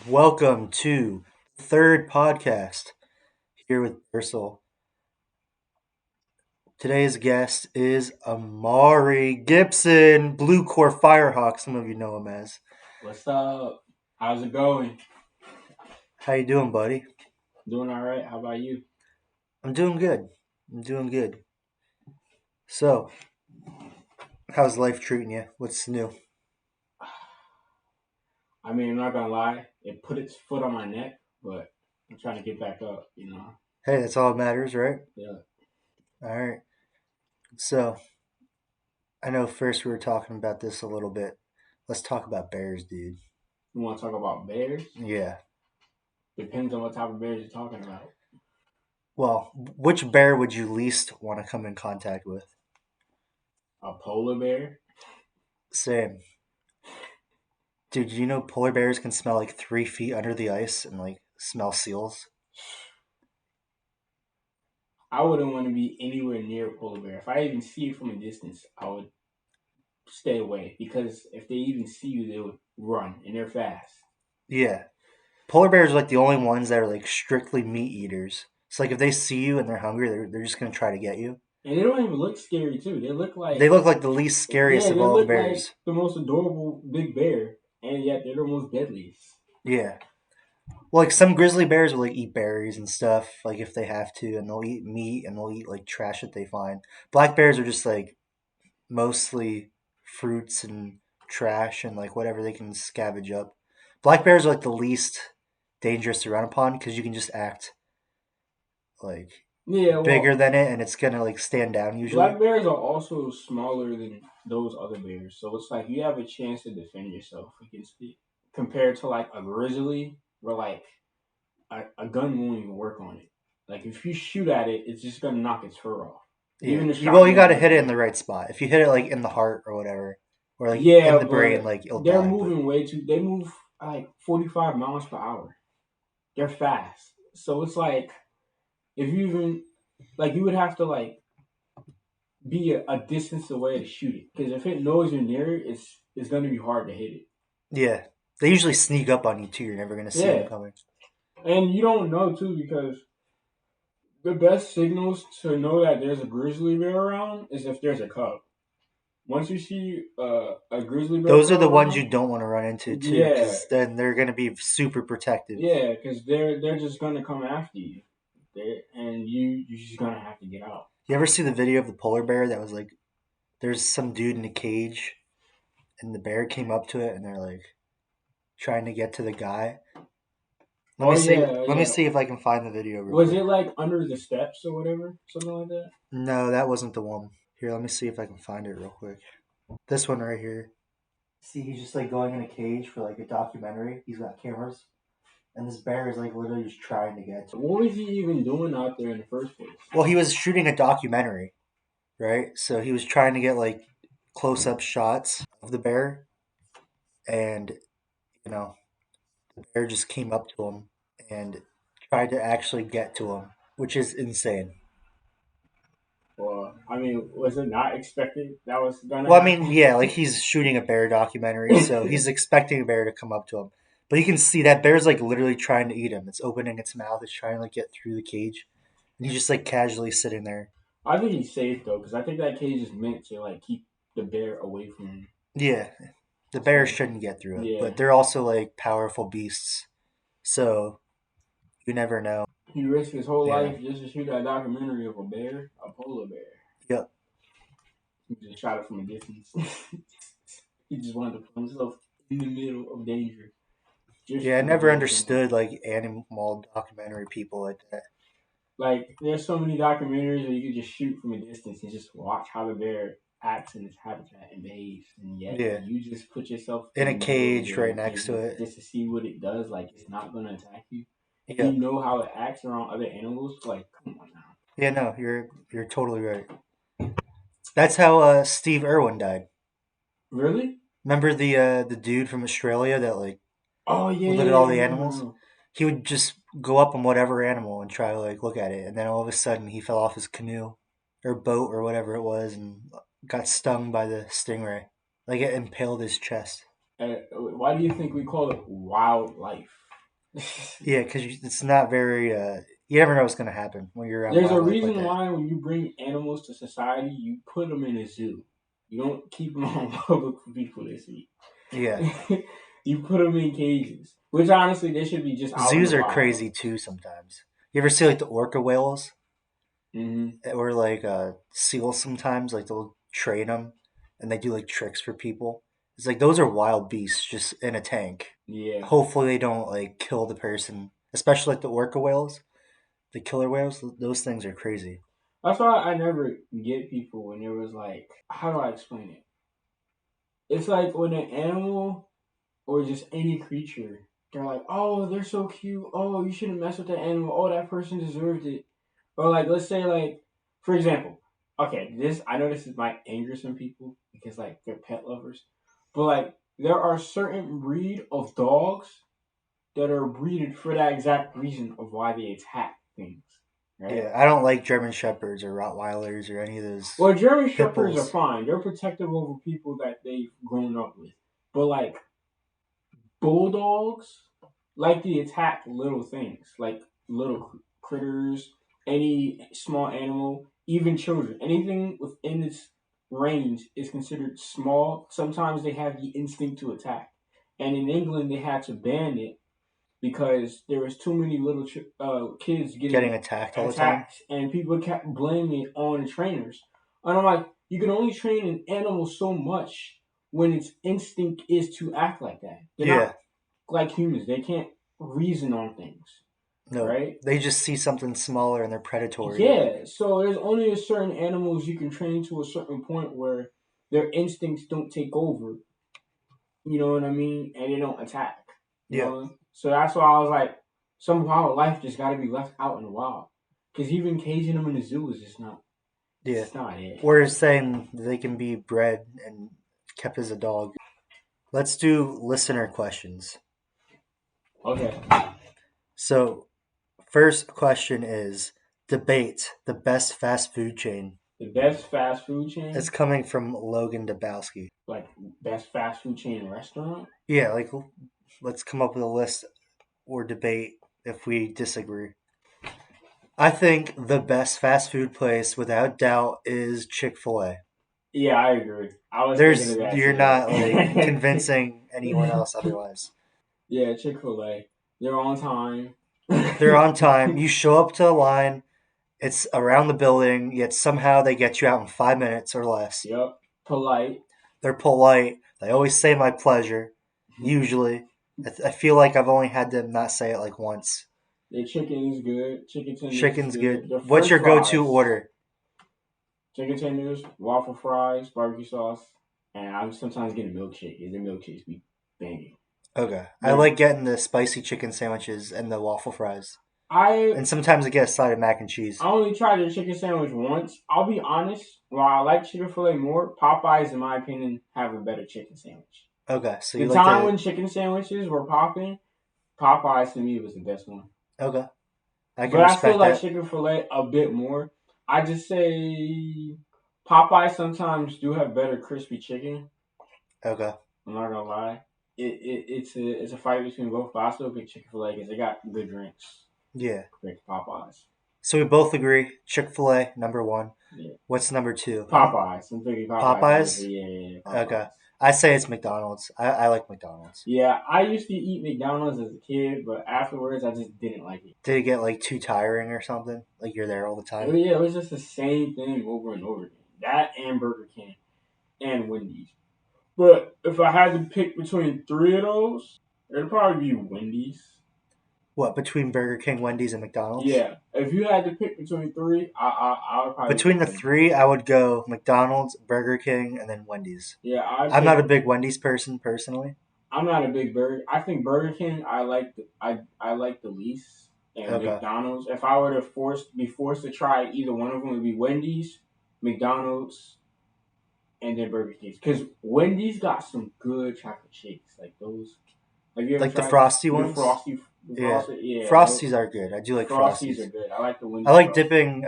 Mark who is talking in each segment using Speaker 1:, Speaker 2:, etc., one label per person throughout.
Speaker 1: Welcome to the third podcast here with Ursel. Today's guest is Amari Gibson, Blue Core Firehawk. Some of you know him as.
Speaker 2: What's up? How's it going?
Speaker 1: How you doing, buddy?
Speaker 2: Doing all right. How about you?
Speaker 1: I'm doing good. I'm doing good. So, how's life treating you? What's new?
Speaker 2: I mean, I'm not gonna lie. It put its foot on my neck, but I'm trying to get back up.
Speaker 1: Hey, that's all that matters, right?
Speaker 2: Yeah.
Speaker 1: All right. So, I know first we were talking about this a little bit. Let's talk about bears, dude.
Speaker 2: You want to talk about bears?
Speaker 1: Yeah.
Speaker 2: Depends on what type of bears you're talking about.
Speaker 1: Well, which bear would you least want to come in contact with?
Speaker 2: A polar bear?
Speaker 1: Same. Dude, you know polar bears can smell like 3 feet under the ice and like smell seals?
Speaker 2: I wouldn't want to be anywhere near a polar bear. If I even see it from a distance, I would stay away because if they even see you, they would run and they're fast.
Speaker 1: Yeah. Polar bears are like the only ones that are like strictly meat eaters. So like if they see you and they're hungry, they're just gonna try to get you.
Speaker 2: And they don't even look scary too. They look
Speaker 1: They
Speaker 2: like
Speaker 1: look like the least scariest
Speaker 2: yeah,
Speaker 1: of
Speaker 2: they
Speaker 1: all the
Speaker 2: look like
Speaker 1: bears.
Speaker 2: the most adorable big bear, and yet they're the most deadliest.
Speaker 1: Yeah. Well, like some grizzly bears will like eat berries and stuff, like if they have to, and they'll eat meat and they'll eat like trash that they find. Black bears are just like mostly fruits and trash and like whatever they can scavenge up. Black bears are like the least dangerous to run upon because you can just act like
Speaker 2: Yeah,
Speaker 1: bigger
Speaker 2: well,
Speaker 1: than it and it's gonna like stand down usually.
Speaker 2: black bears are also smaller than those other bears, so it's like you have a chance to defend yourself against it. Compared to like a grizzly, where like a gun won't even work on it. Like if you shoot at it, it's just gonna knock its fur off.
Speaker 1: Yeah.
Speaker 2: Even a
Speaker 1: Well, you
Speaker 2: shotgun
Speaker 1: got to
Speaker 2: won't
Speaker 1: hit it in
Speaker 2: do
Speaker 1: the
Speaker 2: it.
Speaker 1: right spot. If you hit it like in the heart or whatever, or like in
Speaker 2: Yeah,
Speaker 1: the brain,
Speaker 2: but
Speaker 1: like it'll
Speaker 2: they're
Speaker 1: die. But
Speaker 2: moving way too. They move like 45 miles per hour. They're fast, so it's like if you even like you would have to like be a distance away to shoot it because if it knows you're near it, it's going to be hard to hit it.
Speaker 1: yeah, they usually sneak up on you too. You're never gonna see them
Speaker 2: Yeah,
Speaker 1: coming.
Speaker 2: and you don't know too because the best signals to know that there's a grizzly bear around is if there's a cub. Once you see a grizzly bear
Speaker 1: Those are
Speaker 2: cub
Speaker 1: the ones you
Speaker 2: around,
Speaker 1: don't want to run into too,
Speaker 2: yeah,
Speaker 1: because then they're gonna be super protective.
Speaker 2: yeah, because they're just gonna come after you, and you're just gonna have to get out.
Speaker 1: You ever see the video of the polar bear that was like, there's some dude in a cage, and the bear came up to it, and they're like trying to get to the guy. Let
Speaker 2: Oh
Speaker 1: me see.
Speaker 2: yeah,
Speaker 1: Let me
Speaker 2: yeah.
Speaker 1: see if I can find the video real
Speaker 2: Was
Speaker 1: quick.
Speaker 2: it like under the steps or whatever, something like that?
Speaker 1: No, that wasn't the one. Here, let me see if I can find it real quick. This one right here. See, he's just like going in a cage for like a documentary. He's got cameras, and this bear is like literally just trying to get to him.
Speaker 2: What was he even doing out there in the first place?
Speaker 1: Well, he was shooting a documentary, right? So he was trying to get like close up shots of the bear, and you know, the bear just came up to him and tried to actually get to him, which is insane.
Speaker 2: Or I mean, was it not expected that was gonna
Speaker 1: Well, I mean,
Speaker 2: happen?
Speaker 1: yeah, like he's shooting a bear documentary, so he's expecting a bear to come up to him. But you can see that bear's like literally trying to eat him. It's opening its mouth, it's trying to like get through the cage, and he's just like casually sitting there.
Speaker 2: I think he's safe though, because I think that cage is meant to like keep the bear away from him.
Speaker 1: Yeah, the bear
Speaker 2: So
Speaker 1: shouldn't get through it,
Speaker 2: yeah,
Speaker 1: but they're also like powerful beasts, so you never know.
Speaker 2: he risked his whole
Speaker 1: Yeah,
Speaker 2: life just to shoot that documentary of a polar bear.
Speaker 1: yep.
Speaker 2: He just shot it from a distance. He just wanted to put himself in the middle of danger just
Speaker 1: Yeah, I
Speaker 2: for the
Speaker 1: never
Speaker 2: bear to come up.
Speaker 1: understood like animal documentary people like that.
Speaker 2: Like there's so many documentaries where you can just shoot from a distance and just watch how the bear acts in its habitat and behaves, and yet
Speaker 1: Yeah,
Speaker 2: you just put yourself
Speaker 1: in
Speaker 2: in
Speaker 1: a
Speaker 2: the middle of the
Speaker 1: cage right
Speaker 2: bear
Speaker 1: next to
Speaker 2: cage
Speaker 1: it.
Speaker 2: just to see what it does. Like it's not gonna attack you, and you
Speaker 1: Yep.
Speaker 2: know how it acts around other animals. Like come on now.
Speaker 1: Yeah, no, you're totally right. That's how Steve Irwin died.
Speaker 2: Really?
Speaker 1: Remember the dude from Australia that like
Speaker 2: Oh yeah,
Speaker 1: would look
Speaker 2: yeah,
Speaker 1: at
Speaker 2: yeah.
Speaker 1: all
Speaker 2: I
Speaker 1: the
Speaker 2: remember
Speaker 1: animals?
Speaker 2: him.
Speaker 1: He would just go up on whatever animal and try to like look at it, and then all of a sudden he fell off his canoe or boat or whatever it was and got stung by the stingray. Like it impaled his chest.
Speaker 2: Why do you think we call it wildlife?
Speaker 1: Yeah, because it's not very. You never know what's gonna happen when you're around
Speaker 2: There's a
Speaker 1: wildlife like
Speaker 2: reason
Speaker 1: that.
Speaker 2: why when you bring animals to society, you put them in a zoo. You don't keep them on public for people to see.
Speaker 1: Yeah,
Speaker 2: You put them in cages, which honestly they should be just out in the
Speaker 1: zoos are
Speaker 2: wild.
Speaker 1: crazy too sometimes. You ever see like the orca whales
Speaker 2: Hmm.
Speaker 1: or like seals? Sometimes like they'll train them and they do like tricks for people. It's like those are wild beasts just in a tank.
Speaker 2: Yeah,
Speaker 1: Hopefully they don't like kill the person, especially like the orca whales, the killer whales. Those things are crazy.
Speaker 2: that's why I never get people when it was like, how do I explain it? It's like when an animal or just any creature, they're like, oh, they're so cute. Oh, you shouldn't mess with that animal. Oh, that person deserved it. Or like, let's say like, for example, okay, this I know this is might anger some people because like they're pet lovers, but like there are certain breed of dogs that are breeded for that exact reason of why they attack things, right?
Speaker 1: Yeah, I don't like German shepherds or Rottweilers or any of those
Speaker 2: Well, German
Speaker 1: pit
Speaker 2: shepherds are
Speaker 1: bulls.
Speaker 2: fine. They're protective over people that they've grown up with, but like bulldogs like to attack little things, like little critters, any small animal, even children. Anything within its range is considered small. Sometimes they have the instinct to attack. And in England, they had to ban it because there was too many little kids
Speaker 1: Getting
Speaker 2: getting
Speaker 1: attacked all the time.
Speaker 2: attacked, and people kept blaming it on the trainers. And I'm like, you can only train an animal so much when its instinct is to act like that. They're
Speaker 1: Yeah,
Speaker 2: not like humans. They can't reason on things,
Speaker 1: no,
Speaker 2: right?
Speaker 1: they just see something smaller and they're predatory. Like,
Speaker 2: Yeah. So there's only a certain animals you can train to a certain point where their instincts don't take over. You know what I mean? And they don't attack. You
Speaker 1: yeah,
Speaker 2: know. So that's why I was like, some wildlife just got to be left out in the wild. Because even caging them in the zoo is just not. It's
Speaker 1: yeah.
Speaker 2: just not it.
Speaker 1: Or saying they can be bred and kept as a dog. Let's do listener questions.
Speaker 2: Okay.
Speaker 1: So, first question is debate the best fast food chain.
Speaker 2: The best fast food
Speaker 1: It's
Speaker 2: chain,
Speaker 1: coming from Logan Dabowski.
Speaker 2: like best fast food chain restaurant.
Speaker 1: Yeah, like let's come up with a list or debate if we disagree. I think the best fast food place, without doubt, is Chick-fil-A.
Speaker 2: Yeah, I agree. I was thinking of
Speaker 1: There's
Speaker 2: that
Speaker 1: you're
Speaker 2: too.
Speaker 1: not like convincing anyone else otherwise.
Speaker 2: Yeah, Chick Fil A. They're on time.
Speaker 1: They're on time. You show up to a line. It's around the building, yet somehow they get you out in 5 minutes or less.
Speaker 2: Yep. Polite.
Speaker 1: They're polite. They always say my pleasure. Usually, I feel like I've only had them not say it like once.
Speaker 2: Their chicken is good. Chicken tenders is
Speaker 1: Chicken's
Speaker 2: good.
Speaker 1: good.
Speaker 2: Their
Speaker 1: What's
Speaker 2: French
Speaker 1: your go-to
Speaker 2: fries.
Speaker 1: order?
Speaker 2: Chicken tenders, waffle fries, barbecue sauce, and I'm sometimes getting milkshake. The milkshakes be banging.
Speaker 1: Okay, I
Speaker 2: They're
Speaker 1: like getting the spicy chicken sandwiches and the waffle fries,
Speaker 2: I
Speaker 1: and sometimes I get a side of mac and cheese.
Speaker 2: I only tried their chicken sandwich once. I'll be honest. While I like Chicken Fil A more, Popeyes, in my opinion, have a better chicken sandwich.
Speaker 1: Okay, so
Speaker 2: The
Speaker 1: you like
Speaker 2: time
Speaker 1: the
Speaker 2: when chicken sandwiches were popping, Popeyes to me was the best one.
Speaker 1: okay. I can
Speaker 2: But I still
Speaker 1: respect
Speaker 2: like
Speaker 1: that.
Speaker 2: Chicken Filet a bit more. I just say Popeyes sometimes do have better crispy chicken.
Speaker 1: Okay,
Speaker 2: I'm not gonna lie. It's a fight between both, but I still pick Chicken Filet because they got good drinks
Speaker 1: yeah.
Speaker 2: compared to Popeyes.
Speaker 1: So we both agree Chick-fil-A number one.
Speaker 2: Yeah,
Speaker 1: What's number two?
Speaker 2: Popeyes. I'm thinking Popeyes number
Speaker 1: Popeyes.
Speaker 2: three. Yeah,
Speaker 1: Okay,
Speaker 2: Popeyes.
Speaker 1: I say it's McDonald's. I like McDonald's.
Speaker 2: Yeah, I used to eat McDonald's as a kid, but afterwards I just didn't like it.
Speaker 1: Did it get like too tiring or something? Like you're there all the time.
Speaker 2: Yeah, it was just the same thing over and over again. That and Burger King and Wendy's. But if I had to pick between three of those, it'd probably be Wendy's.
Speaker 1: What between Burger King, Wendy's, and McDonald's?
Speaker 2: Yeah, if you had to pick between three, I would probably
Speaker 1: Between
Speaker 2: pick
Speaker 1: the
Speaker 2: Wendy's.
Speaker 1: three, I would go McDonald's, Burger King, and then Wendy's.
Speaker 2: Yeah, I'd
Speaker 1: I'm not a
Speaker 2: pick.
Speaker 1: big Wendy's person personally.
Speaker 2: I'm not a big burger. I think Burger King I like the least, and
Speaker 1: Okay.
Speaker 2: McDonald's. If I were to be forced to try either one of them, it would be Wendy's, McDonald's, and then Burger King. Because Wendy's got some good chocolate shakes, like those. Have you ever
Speaker 1: Like the
Speaker 2: tried
Speaker 1: frosty
Speaker 2: the
Speaker 1: ones?
Speaker 2: frosty? The
Speaker 1: Yeah.
Speaker 2: frosted, yeah.
Speaker 1: Frosties are good. I do
Speaker 2: The
Speaker 1: like
Speaker 2: frosties are
Speaker 1: frosties.
Speaker 2: good. I like the
Speaker 1: I
Speaker 2: Wendy's
Speaker 1: like
Speaker 2: frosty.
Speaker 1: dipping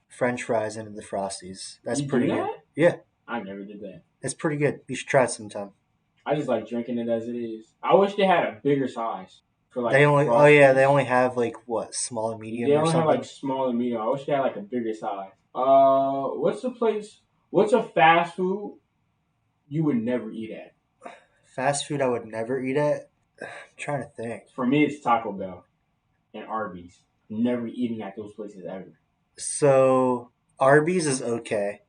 Speaker 1: French fries into the frosties. That's
Speaker 2: You do
Speaker 1: pretty good.
Speaker 2: that?
Speaker 1: Yeah,
Speaker 2: I never did that.
Speaker 1: it's pretty good. You should try it sometime.
Speaker 2: I just like drinking it as it is. I wish they had a bigger size for
Speaker 1: They
Speaker 2: like
Speaker 1: only, oh yeah, they
Speaker 2: Frosties.
Speaker 1: only have like what, small and medium
Speaker 2: They
Speaker 1: or
Speaker 2: only have like
Speaker 1: something.
Speaker 2: small and medium. I wish they had like a bigger size. What's the place? What's a fast food you would never eat at?
Speaker 1: Fast food I would never eat at. I'm trying to think.
Speaker 2: For me, it's Taco Bell and Arby's. Never eating at those places ever.
Speaker 1: So Arby's is okay.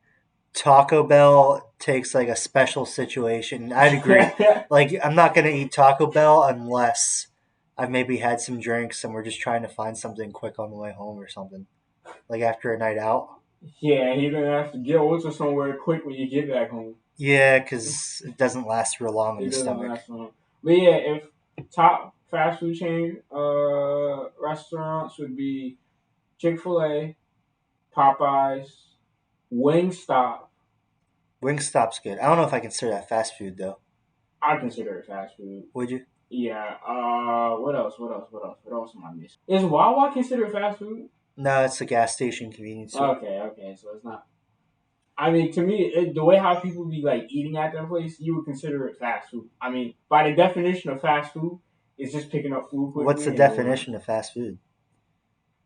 Speaker 1: Taco Bell takes like a special situation. I'd agree. Like I'm not gonna eat Taco Bell unless I've maybe had some drinks and we're just trying to find something quick on the way home or something. Like after a night out.
Speaker 2: Yeah, you're gonna have to get over somewhere quick when you get back home.
Speaker 1: Yeah, because it doesn't last real long in
Speaker 2: It
Speaker 1: the
Speaker 2: doesn't
Speaker 1: stomach.
Speaker 2: last long. But yeah, if top fast food chain restaurants would be Chick-fil-A, Popeyes, Wingstop.
Speaker 1: Wingstop's good. I don't know if I consider that fast food though.
Speaker 2: I consider it fast food.
Speaker 1: Would you?
Speaker 2: Yeah. What else? What else? What else? What else am I missing? Is Wawa considered fast food?
Speaker 1: No, it's a gas station convenience store.
Speaker 2: Okay. Okay. So it's not. I mean, to me, the way how people be like eating at their place, you would consider it fast food. I mean, by the definition of fast food, it's just picking up food
Speaker 1: What's the
Speaker 2: quickly and going.
Speaker 1: definition of fast food?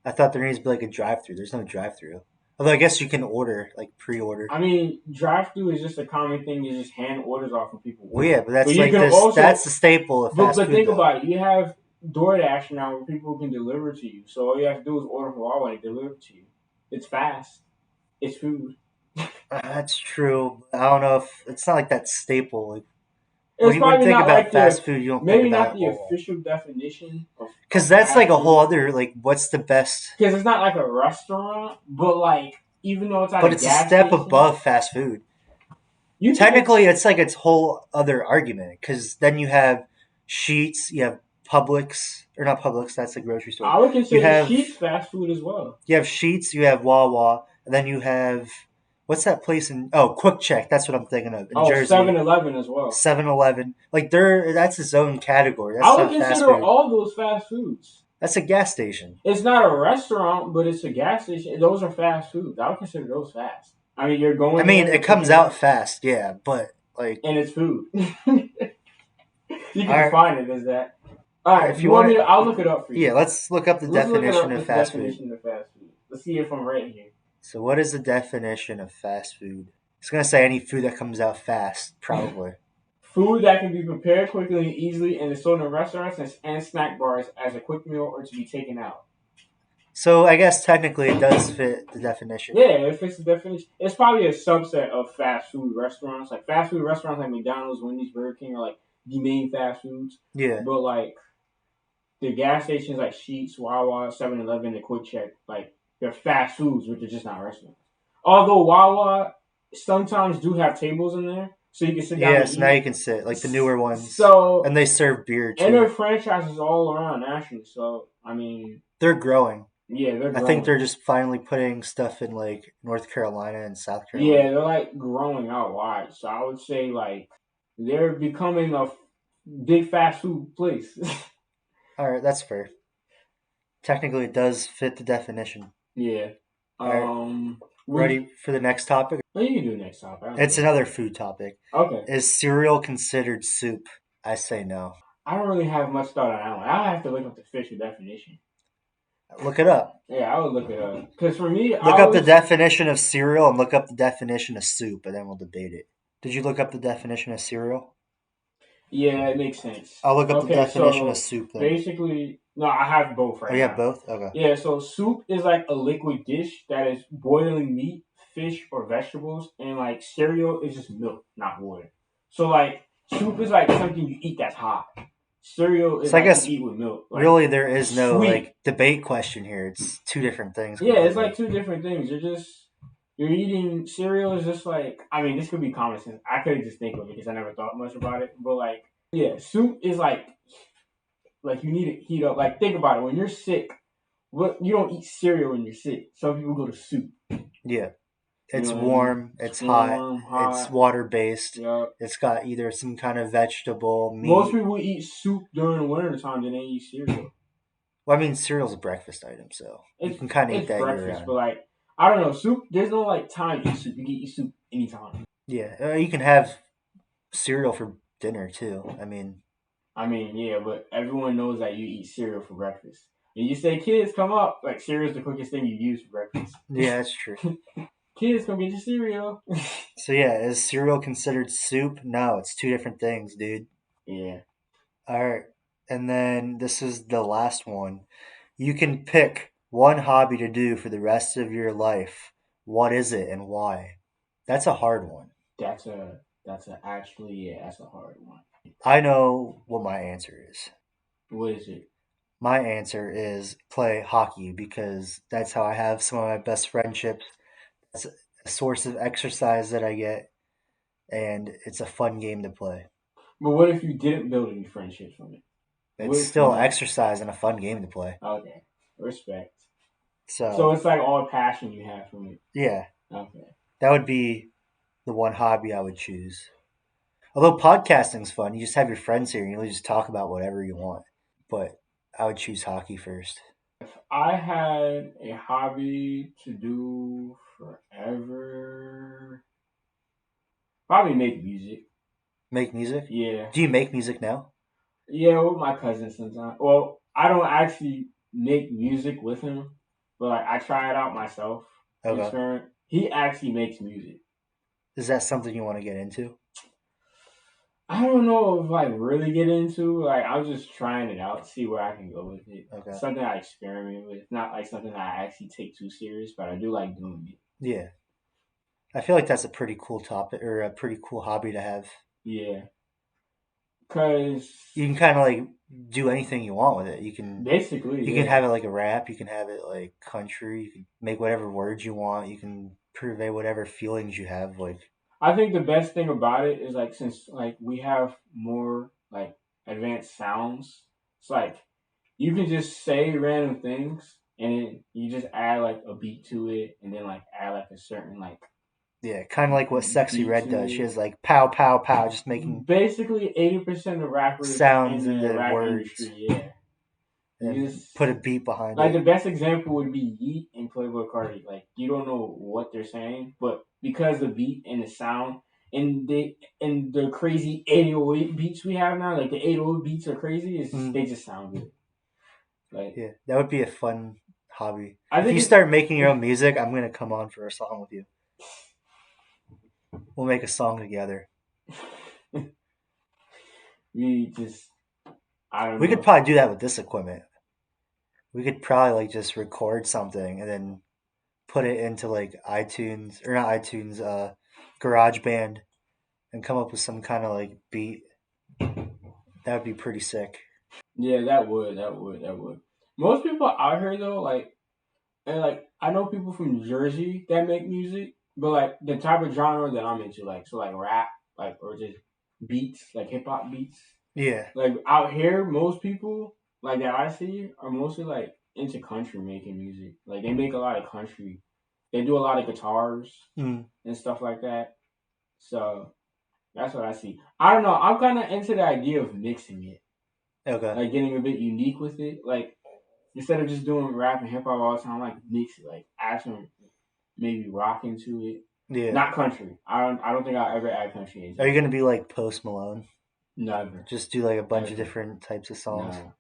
Speaker 1: I thought there needs to be like a drive-through. There's no drive-through. Although I guess you can order, like pre-order.
Speaker 2: I mean, drive through is just a common thing. You just hand orders off when people
Speaker 1: Well, yeah,
Speaker 2: order.
Speaker 1: but
Speaker 2: But
Speaker 1: that's
Speaker 2: you
Speaker 1: like
Speaker 2: can
Speaker 1: this. That's
Speaker 2: also,
Speaker 1: the staple of
Speaker 2: but
Speaker 1: fast
Speaker 2: but
Speaker 1: food,
Speaker 2: think
Speaker 1: though.
Speaker 2: about it. You have DoorDash now where people can deliver to you. So all you have to do is order from Wawa and deliver to you. It's fast. It's food.
Speaker 1: That's true. I don't know if it's not like that staple. Like
Speaker 2: It's
Speaker 1: when you
Speaker 2: probably
Speaker 1: think
Speaker 2: not like
Speaker 1: about
Speaker 2: the
Speaker 1: fast food, you don't think
Speaker 2: maybe not
Speaker 1: about
Speaker 2: the
Speaker 1: Wawa
Speaker 2: official definition
Speaker 1: because
Speaker 2: of
Speaker 1: that's like
Speaker 2: fast
Speaker 1: a whole
Speaker 2: food
Speaker 1: other like what's the best.
Speaker 2: because it's not like a restaurant, but like even though it's at
Speaker 1: But
Speaker 2: a
Speaker 1: it's a
Speaker 2: gas
Speaker 1: step
Speaker 2: station,
Speaker 1: above fast food.
Speaker 2: you can.
Speaker 1: Technically, it's like its whole other argument because then you have Sheets, you have Publix or not Publix. That's a grocery store.
Speaker 2: I would
Speaker 1: You
Speaker 2: consider
Speaker 1: have
Speaker 2: Sheets fast food as well.
Speaker 1: you have Sheets, you have Wawa, and then you have what's that place in Quick Check. That's what I'm thinking of in
Speaker 2: Oh,
Speaker 1: Jersey.
Speaker 2: 7-Eleven as well.
Speaker 1: 7-Eleven. Like they're that's its own category.
Speaker 2: I
Speaker 1: That's
Speaker 2: would
Speaker 1: not fast
Speaker 2: consider
Speaker 1: food.
Speaker 2: all those fast foods.
Speaker 1: That's a gas station.
Speaker 2: It's not a restaurant, but it's a gas station. Those are fast foods. I would consider those fast. I mean, you're
Speaker 1: I
Speaker 2: going
Speaker 1: mean,
Speaker 2: there,
Speaker 1: it
Speaker 2: you're
Speaker 1: comes
Speaker 2: picking it
Speaker 1: out
Speaker 2: up,
Speaker 1: fast, yeah, but like,
Speaker 2: and it's food. You
Speaker 1: all
Speaker 2: can
Speaker 1: right,
Speaker 2: define it as that. All right,
Speaker 1: if
Speaker 2: you
Speaker 1: you
Speaker 2: want
Speaker 1: want
Speaker 2: me to?
Speaker 1: it,
Speaker 2: I'll look it up for
Speaker 1: yeah,
Speaker 2: you.
Speaker 1: let's look up the
Speaker 2: Let's look it
Speaker 1: definition
Speaker 2: up.
Speaker 1: of
Speaker 2: The
Speaker 1: fast food.
Speaker 2: definition of fast food. Let's see if I'm right here.
Speaker 1: So, what is the definition of fast food? It's gonna say any food that comes out fast, probably.
Speaker 2: Food that can be prepared quickly and easily and is sold in restaurants and snack bars as a quick meal or to be taken out.
Speaker 1: So, I guess technically it does fit the definition.
Speaker 2: Yeah, it fits the definition. It's probably a subset of fast food restaurants. Like fast food restaurants like McDonald's, Wendy's, Burger King are like the main fast foods.
Speaker 1: Yeah,
Speaker 2: But like the gas stations like Sheetz, Wawa, 7-Eleven, and Quick Check, like they're fast foods, but they're just not restaurants. Although Wawa sometimes do have tables in there, so you can sit down
Speaker 1: yeah.
Speaker 2: and
Speaker 1: So now
Speaker 2: eat.
Speaker 1: you can sit like the newer ones,
Speaker 2: So
Speaker 1: and they serve beer
Speaker 2: and there
Speaker 1: too.
Speaker 2: are franchises all around nationally. So I mean,
Speaker 1: They're growing.
Speaker 2: yeah, they're
Speaker 1: I think
Speaker 2: growing.
Speaker 1: they're just finally putting stuff in like North Carolina and South
Speaker 2: Yeah,
Speaker 1: Carolina.
Speaker 2: they're like growing out wide. So I would say like they're becoming a big fast food place.
Speaker 1: All right, that's fair. Technically, it does fit the definition.
Speaker 2: Yeah.
Speaker 1: All right,
Speaker 2: Would you,
Speaker 1: ready for the next topic?
Speaker 2: well, you can do next topic. I don't
Speaker 1: It's
Speaker 2: care.
Speaker 1: another food topic.
Speaker 2: Okay.
Speaker 1: Is cereal considered soup? I say no.
Speaker 2: I don't really have much thought on that one. I have to look up the official definition.
Speaker 1: Look it up.
Speaker 2: Yeah, I would look it up. Because for me, I
Speaker 1: Look up the
Speaker 2: always
Speaker 1: definition of cereal and look up the definition of soup, and then we'll debate it. Did you look up the definition of cereal?
Speaker 2: yeah, it makes sense.
Speaker 1: I'll look up the
Speaker 2: Okay,
Speaker 1: definition of
Speaker 2: so
Speaker 1: soup then.
Speaker 2: basically, no, I have both
Speaker 1: Oh,
Speaker 2: right
Speaker 1: you have
Speaker 2: now.
Speaker 1: both? Okay.
Speaker 2: Yeah, so soup is like a liquid dish that is boiling meat, fish, or vegetables, and like cereal is just milk, not water. So like soup is like something you eat that's hot. Cereal is
Speaker 1: So I
Speaker 2: like you
Speaker 1: guess
Speaker 2: eat with milk, like
Speaker 1: really there is no
Speaker 2: sweet.
Speaker 1: like debate question here. It's two different things
Speaker 2: Yeah, it's like
Speaker 1: completely.
Speaker 2: two different things. You're eating cereal is just like I mean this could be common sense. I could just think of it because I never thought much about it. But like yeah, soup is like you need to heat up. Like think about it when you're sick. What you don't eat cereal when you're sick. Some people go to soup.
Speaker 1: Yeah.
Speaker 2: You
Speaker 1: It's
Speaker 2: know what I mean?
Speaker 1: warm,
Speaker 2: It's
Speaker 1: it's hot,
Speaker 2: warm,
Speaker 1: it's
Speaker 2: hot.
Speaker 1: water based,
Speaker 2: Yeah.
Speaker 1: it's got either some kind of vegetable,
Speaker 2: Most
Speaker 1: meat.
Speaker 2: people eat soup during the winter time than they eat cereal.
Speaker 1: Well, I mean, cereal's a breakfast item, so you
Speaker 2: It's
Speaker 1: can kind of eat
Speaker 2: it's
Speaker 1: that year
Speaker 2: breakfast, but
Speaker 1: round.
Speaker 2: like I don't know soup. There's no like time to eat soup. You can eat soup anytime.
Speaker 1: Yeah, you can have cereal for dinner too. I mean,
Speaker 2: I mean, yeah, but everyone knows that you eat cereal for breakfast. And you say, kids, come up. Like, cereal is the quickest thing you use for breakfast.
Speaker 1: yeah, that's true.
Speaker 2: Kids, come get your cereal.
Speaker 1: So yeah, is cereal considered soup? No, it's two different things, dude.
Speaker 2: Yeah,
Speaker 1: All right, and then this is the last one. You can pick one hobby to do for the rest of your life. What is it and why? That's a hard one.
Speaker 2: that's a hard one.
Speaker 1: I know what my answer is.
Speaker 2: What is it?
Speaker 1: My answer is play hockey because that's how I have some of my best friendships. It's a source of exercise that I get, and it's a fun game to play.
Speaker 2: But what if you didn't build any friendships from it? What
Speaker 1: It's
Speaker 2: if
Speaker 1: still
Speaker 2: you?
Speaker 1: exercise and a fun game to play.
Speaker 2: Okay, respect. So
Speaker 1: So
Speaker 2: it's like all passion you have from it.
Speaker 1: yeah,
Speaker 2: Okay.
Speaker 1: that would be the one hobby I would choose. Although podcasting's fun, you just have your friends here and you just talk about whatever you want. But I would choose hockey first.
Speaker 2: I had a hobby to do forever. Probably make music.
Speaker 1: Make music?
Speaker 2: Yeah.
Speaker 1: Do you make music now?
Speaker 2: Yeah, with my cousin sometimes. Well, I don't actually make music with him, but like I try it out myself.
Speaker 1: Okay.
Speaker 2: Experiment. He actually makes music.
Speaker 1: Is that something you want to get into?
Speaker 2: I don't know if like really get into. Like I'm just trying it out, see where I can go with it.
Speaker 1: Okay.
Speaker 2: Something I experiment with, not like something that I actually take too serious, but I do like doing it.
Speaker 1: Yeah. I feel like that's a pretty cool topic or a pretty cool hobby to have.
Speaker 2: Yeah, cause
Speaker 1: You can kind of like do anything you want with it.
Speaker 2: basically,
Speaker 1: You can
Speaker 2: yeah.
Speaker 1: have it like a rap, you can have it like country, you can make whatever words you want, you can purvey whatever feelings you have like
Speaker 2: I think the best thing about it is like since like we have more like advanced sounds, it's like you can just say random things and then you just add like a beat to it and then like add like a certain like
Speaker 1: yeah, kind of like what Sexy
Speaker 2: beat
Speaker 1: Red
Speaker 2: to
Speaker 1: does. She
Speaker 2: it.
Speaker 1: has like pow pow pow just making
Speaker 2: Basically, 80% of rappers
Speaker 1: sounds
Speaker 2: in the
Speaker 1: into
Speaker 2: rap
Speaker 1: words
Speaker 2: industry, yeah, you
Speaker 1: and
Speaker 2: just
Speaker 1: put a beat behind
Speaker 2: like
Speaker 1: it.
Speaker 2: the best example would be Yeet and Playboy Cardi. Like you don't know what they're saying, but because the beat and the sound and the crazy 808 beats we have now, like the 808 beats are crazy. It's just,
Speaker 1: Mm,
Speaker 2: they just sound good. Like
Speaker 1: yeah, that would be a fun hobby.
Speaker 2: I
Speaker 1: If
Speaker 2: think
Speaker 1: you start making your own music, I'm gonna come on for a song with you. We'll make a song together.
Speaker 2: it we just I don't
Speaker 1: We could
Speaker 2: know.
Speaker 1: probably do that with this equipment. We could probably like just record something and then put it into like iTunes or not iTunes, GarageBand and come up with some kind of like beat. That would be pretty sick.
Speaker 2: Yeah, that would. Most people out here though, like and like I know people from Jersey that make music, but like the type of genre that I'm into, like so like rap, like or just beats, like hip hop beats.
Speaker 1: Yeah.
Speaker 2: Like out here, most people like that I see are mostly like into country making music. Like they make a lot of country. They do a lot of guitars
Speaker 1: Mm,
Speaker 2: and stuff like that. So that's what I see. I don't know. I'm kind of into the idea of mixing it,
Speaker 1: okay.
Speaker 2: like getting a bit unique with it. Like instead of just doing rap and hip hop all the time, like mix it, like add some maybe rock into it.
Speaker 1: Yeah.
Speaker 2: Not country. I don't think I'll ever add country
Speaker 1: Are
Speaker 2: into
Speaker 1: you
Speaker 2: it.
Speaker 1: gonna be like Post Malone?
Speaker 2: Never,
Speaker 1: Just do like a bunch of
Speaker 2: ever.
Speaker 1: different types of songs.
Speaker 2: No.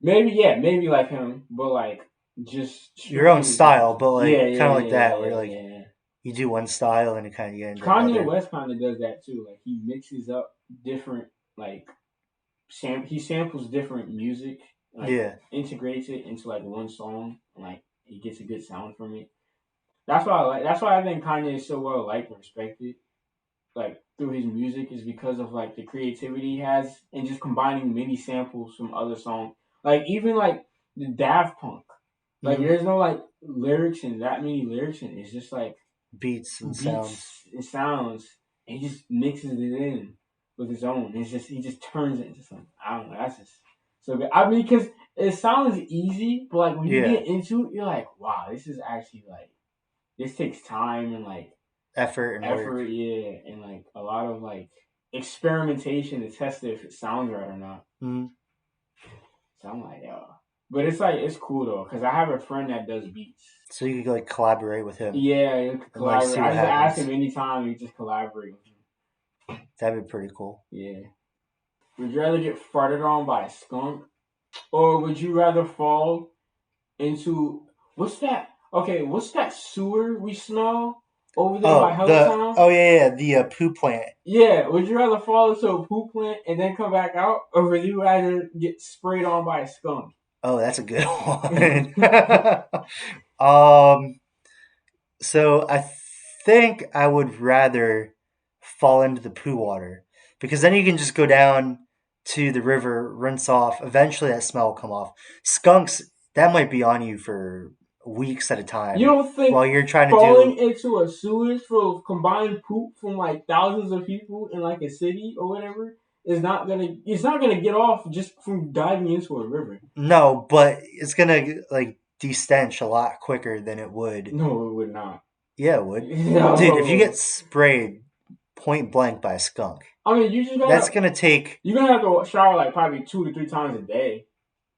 Speaker 2: Maybe yeah, maybe like him, but like just
Speaker 1: Your own
Speaker 2: strictly hip
Speaker 1: style,
Speaker 2: hop.
Speaker 1: but
Speaker 2: Yeah,
Speaker 1: like kind
Speaker 2: yeah,
Speaker 1: of like
Speaker 2: yeah,
Speaker 1: that,
Speaker 2: yeah,
Speaker 1: where like
Speaker 2: yeah.
Speaker 1: you do one style and you kind of get into
Speaker 2: Kanye
Speaker 1: another.
Speaker 2: West kind of does that too. Like he mixes up different like he samples different music, like
Speaker 1: Yeah.
Speaker 2: integrates it into like one song, and like he gets a good sound from it. That's why I like. That's why I think Kanye is so well liked and respected, like through his music, is because of like the creativity he has and just combining many samples from other songs. Like even like the Daft Punk. Like
Speaker 1: Hmm.
Speaker 2: there's no like lyrics and that many lyrics and it's just like
Speaker 1: Beats and sounds.
Speaker 2: beats and sounds and he just mixes it in with his own. It's just he just turns it into something. I don't know. That's just so good. I mean, because it sounds easy, but like when you
Speaker 1: Yeah.
Speaker 2: get into it, you're like, wow, this is actually like this takes time and like
Speaker 1: Effort and work.
Speaker 2: effort, yeah, and like a lot of like experimentation to test if it sounds right or not.
Speaker 1: Hmm.
Speaker 2: So I'm like, yo. But it's like it's cool though, cause I have a friend that does beats.
Speaker 1: So you could like collaborate with him
Speaker 2: Yeah, you could
Speaker 1: and like
Speaker 2: collaborate.
Speaker 1: see
Speaker 2: I
Speaker 1: what
Speaker 2: just ask
Speaker 1: happens.
Speaker 2: him anytime. You just collaborate with him.
Speaker 1: That'd be pretty cool.
Speaker 2: Yeah. Would you rather get farted on by a skunk, or would you rather fall into what's that? Okay, what's that sewer we smell over there by Helltown?
Speaker 1: The poo plant.
Speaker 2: Yeah, would you rather fall into a poop plant and then come back out, or would you rather get sprayed on by a skunk?
Speaker 1: Oh, that's a good one. um, so I think I would rather fall into the poo water because then you can just go down to the river, rinse off. Eventually, that smell will come off. Skunks, that might be on you for weeks at a
Speaker 2: You
Speaker 1: time
Speaker 2: don't think
Speaker 1: while you're trying to
Speaker 2: falling
Speaker 1: do.
Speaker 2: into a sewage full of combined poop from like thousands of people in like a city or whatever is not gonna it's not gonna get off just from diving into a river.
Speaker 1: No, but it's gonna like de-stench a lot quicker than it would.
Speaker 2: No, it would not.
Speaker 1: Yeah, it would. Dude, if you get
Speaker 2: No.
Speaker 1: sprayed point blank by a skunk,
Speaker 2: I mean you just
Speaker 1: that's
Speaker 2: gotta
Speaker 1: gonna take
Speaker 2: you're gonna have to shower like probably 2 to 3 times a day.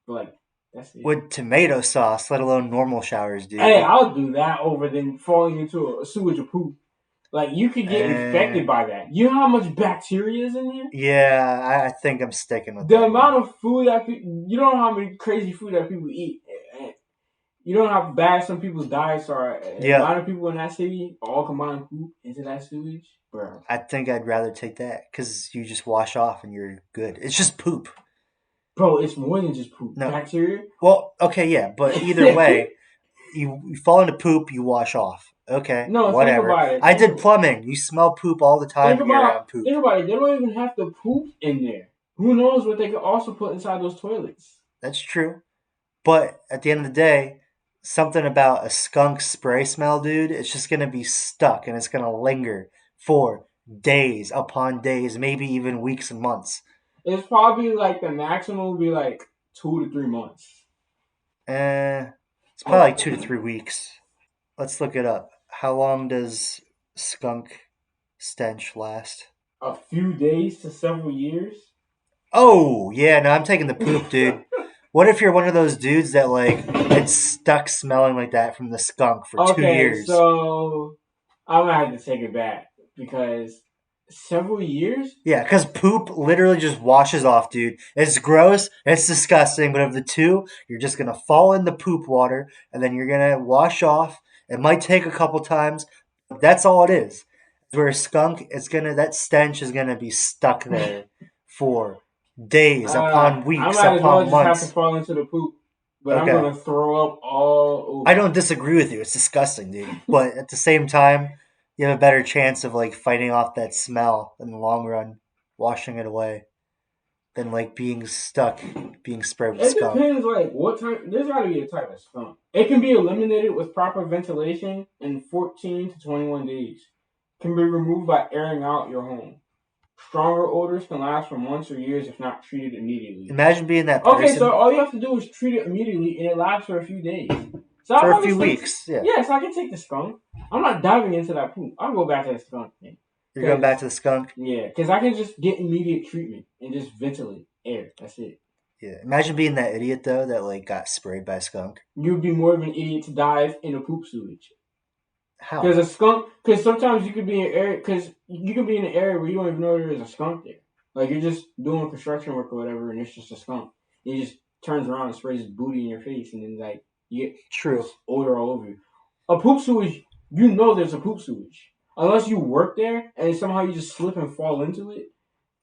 Speaker 2: But like that's it.
Speaker 1: with tomato sauce, let alone normal showers, dude.
Speaker 2: Hey, I'll do that over than falling into a sewage of poop. Like you could get
Speaker 1: Eh,
Speaker 2: infected by that. You know how much bacteria is in there?
Speaker 1: yeah, I think I'm sticking with
Speaker 2: The
Speaker 1: that one.
Speaker 2: amount of food that you don't know how many crazy food that people eat. You don't know how bad some people's diets are. A
Speaker 1: Yeah,
Speaker 2: lot of people in that city all combine poop into that sewage, bro.
Speaker 1: I think I'd rather take that because you just wash off and you're good. It's just poop.
Speaker 2: Bro, it's more than just poop.
Speaker 1: No,
Speaker 2: Bacteria.
Speaker 1: well, okay, yeah, but either way, you fall into poop, you wash off. Okay,
Speaker 2: No, think
Speaker 1: whatever.
Speaker 2: about it.
Speaker 1: I did plumbing. You smell poop all the time when you're around poop.
Speaker 2: Think about it. They don't even have to poop in there. Who knows what they could also put inside those toilets?
Speaker 1: That's true. But at the end of the day, something about a skunk spray smell, dude, it's just gonna be stuck and it's gonna linger for days upon days, maybe even weeks and months.
Speaker 2: It's probably like the maximum would be like 2 to 3 months.
Speaker 1: It's probably like 2 to 3 weeks. Let's look it up. How long does skunk stench last?
Speaker 2: A few days to several years.
Speaker 1: Oh, yeah, no, I'm taking the poop, dude. What if you're one of those dudes that like it's stuck smelling like that from the skunk for two
Speaker 2: Okay,
Speaker 1: years?
Speaker 2: so I'm gonna have to take it back because several years.
Speaker 1: Yeah, because poop literally just washes off, dude. It's gross, it's disgusting, but of the two, you're just gonna fall in the poop water and then you're gonna wash off. It might take a couple times, but that's all it is. Where a skunk, it's gonna that stench is gonna be stuck there for days upon
Speaker 2: I
Speaker 1: weeks
Speaker 2: might as well
Speaker 1: upon
Speaker 2: just have to
Speaker 1: months.
Speaker 2: fall into the poop, but I'm
Speaker 1: Okay.
Speaker 2: gonna throw up all
Speaker 1: I
Speaker 2: over.
Speaker 1: don't disagree with you. It's disgusting, dude. But at the same time, you have a better chance of like fighting off that smell in the long run, washing it away, than like being stuck, being sprayed with
Speaker 2: It
Speaker 1: skunk.
Speaker 2: depends, like what type. There's got to be a type of skunk. It can be eliminated with proper ventilation in 14 to 21 days. Can be removed by airing out your home. Stronger odors can last for months or years if not treated immediately.
Speaker 1: Imagine being that
Speaker 2: Okay, so
Speaker 1: person
Speaker 2: all you have to do is treat it immediately, and it lasts for a few days. So I'll
Speaker 1: for a
Speaker 2: probably
Speaker 1: few
Speaker 2: still,
Speaker 1: weeks. Yeah,
Speaker 2: yeah. So I can take the skunk. I'm not diving into that poop. I'll go back to the skunk thing,
Speaker 1: you're going
Speaker 2: cause
Speaker 1: back to the skunk.
Speaker 2: yeah, cause I can just get immediate treatment and just ventilate air. That's it.
Speaker 1: Yeah, imagine being that idiot though that like got sprayed by a skunk.
Speaker 2: You'd be more of an idiot to dive in a poop sewage. Cause
Speaker 1: How?
Speaker 2: a skunk, cause sometimes you could be in an area, cause you could be in an area where you don't even know there is a skunk there. Like you're just doing construction work or whatever, and it's just a skunk. And he just turns around and sprays his booty in your face, and then like you get
Speaker 1: True.
Speaker 2: this odor all over you. A poop sewage, you know there's a poop sewage. Unless you work there and somehow you just slip and fall into it.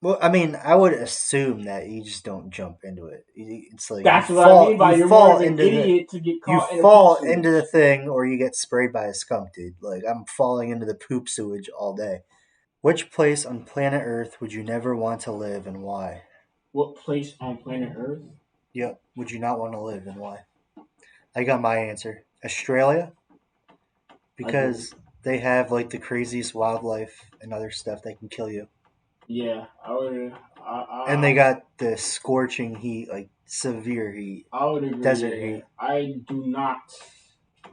Speaker 1: Well, I mean, I would assume that you just don't jump into it. It's like
Speaker 2: That's what I mean by
Speaker 1: you
Speaker 2: you're more
Speaker 1: fall
Speaker 2: of an
Speaker 1: into the,
Speaker 2: idiot to get
Speaker 1: you
Speaker 2: caught in a poop
Speaker 1: fall into the
Speaker 2: sewage.
Speaker 1: thing, or you get sprayed by a skunk, dude. Like I'm falling into the poop sewage all day. Which place on planet Earth would you never want to live, and why?
Speaker 2: What place on planet Earth?
Speaker 1: Yep, would you not want to live, and why? I got my answer. Australia,
Speaker 2: I do.
Speaker 1: because they have like the craziest wildlife and other stuff that can kill you.
Speaker 2: Yeah, I would.
Speaker 1: And they got the scorching heat, like severe heat,
Speaker 2: I would agree.
Speaker 1: desert
Speaker 2: Yeah,
Speaker 1: heat.
Speaker 2: I do not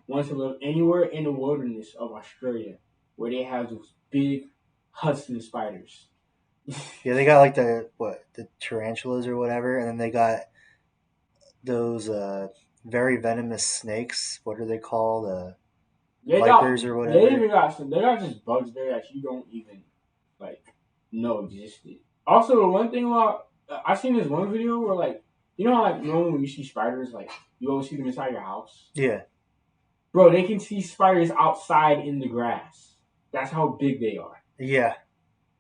Speaker 2: want to live anywhere in the wilderness of Australia where they have those big Hudson spiders.
Speaker 1: Yeah, they got like the tarantulas or whatever, and then they got those very venomous snakes. What are they called?
Speaker 2: They got
Speaker 1: Vipers or
Speaker 2: they
Speaker 1: whatever.
Speaker 2: even got some they got just bugs there that you don't even like know existed. Also, the one thing about I seen this one video where like you know how like normally when you see spiders like you always see them inside your house.
Speaker 1: Yeah,
Speaker 2: Bro, they can see spiders outside in the grass. That's how big they are.
Speaker 1: yeah,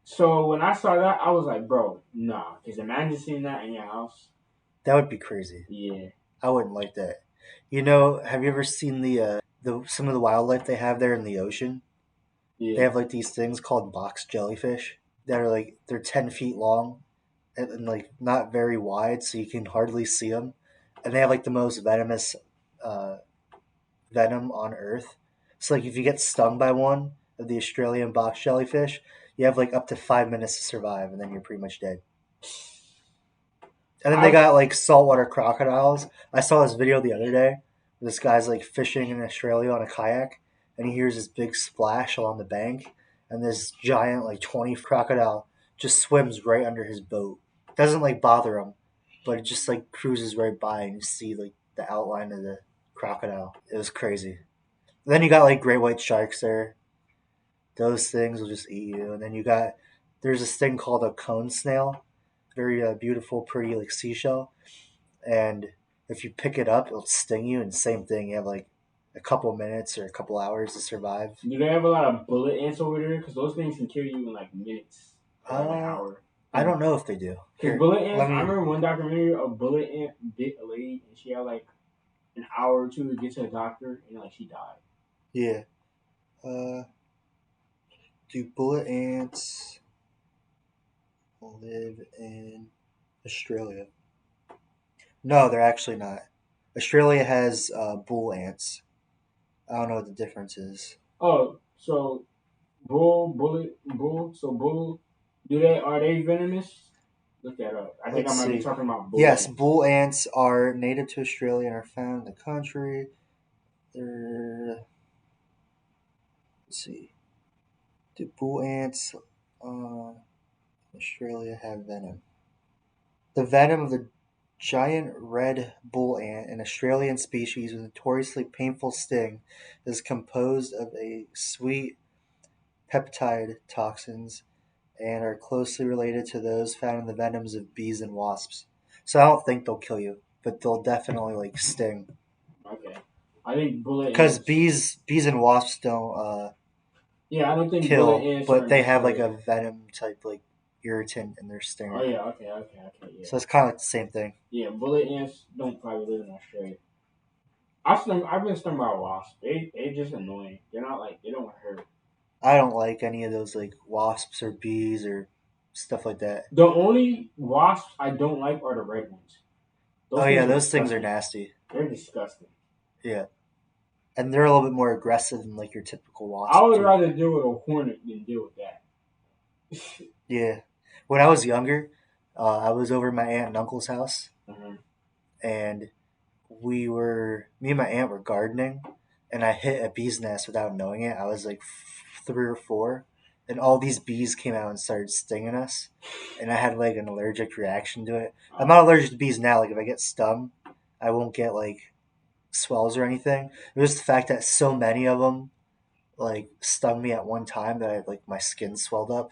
Speaker 2: So when I saw that, I was like, bro, nah. Because imagine seeing that in your house.
Speaker 1: that would be crazy.
Speaker 2: Yeah,
Speaker 1: I wouldn't like that. You know, have you ever seen the some of the wildlife they have there in the ocean? They
Speaker 2: yeah.
Speaker 1: have like these things called box jellyfish that are like they're 10 feet long and like not very wide, so you can hardly see them, and they have like the most venomous uh, venom on Earth. So like if you get stung by one of the Australian box jellyfish, you have like up to 5 minutes to survive, and then you're pretty much dead. And then they
Speaker 2: I
Speaker 1: got like saltwater crocodiles. I saw this video the other day. This guy's like fishing in Australia on a kayak, and he hears this big splash along the bank, and this giant like 20 foot crocodile just swims right under his boat. Doesn't like bother him, but it just like cruises right by, and you see like the outline of the crocodile. It was crazy. And then you got like great white sharks there. Those things will just eat you. And then you got there's this thing called a cone snail, very beautiful, pretty like seashell, and if you pick it up, it'll sting you. And same thing, you have like a couple minutes or a couple hours to survive.
Speaker 2: Do they have a lot of bullet ants over there? Because those things can kill you in like minutes or like an
Speaker 1: Uh,
Speaker 2: hour.
Speaker 1: I don't know if they do.
Speaker 2: Because
Speaker 1: Here,
Speaker 2: bullet
Speaker 1: let
Speaker 2: ants, I
Speaker 1: me.
Speaker 2: remember one documentary, a bullet ant bit a lady, and she had like an hour or two to get to the doctor, and like she died.
Speaker 1: Yeah. Uh, do bullet ants live in Australia? No, they're actually not. Australia has bull ants. I don't know what the difference is.
Speaker 2: Oh, so bull. So bull, do they are they venomous? Look that up. I think I
Speaker 1: Let's
Speaker 2: might be
Speaker 1: see.
Speaker 2: talking about bull
Speaker 1: Yes,
Speaker 2: ants.
Speaker 1: bull ants are native to Australia and are found in the country. They're, let's see. Do bull ants Australia have venom? The venom of the giant red bull ant, an Australian species with a notoriously painful sting, is composed of a sweet peptide toxins and are closely related to those found in the venoms of bees and wasps. So I don't think they'll kill you, but they'll definitely like sting.
Speaker 2: Okay, I think bullet
Speaker 1: Because
Speaker 2: ants.
Speaker 1: bees and wasps don't
Speaker 2: Yeah, I don't think bullet
Speaker 1: kill,
Speaker 2: ants are
Speaker 1: but they have like a
Speaker 2: necessarily.
Speaker 1: venom type like irritant in their
Speaker 2: Oh
Speaker 1: stinger.
Speaker 2: yeah, okay, yeah,
Speaker 1: So it's kind of like the same thing.
Speaker 2: yeah. Bullet ants don't probably live in Australia. I've been stung by wasps. They just annoying. They're not like they don't hurt.
Speaker 1: I don't like any of those like wasps or bees or stuff like that.
Speaker 2: The only wasps I don't like are the red ones.
Speaker 1: Oh
Speaker 2: Those
Speaker 1: yeah,
Speaker 2: things are
Speaker 1: those things are
Speaker 2: disgusting.
Speaker 1: nasty.
Speaker 2: They're disgusting.
Speaker 1: Yeah, and they're a little bit more aggressive than like your typical
Speaker 2: I
Speaker 1: wasp
Speaker 2: would
Speaker 1: too.
Speaker 2: rather deal with a hornet than deal with that.
Speaker 1: Yeah, when I was younger, I was over at my aunt and uncle's house,
Speaker 2: uh-huh.
Speaker 1: and me and my aunt were gardening, and I hit a bee's nest without knowing it. I was like 3 or 4, and all these bees came out and started stinging us, and I had like an allergic reaction to it. I'm not allergic to bees now. Like if I get stung, I won't get like swells or anything. It was the fact that so many of them like stung me at one time that I like my skin swelled up.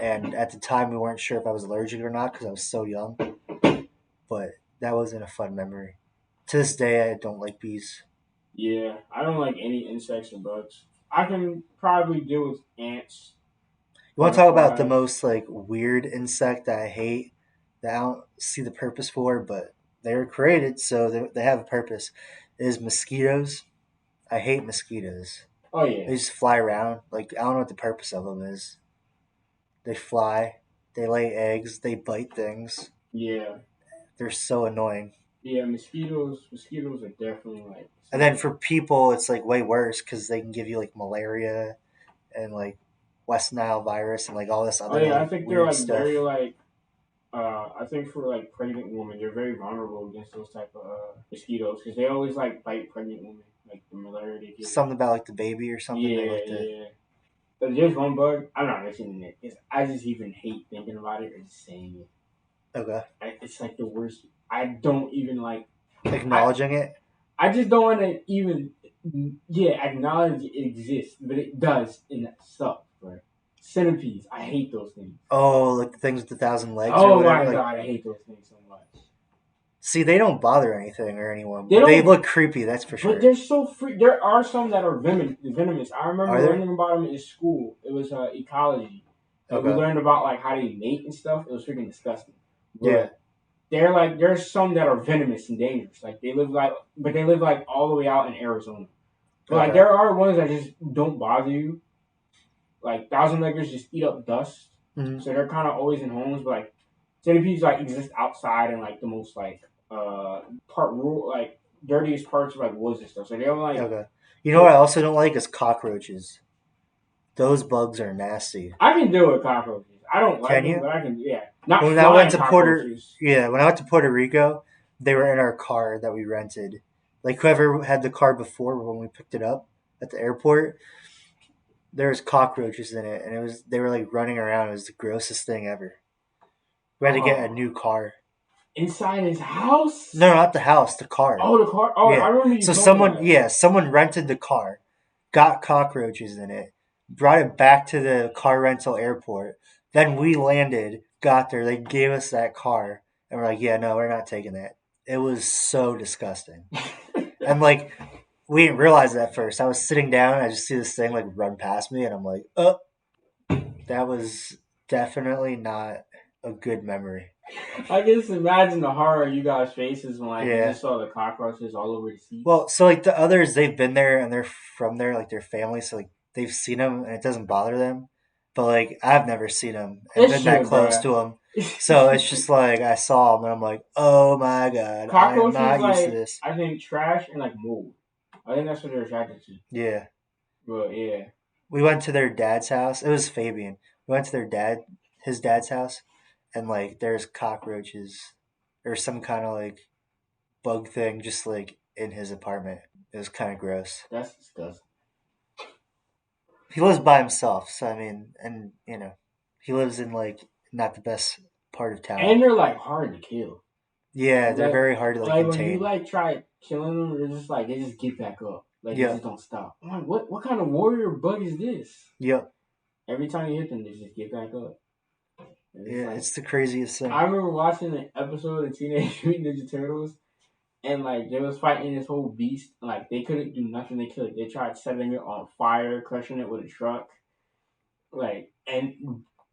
Speaker 1: And at the time, we weren't sure if I was allergic or not because I was so young. But that wasn't a fun memory. To this day, I don't like bees.
Speaker 2: Yeah, I don't like any insects or bugs. I can probably deal with ants,
Speaker 1: You want to talk about the
Speaker 2: butterflies.
Speaker 1: most like weird insect that I hate that I don't see the purpose for, but they were created, so they have a purpose. Is mosquitoes. I hate mosquitoes.
Speaker 2: Oh yeah,
Speaker 1: They just fly around. Like I don't know what the purpose of them is. They fly. They lay eggs. They bite things.
Speaker 2: yeah,
Speaker 1: They're so annoying.
Speaker 2: yeah. Mosquitoes are definitely like
Speaker 1: And then
Speaker 2: something.
Speaker 1: for people, it's like way worse because they can give you like malaria and like West Nile virus and like all this
Speaker 2: Oh
Speaker 1: other
Speaker 2: yeah, I
Speaker 1: like
Speaker 2: think they're
Speaker 1: weird
Speaker 2: like very
Speaker 1: stuff.
Speaker 2: like. I think for like pregnant women, they're very vulnerable against those type of mosquitoes because they always like bite pregnant women, like the malaria they give them.
Speaker 1: Something about like the baby or something. They
Speaker 2: Yeah,
Speaker 1: like to.
Speaker 2: yeah. But there's one bug I'm not mentioning it. I just even hate thinking about it or just saying it.
Speaker 1: Okay.
Speaker 2: It's like the worst. I don't even like. I
Speaker 1: Acknowledging it.
Speaker 2: I just don't want to even, yeah, acknowledge it exists, but it does, and it sucks, bro. Centipedes. I hate those things.
Speaker 1: Oh, like the things with 1,000 legs or
Speaker 2: Oh
Speaker 1: whatever.
Speaker 2: my
Speaker 1: Like,
Speaker 2: god, I hate those things so much.
Speaker 1: see, they don't bother anything or anyone,
Speaker 2: They
Speaker 1: but they
Speaker 2: don't,
Speaker 1: look creepy. That's for
Speaker 2: but
Speaker 1: sure.
Speaker 2: they're so free. There are some that are venomous. I remember
Speaker 1: Are there?
Speaker 2: learning about them in school. It was ecology. We
Speaker 1: Okay.
Speaker 2: learned about like how they mate and stuff. It was freaking disgusting.
Speaker 1: Yeah.
Speaker 2: But they're like there's some that are venomous and dangerous. Like they live like, but they live like all the way out in Arizona. But like
Speaker 1: Okay.
Speaker 2: there are ones that just don't bother you. Like thousand leggers just eat up dust,
Speaker 1: Hmm.
Speaker 2: so they're kind of always in homes. But like centipedes like exist outside in like the most like part rural like dirtiest parts of like woods and stuff. So they're like
Speaker 1: Okay. You know what I
Speaker 2: so
Speaker 1: also don't like is cockroaches. Those bugs are nasty.
Speaker 2: I can deal with cockroaches. I don't like
Speaker 1: Can
Speaker 2: them,
Speaker 1: you?
Speaker 2: but I can, yeah. Not
Speaker 1: When I went
Speaker 2: flying
Speaker 1: to Puerto,
Speaker 2: cockroaches.
Speaker 1: yeah, when I went to Puerto Rico, they were in our car that we rented. Like whoever had the car before when we picked it up at the airport, there was cockroaches in it, and they were like running around. It was the grossest thing ever. We had to get a
Speaker 2: Oh,
Speaker 1: new car.
Speaker 2: inside his house.
Speaker 1: No, not the house, the car.
Speaker 2: Oh, the car. Oh, I
Speaker 1: Yeah.
Speaker 2: remember you
Speaker 1: So
Speaker 2: told me
Speaker 1: someone,
Speaker 2: that.
Speaker 1: yeah, someone rented the car, got cockroaches in it, brought it back to the car rental airport. Then we landed, got there, they gave us that car, and we're like, yeah, no, we're not taking that. It was so disgusting. And like, we didn't realize it at first. I was sitting down, and I just see this thing like run past me, and I'm like, oh, that was definitely not a good memory.
Speaker 2: I can just imagine the horror you guys' faces when like you
Speaker 1: Yeah.
Speaker 2: just saw the cockroaches all over the seats.
Speaker 1: Well, so like the others, they've been there and they're from there, like their family, so like they've seen them and it doesn't bother them. But like I've never seen them and
Speaker 2: It
Speaker 1: been that
Speaker 2: should,
Speaker 1: close
Speaker 2: bruh.
Speaker 1: to them, so it's just like I saw them and I'm like, oh my god, I am
Speaker 2: Cockroaches
Speaker 1: not used to
Speaker 2: like
Speaker 1: this.
Speaker 2: I think trash and like mold. I think that's what they're attracted to.
Speaker 1: Yeah,
Speaker 2: But yeah,
Speaker 1: we went to their dad's house. It was Fabian. We went to his dad's house, and like there's cockroaches or some kind of like bug thing just like in his apartment. It was kind of gross.
Speaker 2: that's disgusting.
Speaker 1: He lives by himself, so I mean, and he lives in like not the best part of town.
Speaker 2: And they're like hard to kill.
Speaker 1: Yeah, they're
Speaker 2: Like
Speaker 1: very hard to like
Speaker 2: like when you
Speaker 1: contain.
Speaker 2: like try killing them, they're just like they just get back up. Like they
Speaker 1: Yeah,
Speaker 2: just don't stop. I'm like, what kind of warrior bug is this?
Speaker 1: yeah,
Speaker 2: Every time you hit them, they just get back up. And it's
Speaker 1: yeah.
Speaker 2: like
Speaker 1: It's the craziest
Speaker 2: I
Speaker 1: thing.
Speaker 2: remember watching an episode of Teenage Mutant Ninja Turtles, and like they was fighting this whole beast. Like they couldn't do nothing. They could. They tried setting it on fire, crushing it with a truck, like and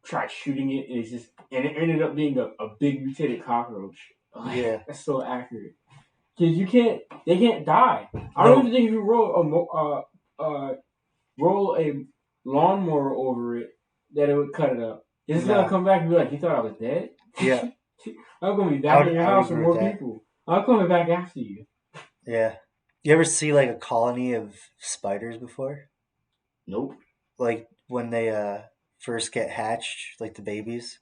Speaker 2: tried shooting it. And it's just and it ended up being a big mutated cockroach. Like
Speaker 1: Yeah,
Speaker 2: that's so accurate. Because you can't, they can't die. I don't even
Speaker 1: no,
Speaker 2: think if you roll a lawnmower over it, that it would cut it up. It's just gonna
Speaker 1: no,
Speaker 2: come back and be like, you thought I was dead?
Speaker 1: yeah.
Speaker 2: I'm gonna be back in your
Speaker 1: I would
Speaker 2: house with
Speaker 1: agree with
Speaker 2: more
Speaker 1: that.
Speaker 2: people. I'm coming back after you.
Speaker 1: Yeah. You ever see like a colony of spiders before?
Speaker 2: Nope.
Speaker 1: Like when they first get hatched, like the babies.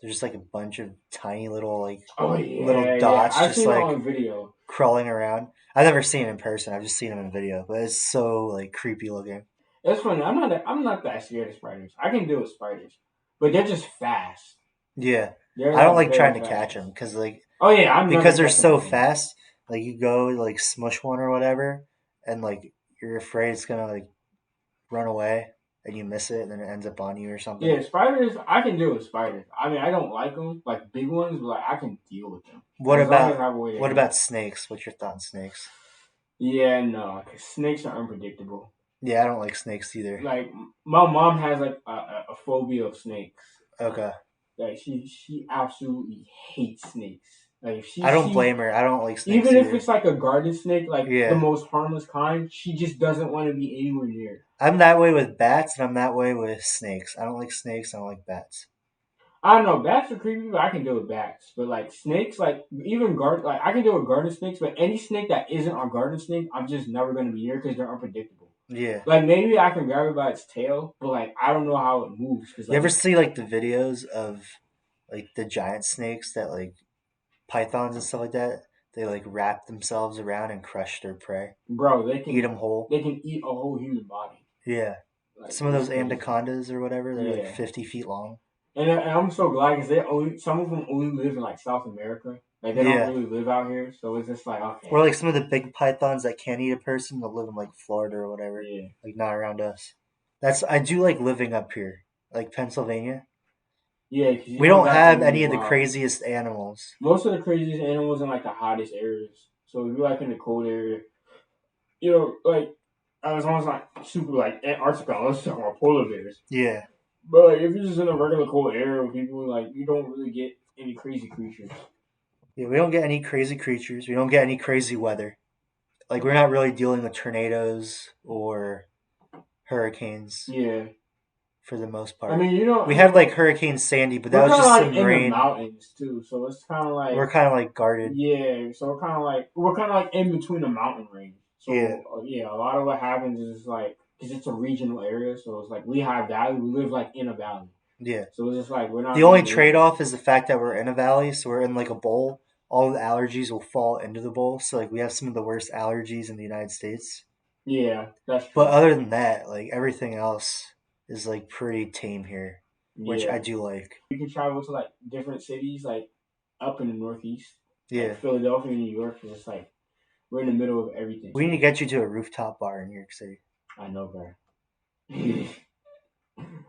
Speaker 1: They're just like a bunch of tiny little like
Speaker 2: Oh
Speaker 1: little
Speaker 2: yeah, yeah.
Speaker 1: dots,
Speaker 2: I've
Speaker 1: just
Speaker 2: seen it
Speaker 1: like
Speaker 2: on video.
Speaker 1: crawling around. I've never seen it in person. I've just seen them in video, but it's so like creepy looking.
Speaker 2: It's funny. I'm not that scared of spiders. I can deal with spiders, but they're just fast.
Speaker 1: Yeah,
Speaker 2: They're
Speaker 1: I don't
Speaker 2: like
Speaker 1: like
Speaker 2: very
Speaker 1: trying to catch them
Speaker 2: fast.
Speaker 1: because like
Speaker 2: Oh yeah, I'm never
Speaker 1: because they're
Speaker 2: catching
Speaker 1: so
Speaker 2: one of them.
Speaker 1: fast. Like you go like smush one or whatever, and like you're afraid it's gonna like run away, and you miss it, and then it ends up on you or something.
Speaker 2: Yeah, spiders. I can deal with spiders. I mean, I don't like them, like big ones, but like I can deal with them
Speaker 1: What
Speaker 2: as long as I
Speaker 1: about
Speaker 2: have a way to
Speaker 1: what
Speaker 2: hit
Speaker 1: about
Speaker 2: them.
Speaker 1: snakes? What's your thought on snakes?
Speaker 2: Yeah, no, 'cause snakes are unpredictable.
Speaker 1: Yeah, I don't like snakes either.
Speaker 2: Like my mom has like a phobia of snakes.
Speaker 1: Okay,
Speaker 2: Like she absolutely hates snakes. Like if she
Speaker 1: I don't
Speaker 2: sees,
Speaker 1: blame her. I don't like snakes
Speaker 2: even if
Speaker 1: either.
Speaker 2: it's like a garden snake, like the
Speaker 1: Yeah,
Speaker 2: most harmless kind, she just doesn't want to be anywhere near.
Speaker 1: I'm that way with bats, and I'm that way with snakes. I don't like snakes. I don't like bats.
Speaker 2: I don't know. Bats are creepy, but I can deal with bats. But like snakes, like even garden, like I can deal with garden snakes. But any snake that isn't a garden snake, I'm just never gonna be near because they're unpredictable.
Speaker 1: Yeah.
Speaker 2: Like maybe I can grab it by its tail, but like I don't know how it moves because
Speaker 1: You
Speaker 2: like
Speaker 1: ever see like the videos of like the giant snakes that like pythons and stuff like that? They like wrap themselves around and crush their prey,
Speaker 2: bro,
Speaker 1: eat them whole.
Speaker 2: they can eat a whole human body.
Speaker 1: Yeah.
Speaker 2: Like
Speaker 1: Some of
Speaker 2: it's
Speaker 1: those
Speaker 2: crazy.
Speaker 1: anacondas or whatever, they're like
Speaker 2: Yeah,
Speaker 1: 50 feet long.
Speaker 2: and I'm so glad because they only some of them only live in like South America. Like they don't
Speaker 1: Yeah.
Speaker 2: really live out here, so it's just like
Speaker 1: Or
Speaker 2: okay,
Speaker 1: like some of the big pythons that can't eat a person, they'll live in like Florida or whatever,
Speaker 2: yeah.
Speaker 1: like not around us. I do like living up here. like Pennsylvania.
Speaker 2: Yeah, because you
Speaker 1: We
Speaker 2: don't
Speaker 1: don't
Speaker 2: got that
Speaker 1: have
Speaker 2: many
Speaker 1: any of the
Speaker 2: wild.
Speaker 1: craziest animals.
Speaker 2: Most of the craziest animals in like the hottest areas. So if you're like in the cold area, you know, like as long as like super like Antarctica, let's talk about polar bears.
Speaker 1: Yeah.
Speaker 2: But like if you're just in a regular cold area with people, like you don't really get any crazy creatures.
Speaker 1: Yeah, we don't get any crazy creatures. We don't get any crazy weather. Like we're not really dealing with tornadoes or hurricanes
Speaker 2: Yeah,
Speaker 1: for the most
Speaker 2: I
Speaker 1: part.
Speaker 2: mean, you know,
Speaker 1: We
Speaker 2: I mean,
Speaker 1: had like Hurricane Sandy, but that
Speaker 2: we're
Speaker 1: was
Speaker 2: kind of
Speaker 1: just
Speaker 2: like
Speaker 1: some
Speaker 2: in the
Speaker 1: rain.
Speaker 2: mountains too, so it's kind of
Speaker 1: We're
Speaker 2: like
Speaker 1: kind of like guarded.
Speaker 2: yeah, so we're kind of like in between the mountain range.
Speaker 1: Yeah,
Speaker 2: So yeah, a lot of what happens is like because it's a regional area, so it's like Lehigh Valley. We live like in a valley,
Speaker 1: yeah.
Speaker 2: so it's just like we're
Speaker 1: The
Speaker 2: not gonna
Speaker 1: only
Speaker 2: make
Speaker 1: trade
Speaker 2: it.
Speaker 1: off is the fact that we're in a valley, so we're in like a bowl. All the allergies will fall into the bowl, so like we have some of the worst allergies in the United States.
Speaker 2: Yeah, that's
Speaker 1: But
Speaker 2: true.
Speaker 1: other than that, like everything else is like pretty tame here, which I
Speaker 2: Yeah,
Speaker 1: do like.
Speaker 2: we can travel to like different cities, like up in the Northeast, like
Speaker 1: Yeah,
Speaker 2: Philadelphia, New York. It's just like we're in the middle of everything.
Speaker 1: we need to
Speaker 2: So
Speaker 1: get you to a rooftop bar in New York City.
Speaker 2: I know, bro.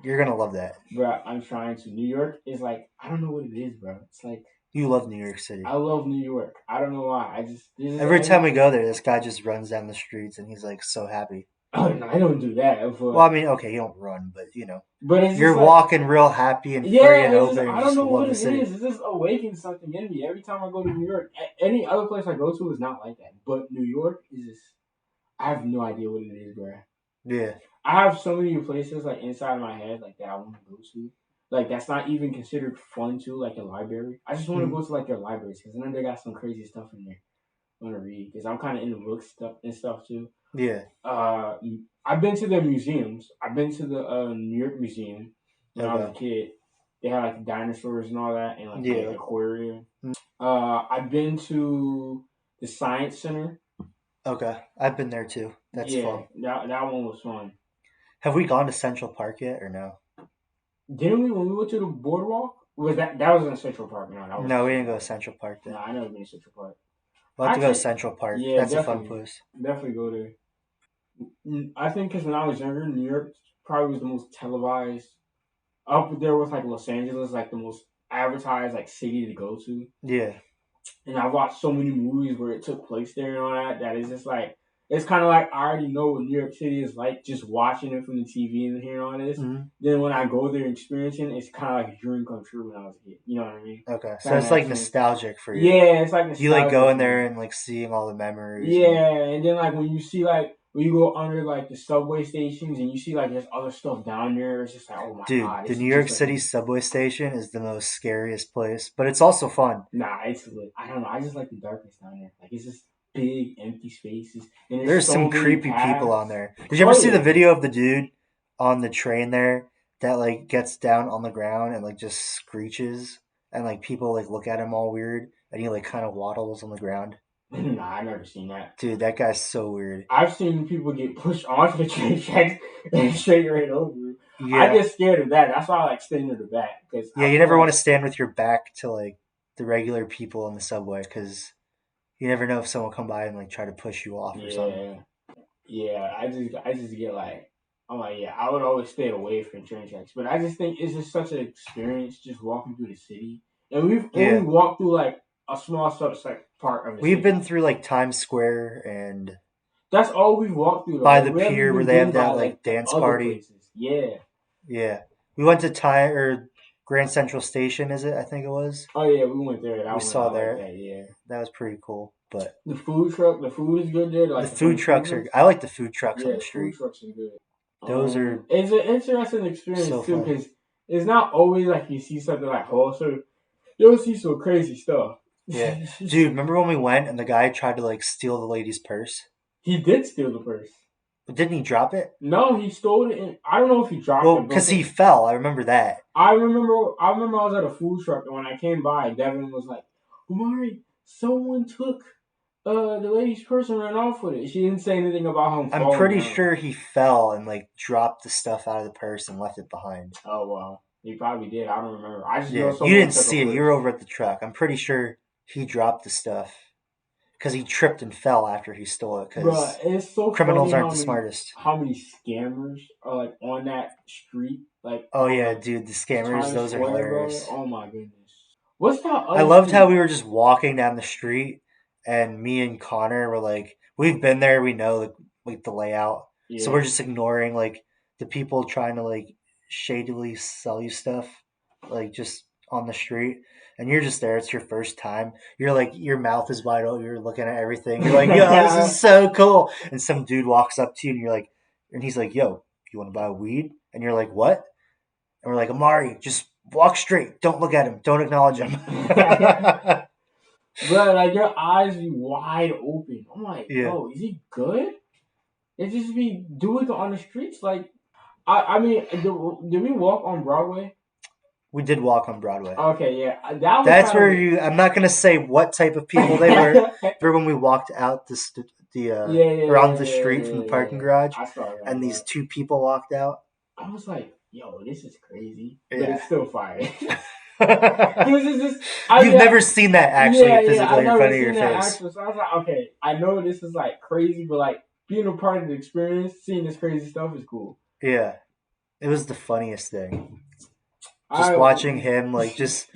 Speaker 1: You're gonna love that.
Speaker 2: Bro, I'm trying to. New York is like I don't know what it is, bro. It's like
Speaker 1: You love New York
Speaker 2: I
Speaker 1: City.
Speaker 2: love New York. I don't know why. I just this is
Speaker 1: Every time
Speaker 2: every.
Speaker 1: we go there, this guy just runs down the streets and he's like so happy.
Speaker 2: Oh no, I don't do that,
Speaker 1: Well, I
Speaker 2: but
Speaker 1: mean, okay, you don't run, but
Speaker 2: it's just
Speaker 1: you're
Speaker 2: like
Speaker 1: walking real happy and free
Speaker 2: yeah,
Speaker 1: and
Speaker 2: it's just
Speaker 1: open and
Speaker 2: I
Speaker 1: you
Speaker 2: don't
Speaker 1: just
Speaker 2: know
Speaker 1: love
Speaker 2: what
Speaker 1: the
Speaker 2: it
Speaker 1: city.
Speaker 2: is. It just awakens something in me every time I go to New York. Any other place I go to is not like that, but New York is just. I have no idea what it is, bro.
Speaker 1: Yeah.
Speaker 2: I have so many places like inside my head like that I want to go to. Like that's not even considered fun too, like a library. I just want to
Speaker 1: Mhm.
Speaker 2: go to like their libraries because I know they got some crazy stuff in there. I want to read because I'm kind of into books stuff and stuff too.
Speaker 1: Yeah.
Speaker 2: Uh, I've been to their museums. I've been to the New York Museum when I was a
Speaker 1: Okay.
Speaker 2: kid. They had like dinosaurs and all that, and like the
Speaker 1: Yeah.
Speaker 2: aquarium. I've been to the Science Center.
Speaker 1: Okay. I've been there too. That's
Speaker 2: Yeah,
Speaker 1: fun.
Speaker 2: that one was fun.
Speaker 1: Have we gone to Central Park yet or no?
Speaker 2: Didn't we when we went to the boardwalk? Was that was in Central Park? No, that wasn't
Speaker 1: No, we didn't
Speaker 2: Central
Speaker 1: go to
Speaker 2: Park.
Speaker 1: Central Park
Speaker 2: No,
Speaker 1: then.
Speaker 2: I never been to Central Park.
Speaker 1: We'll have to go to
Speaker 2: Actually,
Speaker 1: Central Park.
Speaker 2: yeah,
Speaker 1: That's a fun
Speaker 2: definitely,
Speaker 1: place.
Speaker 2: definitely go there. I think because when I was younger, New York probably was the most televised. Up there with like Los Angeles, like the most advertised like city to go to.
Speaker 1: Yeah.
Speaker 2: And I've watched so many movies where it took place there and all that. That is just like it's kind of like I already know what New York City is like just watching it from the TV and hearing all this.
Speaker 1: Hmm.
Speaker 2: Then when I go there and experiencing it, it's kind of like a dream come true when I was a kid. You know what I mean?
Speaker 1: Okay. So
Speaker 2: Kind of
Speaker 1: it's
Speaker 2: that
Speaker 1: like
Speaker 2: sense.
Speaker 1: nostalgic for you.
Speaker 2: Yeah, it's like
Speaker 1: Do you like
Speaker 2: nostalgia
Speaker 1: going
Speaker 2: for
Speaker 1: there
Speaker 2: me.
Speaker 1: and like seeing all the memories and
Speaker 2: Yeah, and then like when you see like when you go under like the subway stations and you see like there's other stuff down there, it's just like oh my
Speaker 1: dude,
Speaker 2: god,
Speaker 1: the
Speaker 2: this
Speaker 1: New
Speaker 2: is
Speaker 1: York
Speaker 2: just like
Speaker 1: City subway station is the most scariest place, but it's also fun.
Speaker 2: nah, it's lit. I don't know. I just like the darkness down there. Like it's just big empty spaces and there's
Speaker 1: There's
Speaker 2: so
Speaker 1: some
Speaker 2: many
Speaker 1: creepy people on
Speaker 2: paths.
Speaker 1: there. Did you ever
Speaker 2: Oh
Speaker 1: see the
Speaker 2: yeah,
Speaker 1: video of the dude on the train there that like gets down on the ground and like just screeches and like people like look at him all weird and he like kind of waddles on the ground?
Speaker 2: nah, I never seen that.
Speaker 1: Dude, that guy's so weird.
Speaker 2: I've seen people get pushed onto the train tracks and straight right over. I
Speaker 1: Yeah.
Speaker 2: get scared of that. That's why I like staying to the back because
Speaker 1: Yeah,
Speaker 2: I
Speaker 1: you
Speaker 2: feel
Speaker 1: never want
Speaker 2: like
Speaker 1: to stand with your back to like the regular people on the subway because you never know if someone will come by and like try to push you off or something.
Speaker 2: yeah. Yeah, I just get like I'm like yeah, I would always stay away from train tracks, but I just think it's just such an experience just walking through the city, and we've only
Speaker 1: Yeah.
Speaker 2: walked through like a small subset part of the
Speaker 1: We've been
Speaker 2: city.
Speaker 1: through like Times Square and
Speaker 2: That's all we've walked through though.
Speaker 1: by
Speaker 2: Like
Speaker 1: the
Speaker 2: we haven't
Speaker 1: pier where
Speaker 2: even
Speaker 1: they
Speaker 2: been
Speaker 1: have
Speaker 2: by
Speaker 1: that
Speaker 2: like
Speaker 1: like
Speaker 2: the
Speaker 1: dance
Speaker 2: other
Speaker 1: party.
Speaker 2: places. Yeah.
Speaker 1: Yeah. We went to Grand Central Station, is it? I think it was.
Speaker 2: Oh yeah, we went there.
Speaker 1: We
Speaker 2: That one I
Speaker 1: saw
Speaker 2: like
Speaker 1: there.
Speaker 2: that. Yeah.
Speaker 1: That was pretty cool. But
Speaker 2: The food truck, the food is good there.
Speaker 1: the
Speaker 2: Like from
Speaker 1: food
Speaker 2: the food
Speaker 1: trucks are
Speaker 2: trucks.
Speaker 1: I like the food trucks on
Speaker 2: Yeah,
Speaker 1: the
Speaker 2: the food
Speaker 1: street.
Speaker 2: trucks are good.
Speaker 1: Those are
Speaker 2: It's an interesting experience
Speaker 1: so
Speaker 2: too
Speaker 1: fun.
Speaker 2: because it's not always like you see something like wholesale. You'll see some crazy stuff.
Speaker 1: Yeah. Dude, remember when we went and the guy tried to like steal the lady's purse?
Speaker 2: He did steal the purse.
Speaker 1: But didn't he drop it?
Speaker 2: No, he stole it. I don't know if he dropped
Speaker 1: Well,
Speaker 2: it, but
Speaker 1: because he fell. I remember that.
Speaker 2: I remember. I remember I was at a food truck, and when I came by, Devin was like, "Amari, someone took the lady's purse and ran off with it." She didn't say anything about him
Speaker 1: I'm
Speaker 2: falling
Speaker 1: pretty
Speaker 2: down.
Speaker 1: sure he fell and like dropped the stuff out of the purse and left it behind.
Speaker 2: Oh well, he probably did. I don't remember. I just know
Speaker 1: Yeah, you
Speaker 2: someone
Speaker 1: didn't
Speaker 2: took a
Speaker 1: see it. You were
Speaker 2: purse.
Speaker 1: over at the truck. I'm pretty sure he dropped the stuff. because he tripped and fell after he stole it.
Speaker 2: Bro,
Speaker 1: Because
Speaker 2: it's so
Speaker 1: criminals
Speaker 2: funny
Speaker 1: aren't the smartest.
Speaker 2: how many scammers are like on that street, like
Speaker 1: Oh
Speaker 2: on
Speaker 1: yeah,
Speaker 2: like
Speaker 1: dude, the scammers,
Speaker 2: Times
Speaker 1: those are
Speaker 2: Square, bro.
Speaker 1: hilarious.
Speaker 2: Oh my goodness. What's that
Speaker 1: I
Speaker 2: other
Speaker 1: loved how
Speaker 2: street?
Speaker 1: we were just walking down the street, and me and Connor were like, "We've been there, we know like the layout." So
Speaker 2: Yeah.
Speaker 1: we're just ignoring like the people trying to like shadily sell you stuff, like just on the street. And you're just there. It's your first time. You're like your mouth is wide open. You're looking at everything. You're like, "Yo, this is so cool!" And some dude walks up to you, and you're like, and he's like, "Yo, you want to buy weed?" And you're like, "What?" And we're like, "Amari, just walk straight. Don't look at him. Don't acknowledge him."
Speaker 2: Bro, like your eyes be wide open. I'm like,
Speaker 1: Yeah,
Speaker 2: yo, is he good? It just be doing it on the streets. Like, I mean, did we walk on Broadway?
Speaker 1: we did walk on Broadway.
Speaker 2: Okay, yeah, that was
Speaker 1: That's
Speaker 2: kind
Speaker 1: where
Speaker 2: of
Speaker 1: you. I'm not gonna say what type of people they were.
Speaker 2: yeah,
Speaker 1: But when we walked out the
Speaker 2: yeah, yeah,
Speaker 1: around the
Speaker 2: yeah,
Speaker 1: street from the
Speaker 2: yeah,
Speaker 1: parking
Speaker 2: yeah.
Speaker 1: garage,
Speaker 2: I saw that,
Speaker 1: and these
Speaker 2: but
Speaker 1: two people walked out.
Speaker 2: I was like, yo, this is crazy, but
Speaker 1: Yeah.
Speaker 2: it's still fire. Cause it's just,
Speaker 1: You've
Speaker 2: yeah,
Speaker 1: never seen that actually
Speaker 2: yeah, yeah. I
Speaker 1: physically in
Speaker 2: never
Speaker 1: front of your
Speaker 2: seen that
Speaker 1: face.
Speaker 2: actual. So I was like, okay, I know this is like crazy, but like being a part of the experience, seeing this crazy stuff is cool.
Speaker 1: Yeah, it was the funniest thing. Just
Speaker 2: I
Speaker 1: watching him like just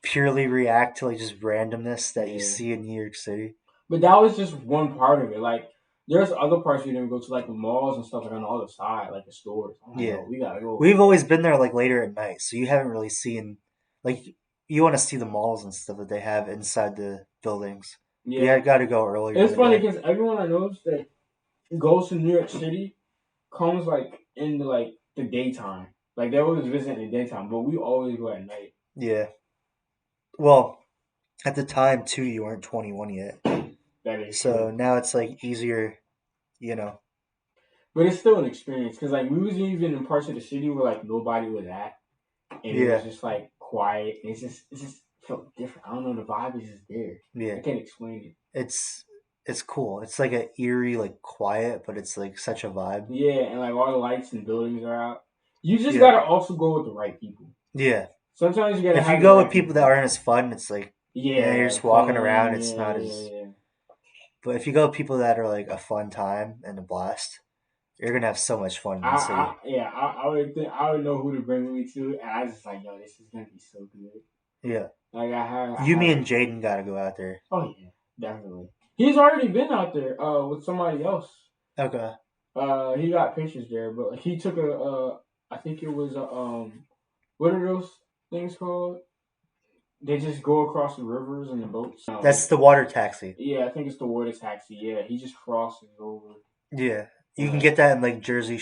Speaker 1: purely react to like just randomness that you
Speaker 2: yeah,
Speaker 1: see in New York City.
Speaker 2: but that was just one part of it. Like there's other parts we didn't go to, like the malls and stuff, like on the other side, like the stores. I'm like,
Speaker 1: Yeah.
Speaker 2: yo, we gotta go over
Speaker 1: We've
Speaker 2: there.
Speaker 1: always been there like later at night, so you haven't really seen like you want to see the malls and stuff that they have inside the buildings. But yeah, I
Speaker 2: Yeah,
Speaker 1: got to go earlier in
Speaker 2: it's
Speaker 1: the
Speaker 2: funny
Speaker 1: day.
Speaker 2: because everyone I know that goes to New York City comes like in the daytime. Like they always visit in the daytime, but we always go at night.
Speaker 1: Yeah. Well, at the time too, you weren't 21 yet,
Speaker 2: That is
Speaker 1: so
Speaker 2: true.
Speaker 1: now it's like easier, you know.
Speaker 2: But it's still an experience because like we was even in parts of the city where like nobody was at, and it was
Speaker 1: Yeah.
Speaker 2: just like quiet. And it's just felt different. I don't know. The vibe is just there. I
Speaker 1: Yeah.
Speaker 2: can't explain it.
Speaker 1: It's it's cool. It's like a eerie, like quiet, but it's like such a vibe.
Speaker 2: Yeah, and like all the lights and buildings are out. You just
Speaker 1: Yeah.
Speaker 2: gotta also go with the right people.
Speaker 1: Yeah.
Speaker 2: Sometimes you gotta
Speaker 1: If you
Speaker 2: have the
Speaker 1: go with
Speaker 2: right
Speaker 1: people
Speaker 2: people
Speaker 1: that
Speaker 2: there.
Speaker 1: aren't as fun, it's like you're
Speaker 2: Yeah,
Speaker 1: just walking around.
Speaker 2: fun.
Speaker 1: It's
Speaker 2: Yeah,
Speaker 1: not
Speaker 2: yeah,
Speaker 1: as.
Speaker 2: yeah.
Speaker 1: But if you go with people that are like a fun time and a blast, you're gonna have so much fun in the city.
Speaker 2: I would think I would know who to bring me to, and I just like, yo, this is gonna be so good.
Speaker 1: Yeah.
Speaker 2: Like I
Speaker 1: You, me,
Speaker 2: have
Speaker 1: and
Speaker 2: this.
Speaker 1: Jaden gotta go out there.
Speaker 2: Oh yeah, definitely. He's already been out there with somebody else.
Speaker 1: Okay.
Speaker 2: He got pictures there, but he took I think it was what are those things called? They just go across the rivers and the boats.
Speaker 1: That's the water taxi.
Speaker 2: Yeah, I think it's the water taxi. Yeah, he just crosses over.
Speaker 1: Yeah. You can
Speaker 2: Uh,
Speaker 1: get that in like Jersey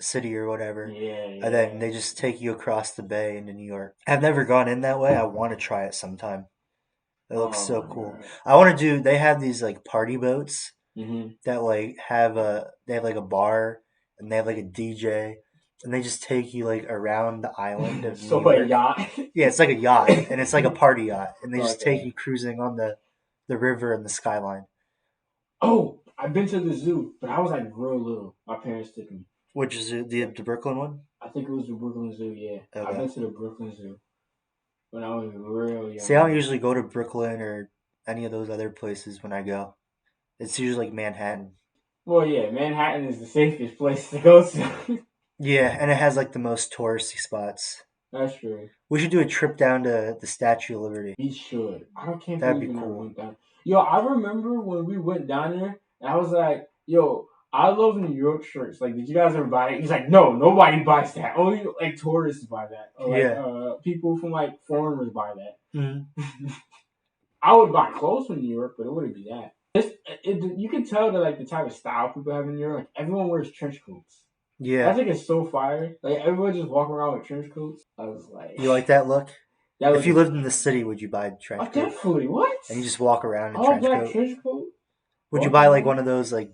Speaker 1: City or whatever.
Speaker 2: yeah,
Speaker 1: And then
Speaker 2: yeah.
Speaker 1: they just take you across the bay into New York. I've never gone in that way. I want to try it sometime. It looks
Speaker 2: Oh
Speaker 1: so
Speaker 2: my
Speaker 1: cool.
Speaker 2: god.
Speaker 1: I want to do. They have these like party boats
Speaker 2: Hmm.
Speaker 1: that like have a. They have like a bar and they have like a DJ, and they just take you like around the island of New
Speaker 2: So a
Speaker 1: York.
Speaker 2: yacht.
Speaker 1: Yeah, it's like a yacht, and it's like a party yacht, and they just take
Speaker 2: Okay.
Speaker 1: you cruising on the river and the skyline.
Speaker 2: Oh, I've been to the zoo, but I was like real little. My parents took me.
Speaker 1: Which is the Brooklyn one?
Speaker 2: I think it was the Brooklyn Zoo. Yeah, I've
Speaker 1: Okay.
Speaker 2: been to the Brooklyn Zoo when I was real
Speaker 1: See, I don't
Speaker 2: young.
Speaker 1: usually go to Brooklyn or any of those other places when I go. It's usually like Manhattan.
Speaker 2: Well, yeah, Manhattan is the safest place to go to.
Speaker 1: Yeah, and it has like the most touristy spots.
Speaker 2: That's true.
Speaker 1: We should do a trip down to the Statue of Liberty.
Speaker 2: We should. I don't can't
Speaker 1: That'd
Speaker 2: believe
Speaker 1: be
Speaker 2: we never
Speaker 1: cool.
Speaker 2: went down. Yo, I remember when we went down there, and I was like, "Yo, I love New York shirts. Like, did you guys ever buy it?" He's like, "No, nobody buys that. Only like tourists buy that, or like
Speaker 1: Yeah.
Speaker 2: people from like foreigners buy that."
Speaker 1: Hmm.
Speaker 2: I would buy clothes from New York, but it wouldn't be that. You can tell that like the type of style people have in New York. Like, everyone wears trench coats. I
Speaker 1: Yeah.
Speaker 2: think it's so fire. Like everyone just walking around with trench coats. I was like,
Speaker 1: You like that look?
Speaker 2: that
Speaker 1: If
Speaker 2: look
Speaker 1: you
Speaker 2: is
Speaker 1: lived in the city, would you buy a
Speaker 2: oh,
Speaker 1: trench coat?
Speaker 2: definitely what
Speaker 1: And you just walk around in a
Speaker 2: all
Speaker 1: trench
Speaker 2: black
Speaker 1: coat?
Speaker 2: trench coat
Speaker 1: Would you
Speaker 2: walking
Speaker 1: buy like one
Speaker 2: around.
Speaker 1: of those like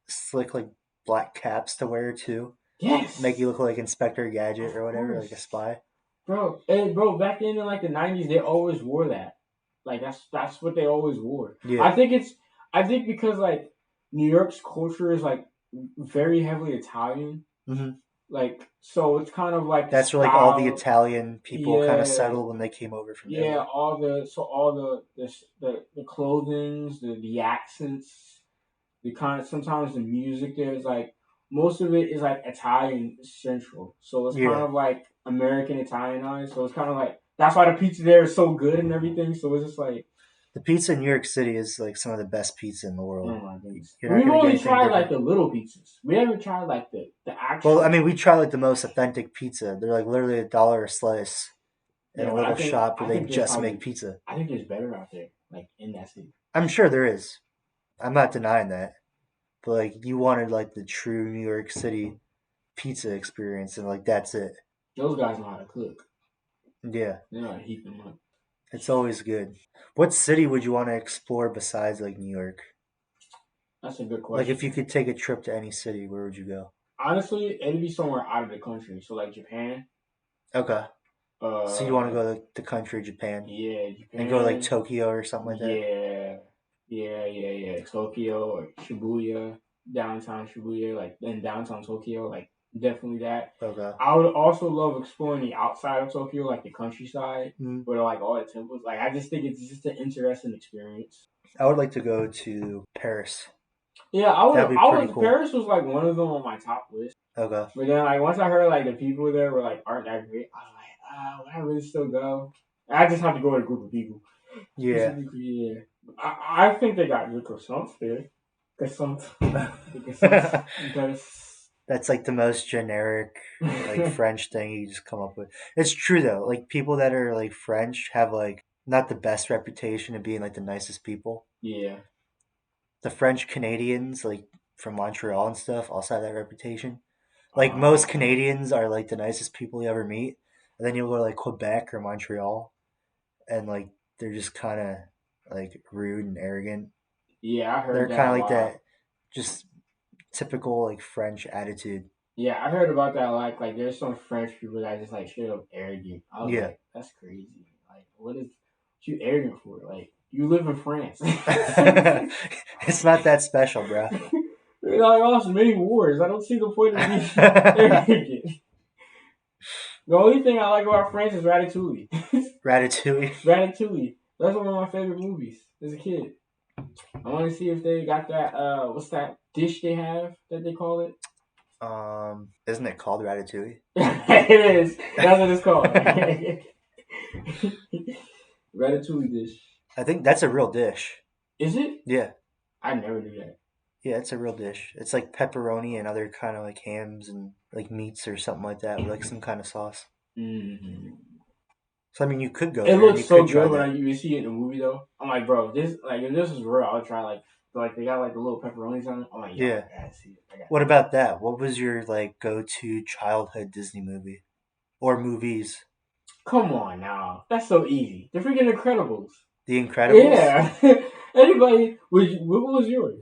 Speaker 1: slick like black caps to wear too? Make
Speaker 2: Yes,
Speaker 1: you look like Inspector Gadget
Speaker 2: of
Speaker 1: or whatever, like a
Speaker 2: course,
Speaker 1: spy?
Speaker 2: bro. And bro, back in like the '90s, they always wore that. Like that's what they always wore.
Speaker 1: Yeah.
Speaker 2: I think because like New York's culture is like very heavily Italian.
Speaker 1: Hmm.
Speaker 2: Like so, it's kind of like the
Speaker 1: That's where like all the
Speaker 2: style.
Speaker 1: Italian people kind of
Speaker 2: Yeah,
Speaker 1: settled when they came over from
Speaker 2: yeah.
Speaker 1: Italy.
Speaker 2: All the clothings, the accents, the kind of sometimes the music there is like most of it is like Italian central. So it's kind
Speaker 1: Yeah,
Speaker 2: of like American Italianized. So it's kind of like that's why the pizza there is so good and everything. So it's just like
Speaker 1: the pizza in New York City is like some of the best pizza in the
Speaker 2: oh
Speaker 1: world.
Speaker 2: my goodness.
Speaker 1: You're not
Speaker 2: We've
Speaker 1: gonna get
Speaker 2: only
Speaker 1: anything
Speaker 2: tried like
Speaker 1: different.
Speaker 2: the little pizzas. We haven't tried like the
Speaker 1: Well, I
Speaker 2: actual.
Speaker 1: mean, we try like the most authentic pizza. They're like literally $1 a slice in
Speaker 2: Yeah,
Speaker 1: a
Speaker 2: but I
Speaker 1: little
Speaker 2: think
Speaker 1: shop where
Speaker 2: I
Speaker 1: they
Speaker 2: think there's
Speaker 1: just make
Speaker 2: probably
Speaker 1: pizza.
Speaker 2: I think there's better out there like in that city.
Speaker 1: I'm sure there is. I'm not denying that. But like, you wanted like the true New York City pizza experience, and like that's it.
Speaker 2: Those guys know how to cook.
Speaker 1: Yeah,
Speaker 2: They know how to heat them up.
Speaker 1: it's always good. What city would you want to explore besides like New York?
Speaker 2: That's a good
Speaker 1: Like, if you
Speaker 2: question.
Speaker 1: could take a trip to any city, where would you go?
Speaker 2: Honestly, it'd be somewhere out of the country. So like Japan.
Speaker 1: Okay, so you want to
Speaker 2: Uh,
Speaker 1: go to the country Japan
Speaker 2: yeah,
Speaker 1: and go to like
Speaker 2: Japan.
Speaker 1: Tokyo or something like that.
Speaker 2: Yeah, yeah. Tokyo or Shibuya, downtown Shibuya, like in downtown Tokyo, like definitely that.
Speaker 1: Okay.
Speaker 2: I would also love exploring the outside of Tokyo, like the countryside,
Speaker 1: Mm.
Speaker 2: where like all the temples. Like I just think it's just an interesting experience.
Speaker 1: I would like to go to Paris.
Speaker 2: Yeah, I
Speaker 1: That'd
Speaker 2: would.
Speaker 1: be
Speaker 2: I
Speaker 1: pretty
Speaker 2: was
Speaker 1: cool.
Speaker 2: Paris was like one of them on my top list.
Speaker 1: Okay.
Speaker 2: But then like once I heard like the people there were like aren't that great, I was like, would I really still go? I just have to go with a group of people.
Speaker 1: Yeah.
Speaker 2: Specifically, yeah. I think they got good croissants there. Croissants. The croissants. Because
Speaker 1: That's like the most generic like French thing you just come up with. It's true though. Like people that are like French have like not the best reputation of being like the nicest people.
Speaker 2: yeah.
Speaker 1: The French Canadians like from Montreal and stuff also have that reputation. Like most
Speaker 2: Uh,
Speaker 1: Canadians are like the nicest people you ever meet. And then you'll go to like Quebec or Montreal and like they're just kind of like rude and arrogant.
Speaker 2: yeah, I heard
Speaker 1: They're
Speaker 2: that
Speaker 1: kind
Speaker 2: a
Speaker 1: of like
Speaker 2: lot.
Speaker 1: that just typical like French attitude.
Speaker 2: Yeah, I heard about that a lot. Like, there's some French people that just like straight up arrogant. I was
Speaker 1: Yeah.
Speaker 2: like, that's crazy. Like, what you arrogant for? Like, you live in France.
Speaker 1: It's not that special, bro.
Speaker 2: You know, I lost many wars. I don't see the point of being arrogant. The only thing I like about France is Ratatouille.
Speaker 1: Ratatouille.
Speaker 2: Ratatouille. That's one of my favorite movies as a kid. I want to see if they got that. What's that dish they have that they call it?
Speaker 1: Isn't it called Ratatouille?
Speaker 2: It is. That's what it's called. Ratatouille dish.
Speaker 1: I think that's a real dish.
Speaker 2: Is it?
Speaker 1: Yeah,
Speaker 2: I never knew that.
Speaker 1: yeah, it's a real dish. It's like pepperoni and other kind of like hams and like meats or something like that with like some kind of sauce.
Speaker 2: Mm-hmm.
Speaker 1: So I mean, you could go
Speaker 2: It
Speaker 1: there and
Speaker 2: looks
Speaker 1: you
Speaker 2: so
Speaker 1: could try
Speaker 2: good when
Speaker 1: that.
Speaker 2: you see it in the movie though. I'm like, bro, this like if this is real, I would try like they got like the little pepperonis on it. I'm like, yo,
Speaker 1: Yeah.
Speaker 2: I gotta see it. I gotta
Speaker 1: What
Speaker 2: see it.
Speaker 1: about that? What was your like go-to childhood Disney movie or movies?
Speaker 2: Come on now, that's so easy. The freaking Incredibles.
Speaker 1: The Incredibles.
Speaker 2: Yeah. Anybody? What was yours?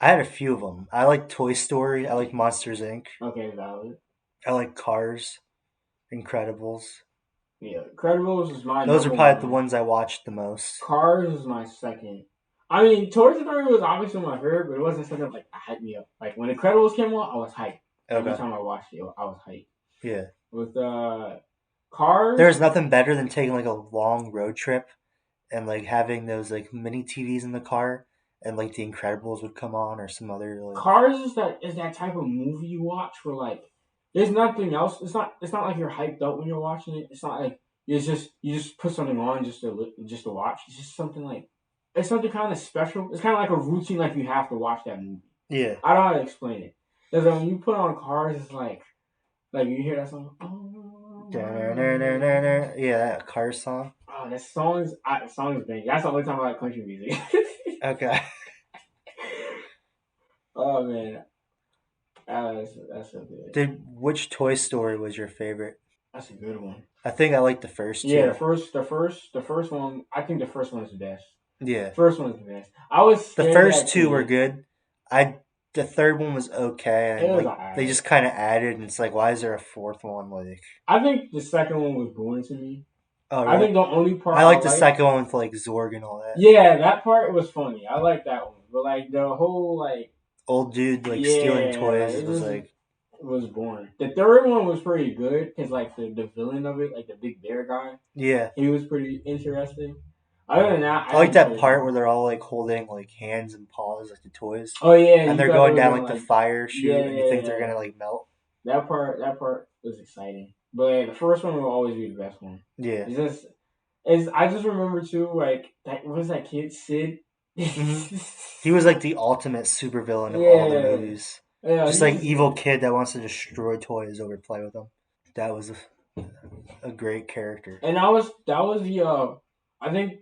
Speaker 1: I had a few of them. I like Toy Story. I like Monsters Inc.
Speaker 2: Okay, valid.
Speaker 1: I like Cars, Incredibles.
Speaker 2: Yeah, Incredibles is my
Speaker 1: Those are
Speaker 2: number
Speaker 1: probably the
Speaker 2: one.
Speaker 1: ones I watched the most.
Speaker 2: Cars is my second. I mean, Toy Story was obviously my favorite, but it wasn't something like that hyped me up. Like when Incredibles came on, I was hyped. Every
Speaker 1: Okay.
Speaker 2: time I watched it, I was hyped.
Speaker 1: Yeah.
Speaker 2: With Cars,
Speaker 1: There's nothing better than taking like a long road trip and like having those like mini TVs in the car and like The Incredibles would come on or some other like
Speaker 2: Cars is that type of movie you watch where like there's nothing else. It's not like you're hyped up when you're watching it. It's not like you just put something on just to watch. It's just something like it's something kind of special. It's kind of like a routine. Like you have to watch that movie.
Speaker 1: yeah.
Speaker 2: I don't know how to explain it. Because when you put on Cars, it's like you hear that song.
Speaker 1: Yeah, that car song.
Speaker 2: Oh, that song is bang. That's the only time I like country music.
Speaker 1: Okay.
Speaker 2: Oh man, that's so good.
Speaker 1: Did which Toy Story was your favorite?
Speaker 2: That's a good one.
Speaker 1: I think I like the first
Speaker 2: Yeah,
Speaker 1: two.
Speaker 2: the first one. I think the first one is the best.
Speaker 1: Yeah.
Speaker 2: First one is the best. I was
Speaker 1: The
Speaker 2: scared
Speaker 1: first
Speaker 2: that
Speaker 1: two were
Speaker 2: kid.
Speaker 1: good. I the third one was okay
Speaker 2: It
Speaker 1: and
Speaker 2: was
Speaker 1: like they
Speaker 2: alright.
Speaker 1: just kind of added and it's like why is there a fourth one like
Speaker 2: I think the second one was boring to me.
Speaker 1: oh
Speaker 2: I
Speaker 1: really?
Speaker 2: think the only part
Speaker 1: I
Speaker 2: I
Speaker 1: like the
Speaker 2: liked,
Speaker 1: second one with like Zorg and all that.
Speaker 2: yeah, that part was funny. I like that one, but like the whole like,
Speaker 1: Old dude like stealing
Speaker 2: yeah, like
Speaker 1: toys
Speaker 2: it
Speaker 1: was
Speaker 2: just
Speaker 1: like
Speaker 2: was born. The third one was pretty good because like the villain of it, like the big bear guy,
Speaker 1: Yeah.
Speaker 2: he was pretty interesting. Other than that,
Speaker 1: I
Speaker 2: I
Speaker 1: like
Speaker 2: didn't
Speaker 1: that
Speaker 2: care too
Speaker 1: part where
Speaker 2: much.
Speaker 1: they're all like holding like hands and paws like the toys,
Speaker 2: Oh yeah,
Speaker 1: and
Speaker 2: you
Speaker 1: they're
Speaker 2: thought they
Speaker 1: going
Speaker 2: were
Speaker 1: down
Speaker 2: gonna
Speaker 1: like the
Speaker 2: like,
Speaker 1: fire
Speaker 2: yeah,
Speaker 1: chute, and you
Speaker 2: yeah,
Speaker 1: think they're
Speaker 2: yeah.
Speaker 1: gonna like melt.
Speaker 2: That part was exciting. But the first one will always be the best one.
Speaker 1: Yeah.
Speaker 2: It's just, it's I just remember too, like that what was that kid Sid?
Speaker 1: Hmm. He was like the ultimate supervillain of all the
Speaker 2: Yeah,
Speaker 1: movies.
Speaker 2: yeah,
Speaker 1: Just
Speaker 2: he
Speaker 1: like
Speaker 2: was.
Speaker 1: evil kid that wants to destroy toys over play with them. That was a great character.
Speaker 2: And that was the I think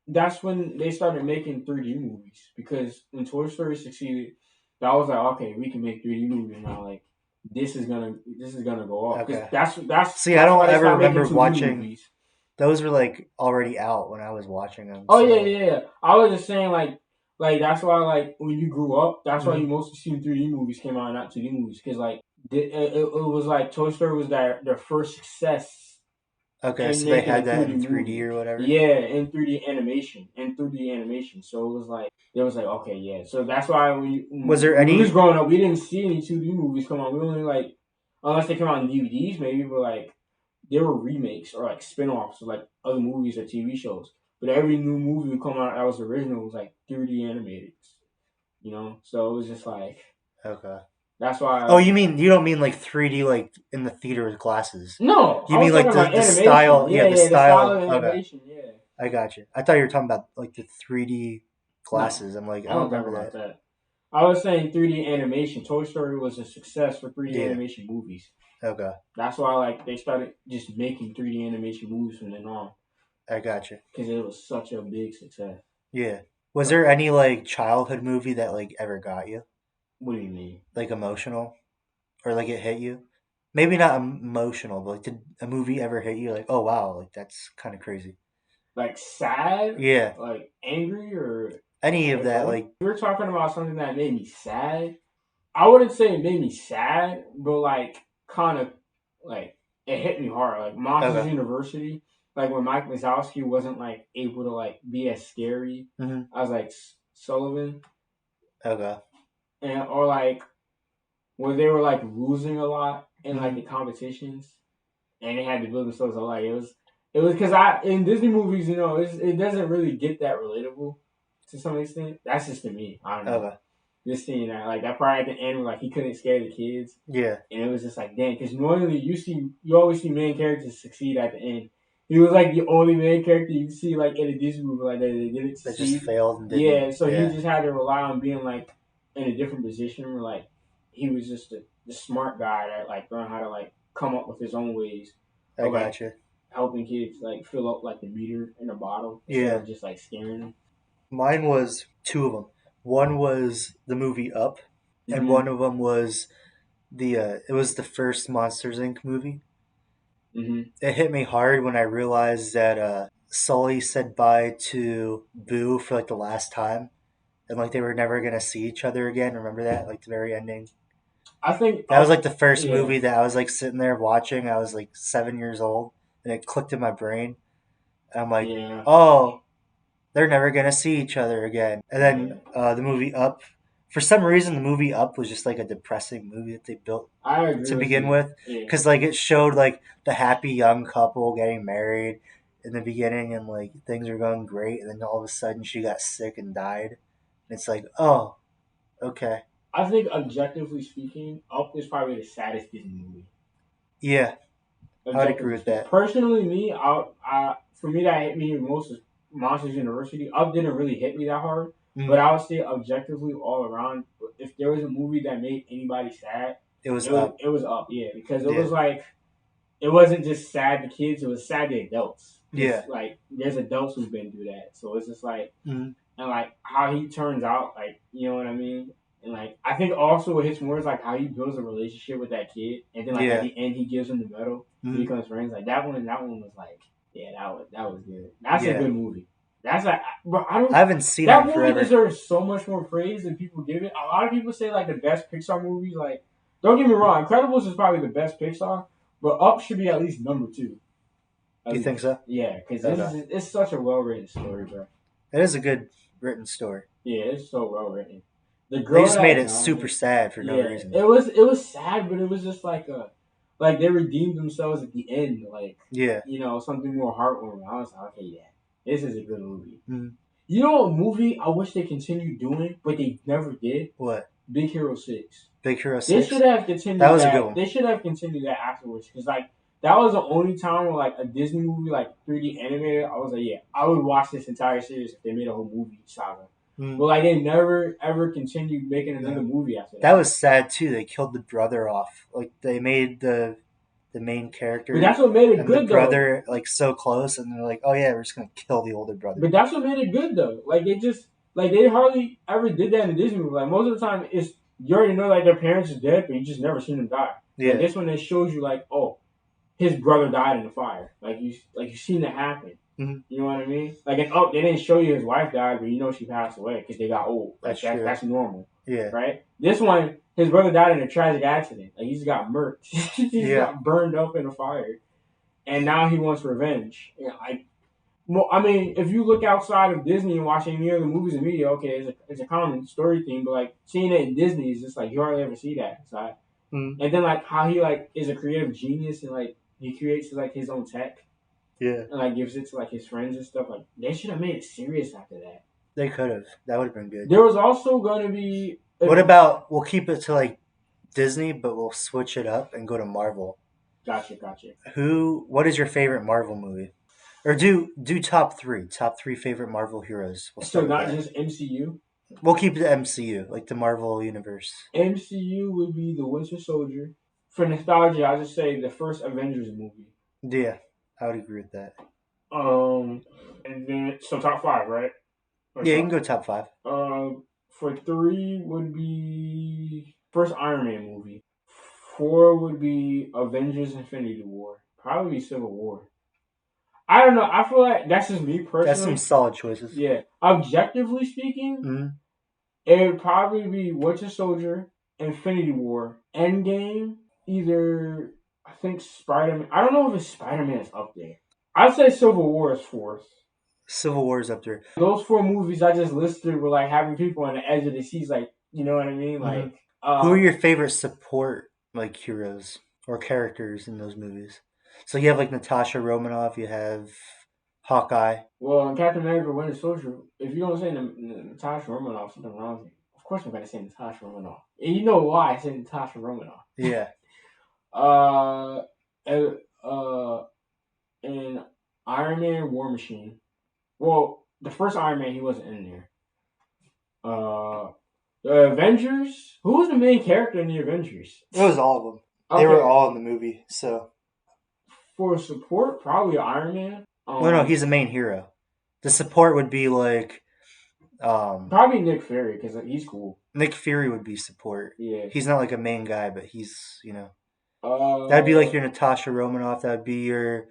Speaker 2: that's when they started making 3D movies because when Toy Story succeeded, that was like okay, we can make 3D movies now. Like this is gonna go off because
Speaker 1: Okay.
Speaker 2: that's
Speaker 1: See, I
Speaker 2: that's why
Speaker 1: don't
Speaker 2: they
Speaker 1: ever
Speaker 2: stopped making
Speaker 1: remember
Speaker 2: 2D
Speaker 1: watching.
Speaker 2: movies.
Speaker 1: Those were like already out when I was watching them.
Speaker 2: Oh yeah,
Speaker 1: So.
Speaker 2: yeah, yeah. I was just saying like that's why like when you grew up, that's why
Speaker 1: Mhm.
Speaker 2: you mostly seen 3D movies came out, not 2D movies because like it was like Toy Story was their first success
Speaker 1: Okay,
Speaker 2: and
Speaker 1: so they
Speaker 2: making
Speaker 1: had
Speaker 2: a
Speaker 1: that
Speaker 2: 3D
Speaker 1: in 3D
Speaker 2: movie.
Speaker 1: or whatever.
Speaker 2: Yeah, in 3D animation. In 3D animation. So it was like, okay, yeah. So that's why
Speaker 1: Was there
Speaker 2: when we was
Speaker 1: any?
Speaker 2: growing up, we didn't see any 2D movies come out. We only like, unless they come out in DVDs maybe, but like, they were remakes or like spin offs of like other movies or TV shows. But every new movie would come out that was original was like 3D animated, you know? So it was just like,
Speaker 1: Okay.
Speaker 2: that's
Speaker 1: Oh,
Speaker 2: why.
Speaker 1: you mean you don't mean like 3D like in the theater with glasses?
Speaker 2: No,
Speaker 1: You
Speaker 2: I was
Speaker 1: mean like
Speaker 2: talking
Speaker 1: the
Speaker 2: about
Speaker 1: the
Speaker 2: animation.
Speaker 1: style? Yeah,
Speaker 2: Yeah,
Speaker 1: the
Speaker 2: yeah, the style
Speaker 1: style.
Speaker 2: of
Speaker 1: Okay,
Speaker 2: animation. Yeah.
Speaker 1: I got you. I thought you were talking about like the 3D
Speaker 2: No,
Speaker 1: glasses. I'm like, I
Speaker 2: I
Speaker 1: don't
Speaker 2: don't talk
Speaker 1: remember
Speaker 2: about
Speaker 1: that.
Speaker 2: that. I was saying 3D animation. Toy Story was a success for 3D
Speaker 1: Yeah.
Speaker 2: animation movies.
Speaker 1: Okay,
Speaker 2: That's why like they started just making 3D animation movies from then on
Speaker 1: I got you.
Speaker 2: because it was such a big success.
Speaker 1: Yeah. Was there any like childhood movie that like ever got you
Speaker 2: What do you mean?
Speaker 1: like emotional or like it hit you? Maybe not emotional, but like did a movie ever hit you like, oh wow, like that's kind of crazy?
Speaker 2: Like sad,
Speaker 1: Yeah.
Speaker 2: like angry, or
Speaker 1: Any of
Speaker 2: like
Speaker 1: that
Speaker 2: both?
Speaker 1: like.
Speaker 2: If we're talking about something that made me sad, I wouldn't say it made me sad, but like kind of like it hit me hard. Like Monsters
Speaker 1: Okay.
Speaker 2: University, like when Mike Wazowski wasn't like able to like be as scary
Speaker 1: Hmm.
Speaker 2: as like Sullivan,
Speaker 1: Okay.
Speaker 2: and or like when they were like losing a lot in like the
Speaker 1: Hmm.
Speaker 2: competitions, and they had to build themselves up. Like it was because I in Disney movies, you know, it doesn't really get that relatable to some extent. That's just to me. I don't know.
Speaker 1: Okay.
Speaker 2: Just seeing that, like that part at the end, where, like he couldn't scare the kids,
Speaker 1: Yeah.
Speaker 2: and it was just like, damn. Because normally you always see main characters succeed at the end. He was like the only main character you see like in a Disney movie like that they didn't
Speaker 1: That just
Speaker 2: succeed.
Speaker 1: failed and didn't.
Speaker 2: Yeah, so he
Speaker 1: Yeah.
Speaker 2: just had to rely on being like in a different position where like he was just the smart guy that like learned how to like come up with his own ways
Speaker 1: I
Speaker 2: of like
Speaker 1: got you.
Speaker 2: helping kids like fill up like the meter in a bottle instead
Speaker 1: Yeah.
Speaker 2: of just like scaring them.
Speaker 1: Mine was two of them. One was the movie Up, and
Speaker 2: Mm-hmm.
Speaker 1: one of them was the. It was the first Monsters Inc. movie.
Speaker 2: Mm-hmm.
Speaker 1: It hit me hard when I realized that Sully said bye to Boo for like the last time, and like they were never gonna see each other again. Remember that? Like the very ending.
Speaker 2: I think
Speaker 1: That was like the first
Speaker 2: yeah,
Speaker 1: movie that I was like sitting there watching. I was like 7 years old, and it clicked in my brain. And I'm like,
Speaker 2: yeah,
Speaker 1: oh, they're never gonna see each other again. And then
Speaker 2: yeah.
Speaker 1: the movie Up, for some reason, the movie Up was just like a depressing movie that they built
Speaker 2: I agree
Speaker 1: to
Speaker 2: with
Speaker 1: begin
Speaker 2: you.
Speaker 1: with,
Speaker 2: Yeah,
Speaker 1: because like it showed like the happy young couple getting married in the beginning, and like things were going great, and then all of a sudden she got sick and died. And it's like, oh, okay,
Speaker 2: I think objectively speaking, Up is probably the saddest Disney movie.
Speaker 1: yeah, I would agree
Speaker 2: Objectively
Speaker 1: with
Speaker 2: speaking,
Speaker 1: that.
Speaker 2: personally, I for me that hit me most is Monsters University. Up didn't really hit me that hard, but
Speaker 1: Mm,
Speaker 2: I would say objectively all around, if there was a movie that made anybody sad,
Speaker 1: it was Up,
Speaker 2: it was Up. Yeah, because it
Speaker 1: yeah,
Speaker 2: was like it wasn't just sad to kids; it was sad to adults.
Speaker 1: yeah,
Speaker 2: Because like there's adults who've been through that, so it's just like
Speaker 1: mm,
Speaker 2: and like how he turns out, like you know what I mean. And like I think also what hits more is like how he builds a relationship with that kid, and then like at
Speaker 1: yeah,
Speaker 2: the end he gives him the medal, he
Speaker 1: mm,
Speaker 2: becomes friends. Like that one was like, yeah, that was good. That's a
Speaker 1: yeah.
Speaker 2: good movie. That's like, bro, I don't.
Speaker 1: I haven't seen it
Speaker 2: That
Speaker 1: in
Speaker 2: movie
Speaker 1: forever.
Speaker 2: deserves so much more praise than people give it. A lot of people say like the best Pixar movies. Like, don't get me wrong, Incredibles is probably the best Pixar, but Up should be at least number two, at
Speaker 1: You think
Speaker 2: least.
Speaker 1: so?
Speaker 2: Yeah, because
Speaker 1: Okay,
Speaker 2: it's such a well written story, bro.
Speaker 1: it is a good written story.
Speaker 2: Yeah, it's so well written. The
Speaker 1: They
Speaker 2: girl
Speaker 1: just made
Speaker 2: that
Speaker 1: it super
Speaker 2: died,
Speaker 1: sad for no
Speaker 2: yeah,
Speaker 1: reason.
Speaker 2: it was sad, but it was just like they redeemed themselves at the end, like
Speaker 1: Yeah.
Speaker 2: something more heartwarming. I was like, okay, yeah, this is a good movie.
Speaker 1: Mm.
Speaker 2: You know, a movie I wish they continued doing, but they never did.
Speaker 1: What?
Speaker 2: Big Hero 6.
Speaker 1: Big Hero
Speaker 2: They
Speaker 1: 6?
Speaker 2: should have
Speaker 1: That
Speaker 2: continued
Speaker 1: was a good
Speaker 2: that.
Speaker 1: one.
Speaker 2: They should have continued that afterwards, because like that was the only time where like a Disney movie like 3D animated. I was like, yeah, I would watch this entire series if they made a whole movie saga.
Speaker 1: Mm.
Speaker 2: But like they never ever continued making another
Speaker 1: No.
Speaker 2: movie after
Speaker 1: That
Speaker 2: that.
Speaker 1: was sad too. They killed the brother off. Like they made the main
Speaker 2: But
Speaker 1: character
Speaker 2: that's what made it
Speaker 1: and the
Speaker 2: good though.
Speaker 1: brother like so close, and they're like, "Oh yeah, we're just gonna kill the older brother."
Speaker 2: But that's what made it good though. Like they just like they hardly ever did that in a Disney movie. Like most of the time, it's you already know like their parents is dead, but you just never seen them die. Like
Speaker 1: Yeah.
Speaker 2: this one, it shows you like, oh, his brother died in the fire. Like you seen that happen.
Speaker 1: Hmm.
Speaker 2: You know what I mean? Like and oh, they didn't show you his wife died, but you know she passed away because they got old.
Speaker 1: That's
Speaker 2: Like that's
Speaker 1: true.
Speaker 2: that's normal,
Speaker 1: Yeah.
Speaker 2: right? This one, his brother died in a tragic accident. Like he just got murked. He just
Speaker 1: Yeah.
Speaker 2: got burned up in a fire, and now he wants revenge. Like well, I mean, if you look outside of Disney and watch any other movies and media, okay, it's a common story theme, but like seeing it in Disney is just like you hardly ever see that. So,
Speaker 1: Mm.
Speaker 2: and then like how he like is a creative genius and like he creates like his own tech
Speaker 1: Yeah.
Speaker 2: and like gives it to like his friends and stuff. Like they should have made it serious after that.
Speaker 1: They could have. That would have been good.
Speaker 2: There was also going to be
Speaker 1: What about we'll keep it to like Disney, but we'll switch it up and go to Marvel.
Speaker 2: gotcha.
Speaker 1: Who? What is your favorite Marvel movie? Or do top three favorite Marvel heroes. We'll
Speaker 2: So
Speaker 1: start with
Speaker 2: not
Speaker 1: that.
Speaker 2: just MCU.
Speaker 1: We'll keep the MCU, like the Marvel universe.
Speaker 2: MCU would be the Winter Soldier. For nostalgia, I just say the first Avengers movie.
Speaker 1: Yeah, I would agree with that.
Speaker 2: Um, and then so top five, right? Or
Speaker 1: Yeah, you can
Speaker 2: top.
Speaker 1: go top five.
Speaker 2: For three would be first Iron Man movie. Four would be Avengers: Infinity War. Probably Civil War. I don't know. I feel like that's just me
Speaker 1: That's some
Speaker 2: personally.
Speaker 1: solid choices.
Speaker 2: Yeah. Objectively speaking,
Speaker 1: Mm-hmm.
Speaker 2: it would probably be Winter Soldier, Infinity War, Endgame. Either I think Spider Man. I don't know if it's Spider Man is up there. I'd say Civil War is fourth.
Speaker 1: Civil War's up there.
Speaker 2: Those four movies I just listed were like having people on the edge of the seats, like you know what I mean,
Speaker 1: Mm-hmm.
Speaker 2: like
Speaker 1: Who are your favorite support like heroes or characters in those movies? So you have like Natasha Romanoff. You have Hawkeye.
Speaker 2: well, in Captain America: Winter Soldier, if you don't say Natasha Romanoff, something wrong with you. Of course, I'm gonna say Natasha Romanoff, and you know why I said Natasha Romanoff.
Speaker 1: Yeah.
Speaker 2: Uh, and, and Iron Man, War Machine. Well, the first Iron Man, he wasn't in there. The Avengers. Who was the main character in the Avengers?
Speaker 1: It was all of them. They were
Speaker 2: Okay,
Speaker 1: all in the movie. So
Speaker 2: for support, probably Iron Man.
Speaker 1: well, no, he's the main hero. The support would be like
Speaker 2: Probably Nick Fury because he's cool.
Speaker 1: Nick Fury would be support.
Speaker 2: Yeah.
Speaker 1: He's not like a main guy, but he's that'd be like
Speaker 2: Uh,
Speaker 1: your Natasha Romanoff. That would be your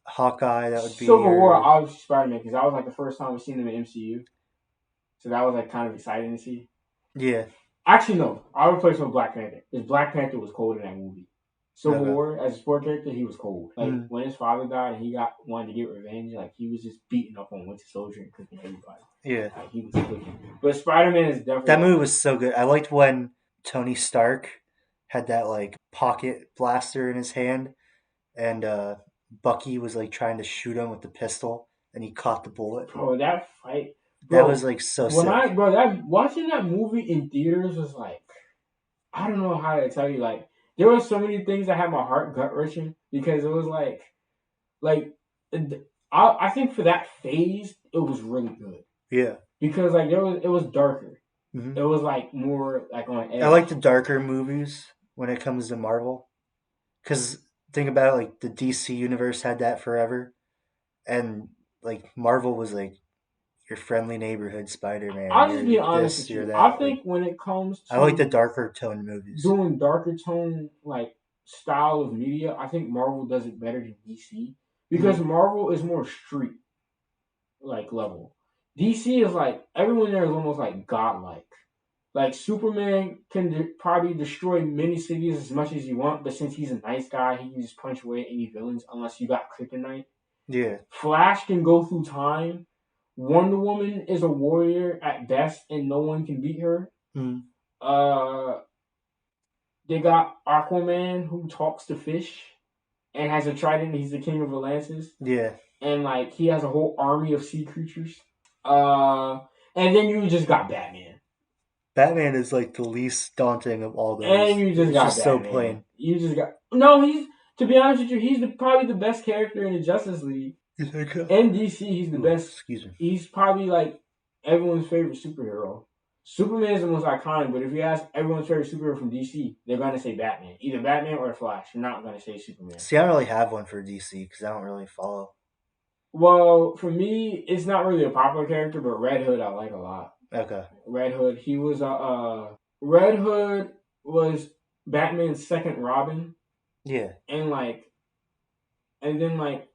Speaker 1: Hawkeye. That would be
Speaker 2: Civil War,
Speaker 1: your
Speaker 2: obviously Spider Man because that was like the first time we seen him in MCU, so that was like kind of exciting to see.
Speaker 1: yeah.
Speaker 2: Actually, no, I would replace him with Black Panther because Black Panther was cold in that movie. Civil
Speaker 1: Okay.
Speaker 2: War as a sport character, he was cold. Like
Speaker 1: Mm.
Speaker 2: when his father died and he got wanted to get revenge, like he was just beating up on Winter Soldier and cooking everybody.
Speaker 1: Yeah.
Speaker 2: Like he was cooking. But Spider Man is definitely
Speaker 1: That movie was so good. I liked when Tony Stark had that like pocket blaster in his hand, and Bucky was like trying to shoot him with the pistol, and he caught the bullet.
Speaker 2: bro that fight,
Speaker 1: That was
Speaker 2: bro.
Speaker 1: like so
Speaker 2: When I
Speaker 1: sick.
Speaker 2: bro that watching that movie in theaters was like I don't know how to tell you like there were so many things that had my heart gut wrenching because it was like I think for that phase it was really good
Speaker 1: Yeah.
Speaker 2: because like it was darker.
Speaker 1: Hmm.
Speaker 2: It was like more like on
Speaker 1: I like
Speaker 2: edge.
Speaker 1: the darker movies when it comes to Marvel, because think about it, like the DC universe had that forever, and like Marvel was like your friendly neighborhood Spider Man.
Speaker 2: I'll just be
Speaker 1: You're
Speaker 2: honest
Speaker 1: this,
Speaker 2: with
Speaker 1: you're
Speaker 2: you. I
Speaker 1: that. Like
Speaker 2: think when it comes
Speaker 1: I like the
Speaker 2: to
Speaker 1: darker tone movies.
Speaker 2: doing darker tone like style of media, I think Marvel does it better than DC because
Speaker 1: Mm.
Speaker 2: Marvel is more street like level. DC is like everyone there is almost like godlike. Like Superman can probably destroy many cities as much as you want, but since he's a nice guy, he can just punch away any villains unless you got kryptonite.
Speaker 1: Yeah.
Speaker 2: Flash can go through time. Wonder Woman is a warrior at best, and no one can beat her.
Speaker 1: Mm.
Speaker 2: Uh, they got Aquaman who talks to fish and has a trident. He's the king of Atlantis,
Speaker 1: Yeah.
Speaker 2: and like he has a whole army of sea creatures. Uh, and then you just got Batman,
Speaker 1: Batman is like the least daunting of all
Speaker 2: and
Speaker 1: those.
Speaker 2: you just
Speaker 1: It's
Speaker 2: got
Speaker 1: just so
Speaker 2: Batman.
Speaker 1: plain.
Speaker 2: You just got no. He's to be honest with you, he's probably the best character in the Justice League.
Speaker 1: You think?
Speaker 2: In DC, he's the
Speaker 1: Ooh,
Speaker 2: best.
Speaker 1: excuse me.
Speaker 2: He's probably like everyone's favorite superhero. Superman is the most iconic, but if you ask everyone's favorite superhero from DC, they're gonna say Batman, either Batman or Flash. You're not gonna say Superman.
Speaker 1: See, I don't really have one for DC because I don't really follow.
Speaker 2: Well, for me, it's not really a popular character, but Red Hood I like a lot.
Speaker 1: Okay.
Speaker 2: Red Hood, he was Red Hood was Batman's second Robin,
Speaker 1: Yeah.
Speaker 2: and like, and then like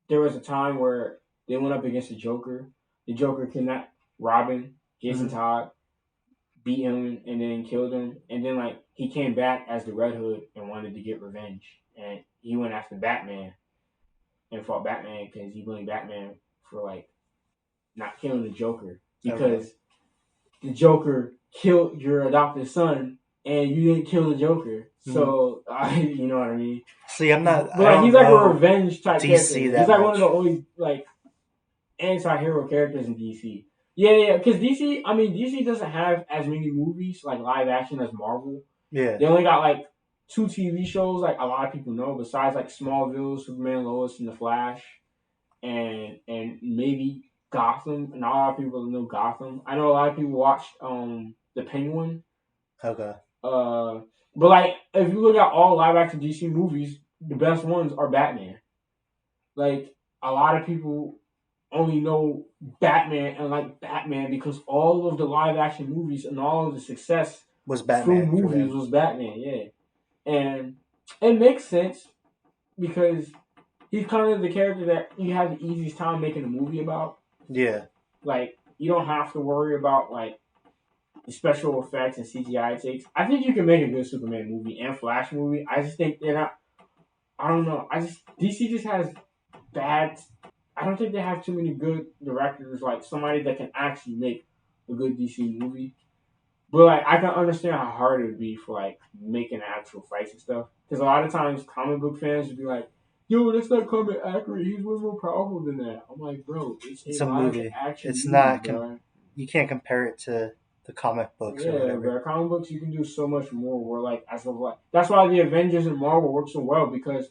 Speaker 2: there was a time where they went up against the Joker. The Joker kidnapped Robin, Jason
Speaker 1: Hmm.
Speaker 2: Todd, beat him, and then killed him. And then like he came back as the Red Hood and wanted to get revenge, and he went after Batman and fought Batman because he blamed Batman for like not killing the Joker
Speaker 1: Okay.
Speaker 2: because the Joker killed your adopted son and you didn't kill the Joker.
Speaker 1: Hmm.
Speaker 2: So you know what I mean.
Speaker 1: See, I'm not.
Speaker 2: But
Speaker 1: I
Speaker 2: like he's
Speaker 1: don't
Speaker 2: like a
Speaker 1: know
Speaker 2: revenge type character.
Speaker 1: DC
Speaker 2: He's
Speaker 1: that
Speaker 2: like one of the
Speaker 1: much.
Speaker 2: only like anti-hero characters in DC. Yeah, yeah, because DC, I mean, DC doesn't have as many movies like live action as Marvel.
Speaker 1: Yeah.
Speaker 2: They only got like two TV shows, like a lot of people know, besides like Smallville, Superman, Lois, and the Flash, and maybe Gotham. Not a lot of people know Gotham. I know a lot of people watched the Penguin.
Speaker 1: Okay.
Speaker 2: Uh, but like if you look at all live action DC movies, the best ones are Batman. Like a lot of people only know Batman and like Batman because all of the live action movies and all of the success
Speaker 1: Was
Speaker 2: through
Speaker 1: Batman for
Speaker 2: movies
Speaker 1: them?
Speaker 2: was Batman, yeah. And it makes sense because he's kind of the character that you have the easiest time making a movie about.
Speaker 1: Yeah.
Speaker 2: Like you don't have to worry about like the special effects and CGI it takes. I think you can make a good Superman movie and Flash movie. I just think they're not. I don't know. I just DC just has bad. I don't think they have too many good directors, like somebody that can actually make a good DC movie. But like, I can understand how hard it would be for like making actual fights and stuff. Because a lot of times, comic book fans would be like, "Yo, that's not comic accurate. He's way more powerful than that." I'm like, bro, it's
Speaker 1: It's
Speaker 2: a
Speaker 1: a
Speaker 2: live
Speaker 1: movie.
Speaker 2: action
Speaker 1: It's
Speaker 2: movie,
Speaker 1: not.
Speaker 2: bro.
Speaker 1: You can't compare it to the comic books or
Speaker 2: Yeah,
Speaker 1: whatever.
Speaker 2: bro. Comic books, you can do so much more. Where like, as of like, that's why the Avengers and Marvel work so well because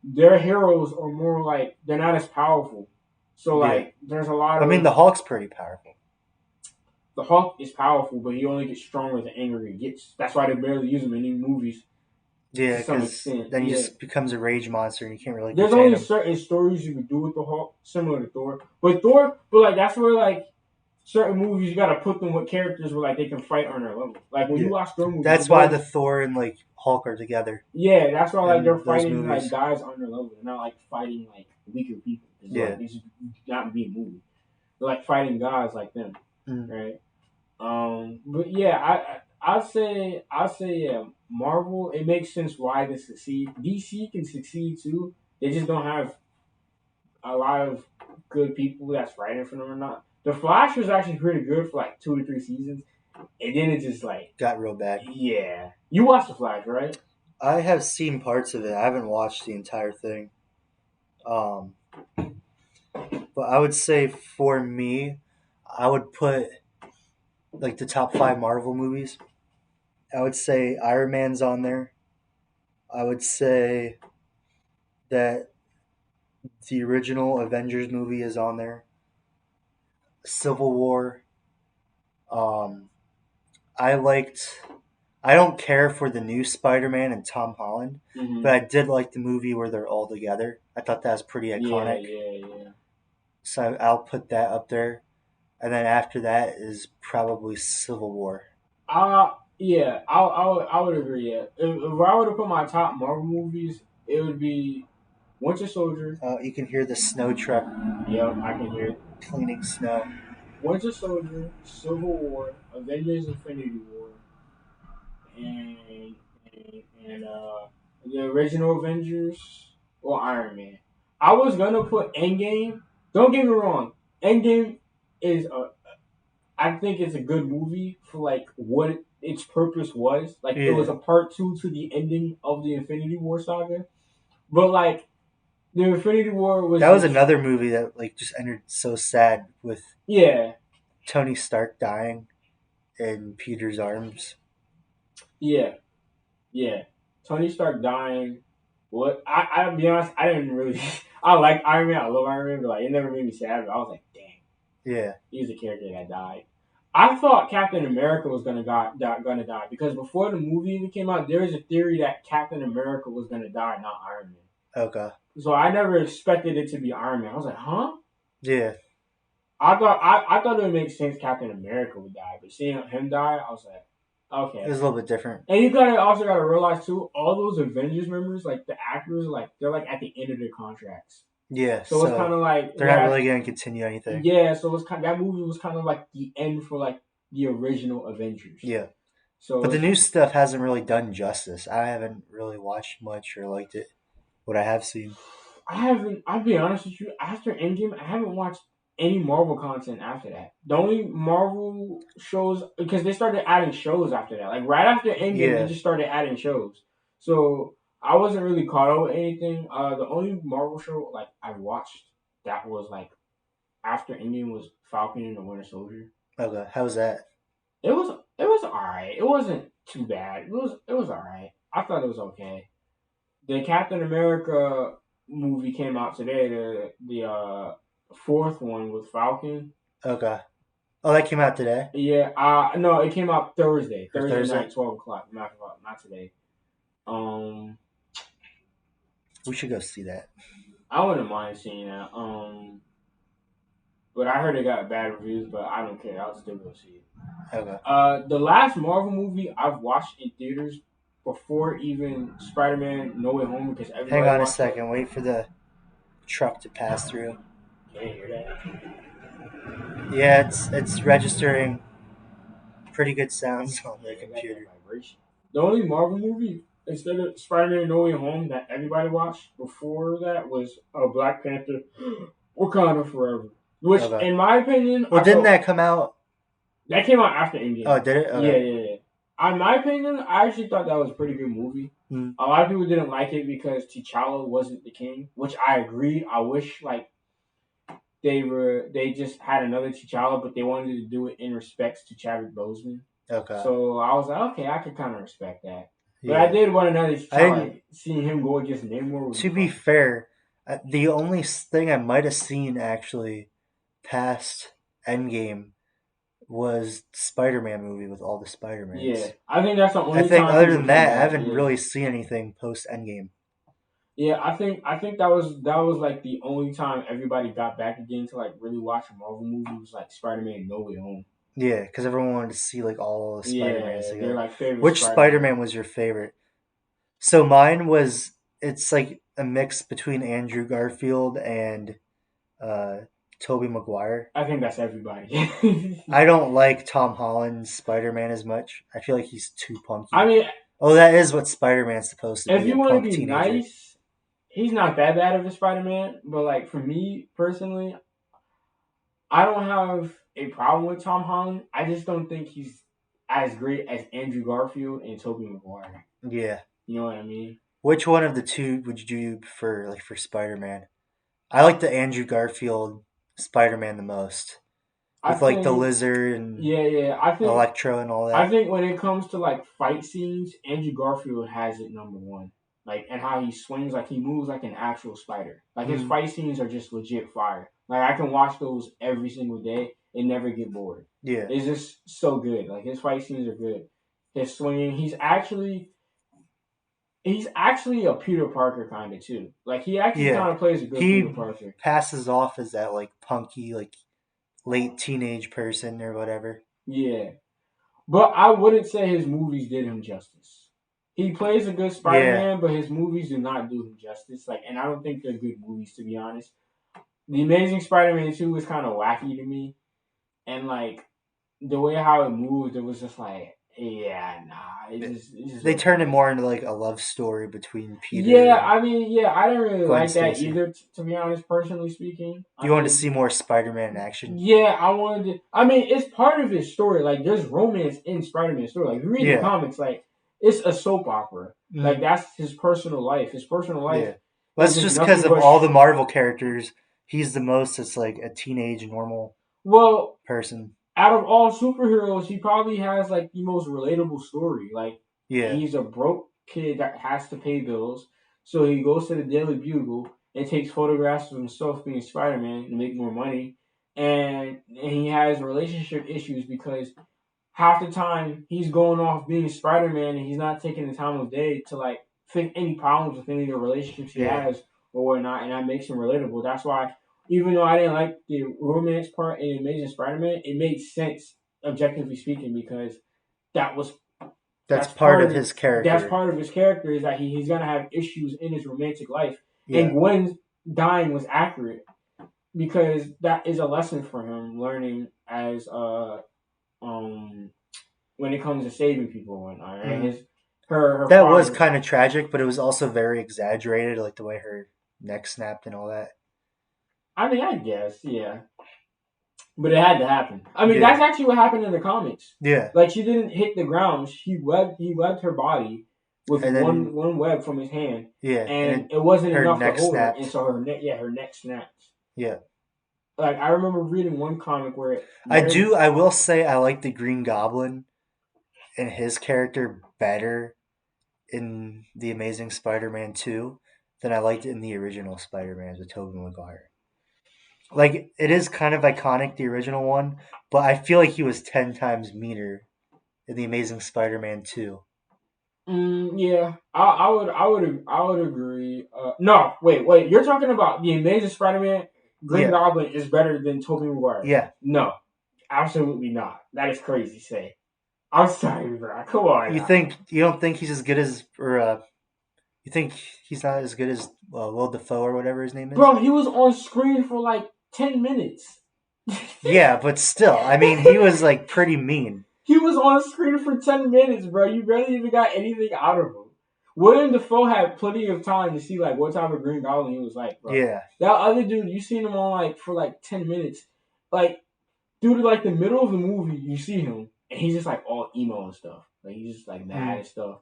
Speaker 2: their heroes are more like they're not as powerful. So
Speaker 1: Yeah.
Speaker 2: like, there's a lot
Speaker 1: I mean,
Speaker 2: of
Speaker 1: the Hulk's pretty powerful.
Speaker 2: the Hulk is powerful, but he only gets stronger the angrier he gets. That's why they barely use him in any movies to
Speaker 1: Yeah,
Speaker 2: some
Speaker 1: because
Speaker 2: extent.
Speaker 1: then he
Speaker 2: Yeah,
Speaker 1: just becomes a rage monster and you can't really
Speaker 2: there's
Speaker 1: contain
Speaker 2: only
Speaker 1: him.
Speaker 2: certain stories you can do with the Hulk, similar to Thor. But like that's where like certain movies you gotta put them with characters where like they can fight on their level. Like when you
Speaker 1: Yeah.
Speaker 2: watch Thor movies,
Speaker 1: That's why the Thor and like Hulk are together
Speaker 2: yeah, that's why like they're
Speaker 1: in those
Speaker 2: fighting like
Speaker 1: movies.
Speaker 2: guys on their level. They're not like fighting like weaker people. It's like
Speaker 1: Yeah.
Speaker 2: this is not being movie. They're like fighting guys like them,
Speaker 1: Mm.
Speaker 2: right? But yeah, I'd say yeah, Marvel. It makes sense why they succeed. DC can succeed too. They just don't have a lot of good people that's writing for them or not. The Flash was actually pretty good for like 2 to 3 seasons, and then it just like
Speaker 1: Got real bad.
Speaker 2: yeah. You watched the Flash, right?
Speaker 1: I have seen parts of it. I haven't watched the entire thing. Um, but I would say for me, I would put like the top five Marvel movies. I would say Iron Man's on there. I would say that the original Avengers movie is on there. Civil War. Um, I liked. I don't care for the new Spider-Man and Tom Holland, but
Speaker 2: Mm-hmm.
Speaker 1: I did like the movie where they're all together. I thought that was pretty
Speaker 2: Yeah,
Speaker 1: iconic,
Speaker 2: yeah, yeah.
Speaker 1: so I'll put that up there. And then after that is probably Civil War.
Speaker 2: Yeah, I would agree. Yeah, if I were to put my top Marvel movies, it would be Winter Soldier.
Speaker 1: You can hear the snow truck
Speaker 2: Yep, I can hear it.
Speaker 1: cleaning snow.
Speaker 2: Winter Soldier, Civil War, Avengers: Infinity War, and and the original Avengers or Iron Man. I was gonna put Endgame. Don't get me wrong, Endgame is a I think it's a good movie for like what its purpose was. Like it was
Speaker 1: Yeah,
Speaker 2: a part two to the ending of the Infinity War saga. But like the Infinity War was
Speaker 1: that was
Speaker 2: just
Speaker 1: another movie that like just ended so sad with
Speaker 2: yeah,
Speaker 1: Tony Stark dying in Peter's arms.
Speaker 2: yeah, yeah. Tony Stark dying. What I'll be honest, I didn't really I like Iron Man, I love Iron Man, but like it never made me sad, but I was like, dang,
Speaker 1: Yeah.
Speaker 2: he's a character that died. I thought Captain America was gonna die because before the movie even came out, there was a theory that Captain America was gonna die, not Iron Man.
Speaker 1: Okay.
Speaker 2: So I never expected it to be Iron Man. I was like, huh?
Speaker 1: Yeah.
Speaker 2: I thought it would make sense Captain America would die, but seeing him die, I was like,
Speaker 1: It
Speaker 2: okay.
Speaker 1: was a little bit different.
Speaker 2: And you gotta also gotta realize too, all those Avengers members, like the actors, like they're like at the end of their contracts.
Speaker 1: Yeah.
Speaker 2: So it's kind
Speaker 1: So
Speaker 2: of like
Speaker 1: they're
Speaker 2: they
Speaker 1: not
Speaker 2: have,
Speaker 1: really going to continue anything.
Speaker 2: yeah. So it's kind that movie was kind of like the end for like the original Avengers.
Speaker 1: Yeah.
Speaker 2: So
Speaker 1: But the
Speaker 2: it's
Speaker 1: new stuff hasn't really done justice. I haven't really watched much or liked it. What I have seen.
Speaker 2: I haven't. I'll be honest with you. After Endgame, I haven't watched any Marvel content after that. The only Marvel shows because they started adding shows after that. Like right after Endgame, they
Speaker 1: Yeah.
Speaker 2: just started adding shows. So I wasn't really caught up with anything. The only Marvel show like I watched that was like after Endgame was Falcon and the Winter Soldier.
Speaker 1: Okay. How was that?
Speaker 2: It was alright. It wasn't too bad. It was alright. I thought it was okay. The Captain America movie came out today. The fourth one with Falcon.
Speaker 1: Okay. Oh, that came out today
Speaker 2: Yeah, no, it came out Thursday.
Speaker 1: or
Speaker 2: Thursday
Speaker 1: Thursday.
Speaker 2: night, 12 o'clock. Not today. Um,
Speaker 1: We should go see that.
Speaker 2: I wouldn't mind seeing that. But I heard it got bad reviews, but I don't care. I'll still go see it.
Speaker 1: Okay.
Speaker 2: The last Marvel movie I've watched in theaters before even Spider-Man: No Way Home because
Speaker 1: Hang
Speaker 2: everybody
Speaker 1: on a
Speaker 2: watched it.
Speaker 1: second. Wait for the truck to pass through.
Speaker 2: Can you hear that?
Speaker 1: Yeah, it's registering pretty good sounds on the
Speaker 2: Yeah, I got that
Speaker 1: computer.
Speaker 2: vibration. The only Marvel movie instead of Spider-Man: No Way Home that everybody watched before that was Black Panther: Wakanda Forever, which,
Speaker 1: Okay.
Speaker 2: in my opinion,
Speaker 1: Well,
Speaker 2: I
Speaker 1: didn't
Speaker 2: felt
Speaker 1: that come out?
Speaker 2: that came out after
Speaker 1: Oh,
Speaker 2: Endgame.
Speaker 1: did it?
Speaker 2: Yeah,
Speaker 1: Okay.
Speaker 2: yeah, yeah. In my opinion, I actually thought that was a pretty good movie.
Speaker 1: Hmm.
Speaker 2: A lot of people didn't like it because T'Challa wasn't the king, which I agree. I wish like they just had another T'Challa, but they wanted to do it in respects to Chadwick Boseman.
Speaker 1: Okay.
Speaker 2: So I was like, okay, I could kind of respect that. But I
Speaker 1: Yeah.
Speaker 2: did want another
Speaker 1: I
Speaker 2: T'Challa.
Speaker 1: didn't.
Speaker 2: Like, seeing him go against Namor would be
Speaker 1: To be
Speaker 2: fun.
Speaker 1: fair, the only thing I might have seen actually past Endgame was Spider-Man movie with all the
Speaker 2: Yeah,
Speaker 1: Spider-Mans.
Speaker 2: I think that's the
Speaker 1: I
Speaker 2: only
Speaker 1: think
Speaker 2: time
Speaker 1: other
Speaker 2: people
Speaker 1: than
Speaker 2: came
Speaker 1: that, I
Speaker 2: back.
Speaker 1: haven't
Speaker 2: Yeah,
Speaker 1: really seen anything post Endgame.
Speaker 2: yeah. I think that was like the only time everybody got back again to like really watch a Marvel movie was like Spider-Man: No Way Home.
Speaker 1: Yeah, because everyone wanted to see like all the Spider-Mans
Speaker 2: Yeah, they're
Speaker 1: together.
Speaker 2: like favorite
Speaker 1: Which
Speaker 2: Spider-Man.
Speaker 1: Spider-Man was your favorite? So mine was. It's like a mix between Andrew Garfield and uh, Tobey Maguire.
Speaker 2: I think that's everybody.
Speaker 1: I don't like Tom Holland's Spider-Man as much. I feel like he's too
Speaker 2: I
Speaker 1: punky.
Speaker 2: mean,
Speaker 1: Oh, that is what Spider-Man's supposed to
Speaker 2: if
Speaker 1: be—a
Speaker 2: you want to
Speaker 1: punk
Speaker 2: be
Speaker 1: teenager.
Speaker 2: nice, he's not that bad of a Spider-Man. But like for me personally, I don't have a problem with Tom Holland. I just don't think he's as great as Andrew Garfield and Tobey Maguire.
Speaker 1: Yeah.
Speaker 2: You know what I mean?
Speaker 1: Which one of the two would you prefer, like for Spider-Man? I like the Andrew Garfield Spider-Man the most,
Speaker 2: I
Speaker 1: with like the
Speaker 2: think,
Speaker 1: lizard and
Speaker 2: yeah, yeah. I think,
Speaker 1: Electro and all
Speaker 2: I
Speaker 1: that.
Speaker 2: think when it comes to like fight scenes, Andrew Garfield has it number one. Like and how he swings, like he moves like an actual spider. Like his
Speaker 1: Mm,
Speaker 2: fight scenes are just legit fire. Like I can watch those every single day and never get bored.
Speaker 1: yeah,
Speaker 2: It's just so good. Like his fight scenes are good. His swinging, he's actually a Peter Parker kind of too. Like he actually
Speaker 1: yeah.
Speaker 2: kind of plays a good Peter
Speaker 1: He
Speaker 2: Parker.
Speaker 1: passes off as that like punky, like late teenage person or whatever.
Speaker 2: Yeah, but I wouldn't say his movies did him justice. He plays a good
Speaker 1: Yeah,
Speaker 2: Spider-Man, but his movies do not do him justice. Like, and I don't think they're good movies to be honest. The Amazing Spider-Man 2 was kind of wacky to me, and like the way how it moved, it was just like Yeah, nah, it just
Speaker 1: They
Speaker 2: wasn't
Speaker 1: turned it
Speaker 2: good.
Speaker 1: more into like a love story between Peter
Speaker 2: Yeah,
Speaker 1: and
Speaker 2: I mean, yeah, I didn't really
Speaker 1: Gwen
Speaker 2: like that
Speaker 1: Stacy.
Speaker 2: either. To be honest, personally speaking, I
Speaker 1: You wanted to
Speaker 2: mean,
Speaker 1: see more Spider-Man in action.
Speaker 2: yeah, I wanted to. I mean, it's part of his story. Like, there's romance in Spider-Man's story. Like, if you read the
Speaker 1: Yeah.
Speaker 2: comics, like, it's a soap opera. Like,
Speaker 1: Mm,
Speaker 2: that's his personal life. His personal life
Speaker 1: yeah. Well,
Speaker 2: is
Speaker 1: that's
Speaker 2: just
Speaker 1: just because
Speaker 2: nothing
Speaker 1: of
Speaker 2: but.
Speaker 1: all the Marvel characters, he's the most that's like a teenage normal
Speaker 2: Well,
Speaker 1: person.
Speaker 2: out of all superheroes, he probably has like the most relatable story. Like,
Speaker 1: Yeah.
Speaker 2: he's a broke kid that has to pay bills, so he goes to the Daily Bugle and takes photographs of himself being Spider-Man to make more money, and he has relationship issues because half the time he's going off being Spider-Man and he's not taking the time of day to like fix any problems with any of the relationships he
Speaker 1: Yeah.
Speaker 2: has or whatnot, and that makes him relatable. That's why, even though I didn't like the romance part in Amazing Spider-Man, it made sense objectively speaking because that was
Speaker 1: That's part of his
Speaker 2: that's
Speaker 1: character.
Speaker 2: part of his character is that he's gonna have issues in his romantic life, and
Speaker 1: Yeah.
Speaker 2: Gwen's dying was accurate because that is a lesson for him learning as um when it comes to saving people and whatnot. Right?
Speaker 1: Mm.
Speaker 2: Her
Speaker 1: That was
Speaker 2: father.
Speaker 1: kind of tragic, but it was also very exaggerated, like the way her neck snapped and all that.
Speaker 2: I mean, I guess, yeah, but it had to happen. I mean, that's
Speaker 1: Yeah.
Speaker 2: actually what happened in the comics.
Speaker 1: Yeah.
Speaker 2: Like, she didn't hit the ground. He webbed her body with
Speaker 1: And then
Speaker 2: one web from his hand,
Speaker 1: yeah, and
Speaker 2: and
Speaker 1: then
Speaker 2: it wasn't
Speaker 1: her
Speaker 2: enough to
Speaker 1: neck
Speaker 2: hold her, and
Speaker 1: snapped.
Speaker 2: so her neck snapped.
Speaker 1: Yeah.
Speaker 2: Like, I remember reading one comic where
Speaker 1: I
Speaker 2: Mary.
Speaker 1: do I will say I like the Green Goblin and his character better in the Amazing Spider-Man 2 than I liked it in the original Spider-Man with Tobey Maguire. Like it is kind of iconic the original one, but I feel like he was 10 times meaner in the Amazing Spider-Man 2.
Speaker 2: Yeah, I would agree. No, wait. You're talking about the Amazing Spider-Man. Green
Speaker 1: Yeah.
Speaker 2: Goblin is better than Tobey Maguire.
Speaker 1: Yeah.
Speaker 2: No, absolutely not. That is crazy. To say. I'm sorry, bro. Come on now,
Speaker 1: You don't think he's as good as or you think he's not as good as Will Dafoe or whatever his name is?
Speaker 2: bro. He was on screen for like 10 minutes.
Speaker 1: Yeah, but still, I mean, he was like pretty mean.
Speaker 2: He was on screen for 10 minutes, bro. You barely even got anything out of him. William Defoe had plenty of time to see like what type of Green Goblin he was like, bro.
Speaker 1: Yeah.
Speaker 2: That other dude, you seen him on like for like 10 minutes, like due to like the middle of the movie, you see him and he's just like all emo and stuff. Like he's just like mad
Speaker 1: Mm.
Speaker 2: and stuff.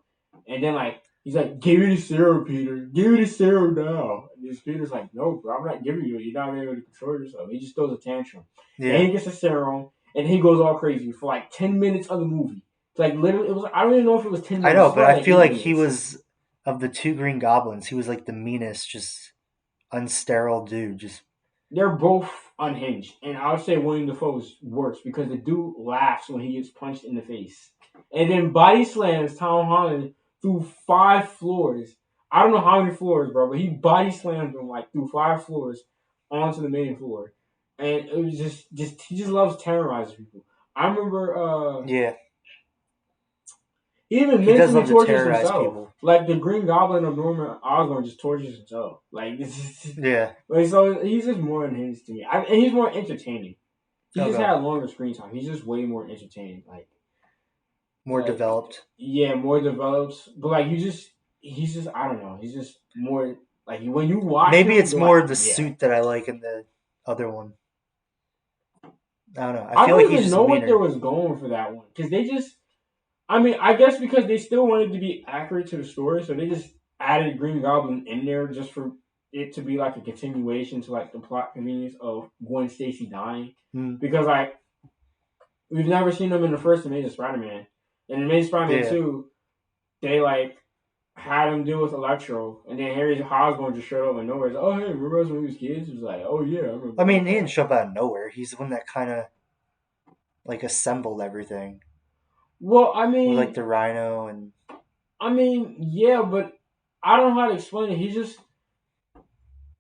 Speaker 2: And then like he's like, "Give me the serum, Peter. Give me the serum now." And this Peter's like, "No, bro, I'm not giving you it. You're not able to control yourself." He just throws a tantrum. And
Speaker 1: Yeah.
Speaker 2: he gets the serum and he goes all crazy for like 10 minutes of the movie. It's like literally, it was. I don't even know if it was 10 minutes.
Speaker 1: I know,
Speaker 2: It's
Speaker 1: but
Speaker 2: probably
Speaker 1: I
Speaker 2: like
Speaker 1: feel
Speaker 2: eight
Speaker 1: like he
Speaker 2: minutes.
Speaker 1: was of the two Green Goblins, he was like the meanest, just unsterile dude. Just
Speaker 2: They're both unhinged, and I would say William Dafoe is worse because the dude laughs when he gets punched in the face, and then body slams Tom Holland through 5 floors. I don't know how many floors, bro, but he body slammed him like through 5 floors onto the main floor, and it was just he just loves terrorizing people. I remember
Speaker 1: yeah,
Speaker 2: he even
Speaker 1: he does
Speaker 2: mentally
Speaker 1: love to
Speaker 2: tortures
Speaker 1: terrorize
Speaker 2: himself.
Speaker 1: people.
Speaker 2: Like the Green Goblin of Norman Osborn just tortures himself. Like this is
Speaker 1: Yeah.
Speaker 2: like so he's just more enhanced to me. And he's more entertaining. He just
Speaker 1: Okay.
Speaker 2: had longer screen time. He's just way more entertaining.
Speaker 1: More
Speaker 2: Like
Speaker 1: developed.
Speaker 2: yeah, more developed. But like he's just I don't know. He's just more like when you watch
Speaker 1: Maybe
Speaker 2: him,
Speaker 1: it's
Speaker 2: you're like
Speaker 1: more the
Speaker 2: yeah.
Speaker 1: suit that I like in the other one. I don't know. I
Speaker 2: I
Speaker 1: feel like
Speaker 2: don't
Speaker 1: he's
Speaker 2: even
Speaker 1: just
Speaker 2: know what there
Speaker 1: meaner.
Speaker 2: was going for that one because they just I mean, I guess because they still wanted to be accurate to the story, so they just added Green Goblin in there just for it to be like a continuation to like the plot convenience of Gwen Stacy dying.
Speaker 1: Mm.
Speaker 2: Because like we've never seen them in the first Amazing Spider-Man. In Amazing Spider-Man
Speaker 1: Yeah.
Speaker 2: 2, they like had him deal with Electro, and then Harry Osborn just showed up in nowhere. He's like, "Oh hey, remember us when we was kids?" It was like, "Oh yeah, I
Speaker 1: I
Speaker 2: remember all
Speaker 1: mean, he didn't
Speaker 2: that."
Speaker 1: show up out of nowhere. He's the one that kind of like assembled everything
Speaker 2: Well,
Speaker 1: with like the Rhino and
Speaker 2: yeah, but I don't know how to explain it.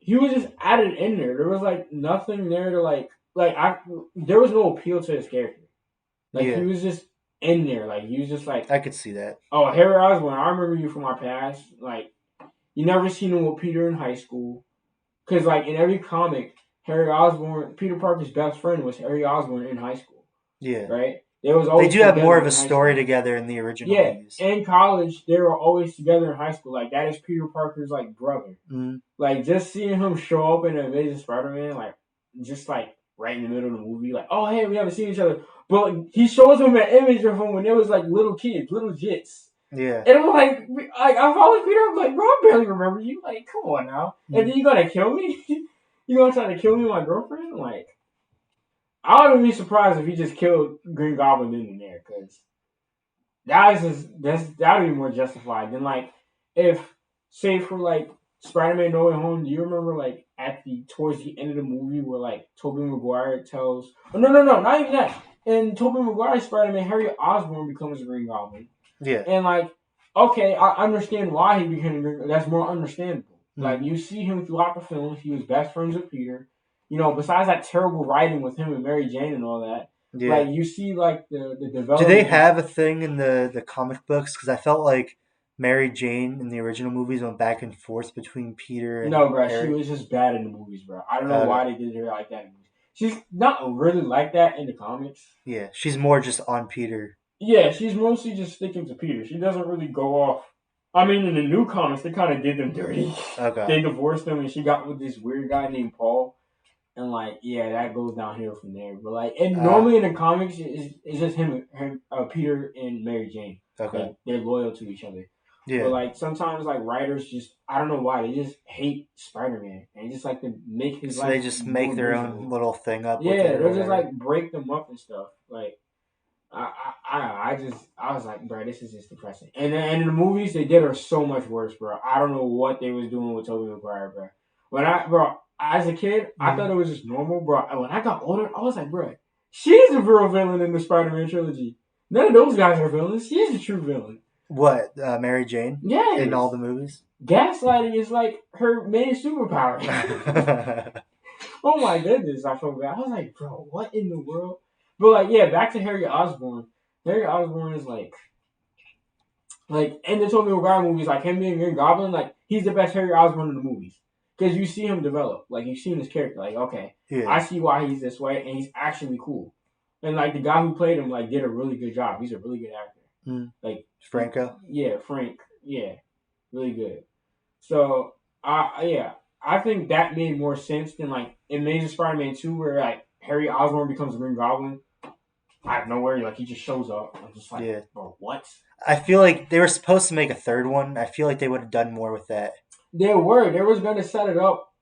Speaker 2: He was just added in there. There was like nothing there to like I there was no appeal to his character. Like he
Speaker 1: yeah,
Speaker 2: was just in there. Like he was just like,
Speaker 1: I could see that.
Speaker 2: oh Harry Osborn, I remember you from our past. Like you never seen him with Peter in high school. Cause like in every comic, Harry Osborn, Peter Parker's best friend was Harry Osborn in high school,
Speaker 1: Yeah.
Speaker 2: right? They was
Speaker 1: They
Speaker 2: always
Speaker 1: do have more
Speaker 2: together
Speaker 1: of a
Speaker 2: in high
Speaker 1: story
Speaker 2: school.
Speaker 1: together in the original
Speaker 2: Yeah,
Speaker 1: movies.
Speaker 2: in college they were always together in high school. Like that is Peter Parker's like brother.
Speaker 1: Mm,
Speaker 2: Like just seeing him show up in the Amazing Spider-Man, like just like right in the middle of the movie, like oh hey we haven't seen each other, but he shows him an image of him when they was like little kids, little jits,
Speaker 1: yeah.
Speaker 2: and I'm like I followed Peter, I'm like bro I barely remember you, like come on now, and
Speaker 1: Mm.
Speaker 2: then you gonna kill me, you gonna try to kill me, my girlfriend, like I wouldn't be surprised if he just killed Green Goblin in there, because that would be more justified than like if say for like Spider-Man No Way Home. Do you remember like at the towards the end of the movie where like Tobey Maguire tells oh no not even that in Tobey Maguire's Spider-Man Harry Osborn becomes a Green Goblin
Speaker 1: Yeah.
Speaker 2: and like okay I understand why he became a Green Goblin. That's more understandable. Like
Speaker 1: Mm.
Speaker 2: you see him throughout the film, he was best friends with Peter. You know, besides that terrible writing with him and Mary Jane and all that,
Speaker 1: Yeah.
Speaker 2: like you see like the
Speaker 1: Do they
Speaker 2: development.
Speaker 1: have a thing in the comic books? Because I felt like Mary Jane in the original movies went back and forth between Peter and
Speaker 2: No, bro, she
Speaker 1: Harry.
Speaker 2: was just bad in the movies, bro. I don't know
Speaker 1: Okay.
Speaker 2: why they did her like that in the movies. She's not really like that in the comics.
Speaker 1: Yeah, she's more just on Peter.
Speaker 2: Yeah, she's mostly just sticking to Peter. She doesn't really go off. I mean, in the new comics, they kind of did them dirty.
Speaker 1: Okay.
Speaker 2: They divorced them, and she got with this weird guy named Paul. And like, yeah, that goes downhill from there. But like, and
Speaker 1: Ah.
Speaker 2: normally in the comics, it's just Peter and Mary Jane.
Speaker 1: Okay.
Speaker 2: Like they're loyal to each other. But
Speaker 1: Yeah.
Speaker 2: like sometimes like writers just I don't know why they just hate Spider Man and they just like to make his
Speaker 1: So they
Speaker 2: life
Speaker 1: just make
Speaker 2: more
Speaker 1: their own
Speaker 2: miserable.
Speaker 1: little thing up with it
Speaker 2: Yeah,
Speaker 1: or
Speaker 2: they'll just
Speaker 1: whatever.
Speaker 2: like break them up and stuff. Like I was like, bro, this is just depressing. And in the movies they did her so much worse, bro. I don't know what they was doing with Tobey Maguire, bro. Bro, as a kid, I thought
Speaker 1: Mm.
Speaker 2: it was just normal, bro. When I got older, I was like, bro, she's the real villain in the Spider Man trilogy. None of those guys are villains. She's the true villain.
Speaker 1: What? Mary Jane in all
Speaker 2: Yes.
Speaker 1: the movies?
Speaker 2: Gaslighting is like her main superpower. Oh my goodness, I felt bad. I was like, bro, what in the world? But like, yeah, back to Harry Osborn. Harry Osborn is like in the Tobey Maguire movies, like him being Green Goblin, like he's the best Harry Osborn in the movies because you see him develop. Like you've seen his character. Like okay, I
Speaker 1: Yeah.
Speaker 2: see why he's this way, and he's actually cool. And like the guy who played him, like did a really good job. He's a really good actor.
Speaker 1: Mm.
Speaker 2: Like
Speaker 1: Franco.
Speaker 2: yeah, Frank, yeah, really good. So yeah, I think that made more sense than like Amazing Spider-Man 2 where like Harry Osborn becomes Green Goblin out of nowhere, like he just shows up. I'm just like,
Speaker 1: Yeah.
Speaker 2: bro, what?
Speaker 1: I feel like they were supposed to make a third one. I feel like they would have done more with that.
Speaker 2: They was gonna set it up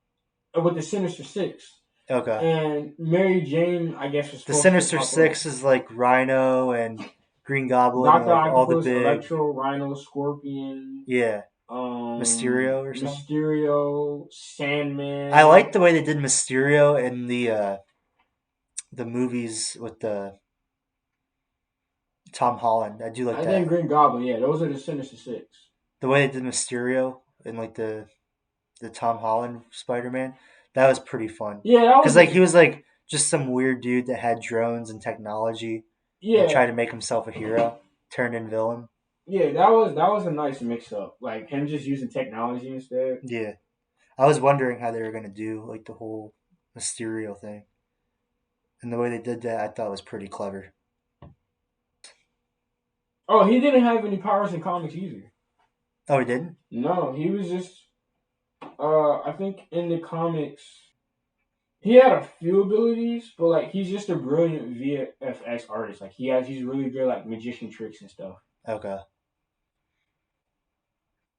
Speaker 2: with the Sinister Six.
Speaker 1: Okay.
Speaker 2: And Mary Jane, I guess, was
Speaker 1: The
Speaker 2: supposed to
Speaker 1: Sinister
Speaker 2: pop up.
Speaker 1: Six is like Rhino and Green Goblin and
Speaker 2: Doctor
Speaker 1: like all the
Speaker 2: Octopus,
Speaker 1: big,
Speaker 2: Electro, Rhino, Scorpion,
Speaker 1: yeah, Mysterio or something.
Speaker 2: Mysterio,
Speaker 1: I
Speaker 2: Sandman.
Speaker 1: like the way they did Mysterio in the movies with the Tom Holland. I do like
Speaker 2: And then
Speaker 1: that.
Speaker 2: Green Goblin, yeah, those are the Sinister Six.
Speaker 1: The way they did Mysterio in like the Tom Holland Spider Man. That was pretty fun.
Speaker 2: Yeah, that
Speaker 1: Cause
Speaker 2: was
Speaker 1: like
Speaker 2: a
Speaker 1: he was like just some weird dude that had drones and technology and
Speaker 2: yeah,
Speaker 1: tried to make himself a hero, turned in villain.
Speaker 2: yeah, that was a nice mix up. Like him just using technology instead.
Speaker 1: Yeah. I was wondering how they were gonna do like the whole Mysterio thing. And the way they did that I thought was pretty clever.
Speaker 2: Oh, he didn't have any powers in comics either.
Speaker 1: Oh, he didn't?
Speaker 2: No, he was just I think in the comics he had a few abilities, but like he's just a brilliant VFX artist. Like he's really good like magician tricks and stuff.
Speaker 1: Okay.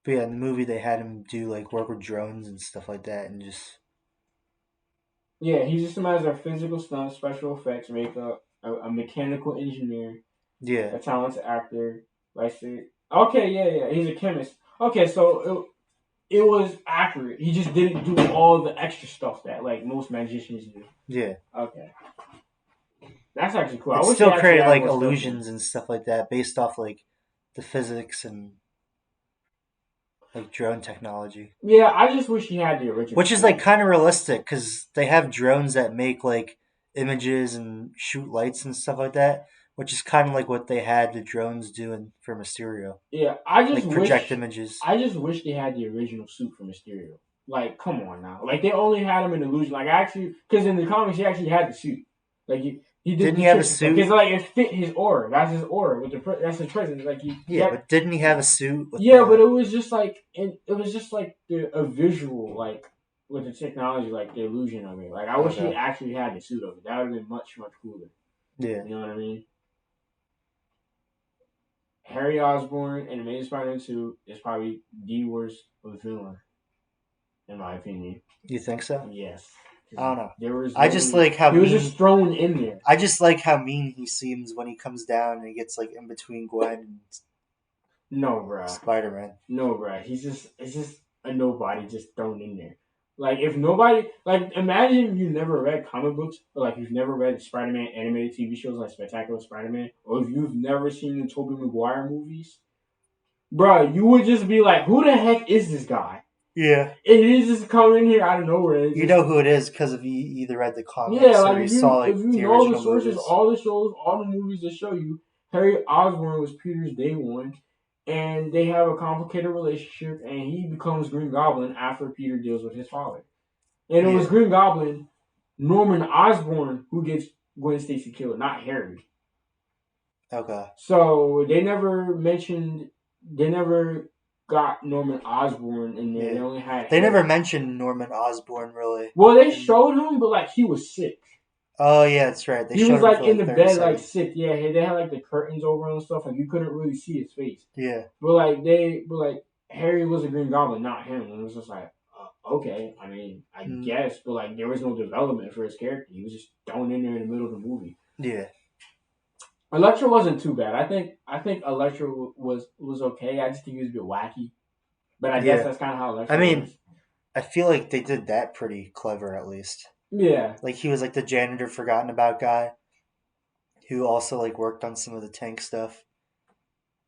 Speaker 1: But yeah, in the movie they had him do like work with drones and stuff like that and just
Speaker 2: Yeah, he's just a master of physical stunts, special effects, makeup, a mechanical engineer,
Speaker 1: yeah.
Speaker 2: a talented actor. Like, okay, yeah, he's a chemist. Okay, so it was accurate. He just didn't do all the extra stuff that like most magicians do.
Speaker 1: Yeah.
Speaker 2: Okay, that's actually cool. I
Speaker 1: It
Speaker 2: wish they
Speaker 1: still
Speaker 2: actually
Speaker 1: created
Speaker 2: had
Speaker 1: like
Speaker 2: more stuff in.
Speaker 1: illusions and stuff like that based off like the physics and like drone technology,
Speaker 2: Yeah, I just wish he had the original
Speaker 1: which is like
Speaker 2: suit.
Speaker 1: kind of realistic because they have drones that make like images and shoot lights and stuff like that, which is kind of like what they had the drones doing for Mysterio,
Speaker 2: Yeah,
Speaker 1: like project images.
Speaker 2: I just wish they had the original suit for Mysterio. Like, come on now. Like they only had him in illusion. Like actually, because in the comics he actually had the suit. Like He did
Speaker 1: Didn't
Speaker 2: the
Speaker 1: he have a
Speaker 2: tricks and stuff because
Speaker 1: suit?
Speaker 2: like it fit his aura. That's his aura with that's his presence. Like he
Speaker 1: Yeah,
Speaker 2: had,
Speaker 1: but didn't he have a suit with
Speaker 2: yeah, but
Speaker 1: the?
Speaker 2: it was just like it was just like a visual like with the technology, like the illusion of it. Like I wish he
Speaker 1: Okay.
Speaker 2: actually had the suit of it. That would have been much cooler.
Speaker 1: Yeah.
Speaker 2: You know what I mean? Harry Osborn in Amazing Spider-Man 2 is probably the worst villain in my opinion.
Speaker 1: You think so?
Speaker 2: Yes,
Speaker 1: I
Speaker 2: because
Speaker 1: don't know.
Speaker 2: there was
Speaker 1: I just
Speaker 2: literally
Speaker 1: like how
Speaker 2: he was just
Speaker 1: mean.
Speaker 2: thrown in there.
Speaker 1: I just like how mean he seems when he comes down and he gets like in between Gwen and
Speaker 2: No, bruh.
Speaker 1: Spider Man.
Speaker 2: No, bruh. He's just it's just a nobody just thrown in there. Like if nobody like imagine you never read comic books or like you've never read Spider-Man animated TV shows like Spectacular Spider-Man or if you've never seen the Tobey Maguire movies, bruh, you would just be like, who the heck is this guy?
Speaker 1: Yeah.
Speaker 2: And he's just coming in here out of nowhere. And it's
Speaker 1: You
Speaker 2: just
Speaker 1: know who it is because of you either read the
Speaker 2: yeah,
Speaker 1: comics or
Speaker 2: like
Speaker 1: you saw
Speaker 2: if
Speaker 1: like
Speaker 2: you
Speaker 1: the
Speaker 2: know the
Speaker 1: original
Speaker 2: sources,
Speaker 1: movies.
Speaker 2: all the shows, all the movies that show you, Harry Osborn was Peter's day one, and they have a complicated relationship, and he becomes Green Goblin after Peter deals with his father. And it was
Speaker 1: Yeah.
Speaker 2: Green Goblin, Norman Osborn, who gets Gwen Stacy killed, not Harry.
Speaker 1: Okay.
Speaker 2: So they never got Norman Osborn in there. They
Speaker 1: Yeah.
Speaker 2: only had
Speaker 1: They never
Speaker 2: Harry.
Speaker 1: mentioned Norman Osborn really.
Speaker 2: Well, they
Speaker 1: And
Speaker 2: showed him, but like he was sick.
Speaker 1: oh yeah, that's right. They
Speaker 2: He was
Speaker 1: showed him for
Speaker 2: like in
Speaker 1: like
Speaker 2: the
Speaker 1: 30
Speaker 2: bed, like
Speaker 1: seconds.
Speaker 2: sick. Yeah, they had like the curtains over him and stuff, like you couldn't really see his face.
Speaker 1: Yeah.
Speaker 2: But like Harry was a Green Goblin, not him. And it was just like, okay, I mean, I
Speaker 1: Mm,
Speaker 2: guess, but like there was no development for his character. He was just thrown in there in the middle of the movie.
Speaker 1: yeah.
Speaker 2: Electro wasn't too bad. I think Electro was okay. I just think he was a bit wacky. But I guess
Speaker 1: Yeah.
Speaker 2: that's kind of how
Speaker 1: I
Speaker 2: Electro
Speaker 1: mean,
Speaker 2: is.
Speaker 1: I feel like they did that pretty clever at least.
Speaker 2: Yeah,
Speaker 1: Like he was like the janitor forgotten about guy who also like worked on some of the tank stuff.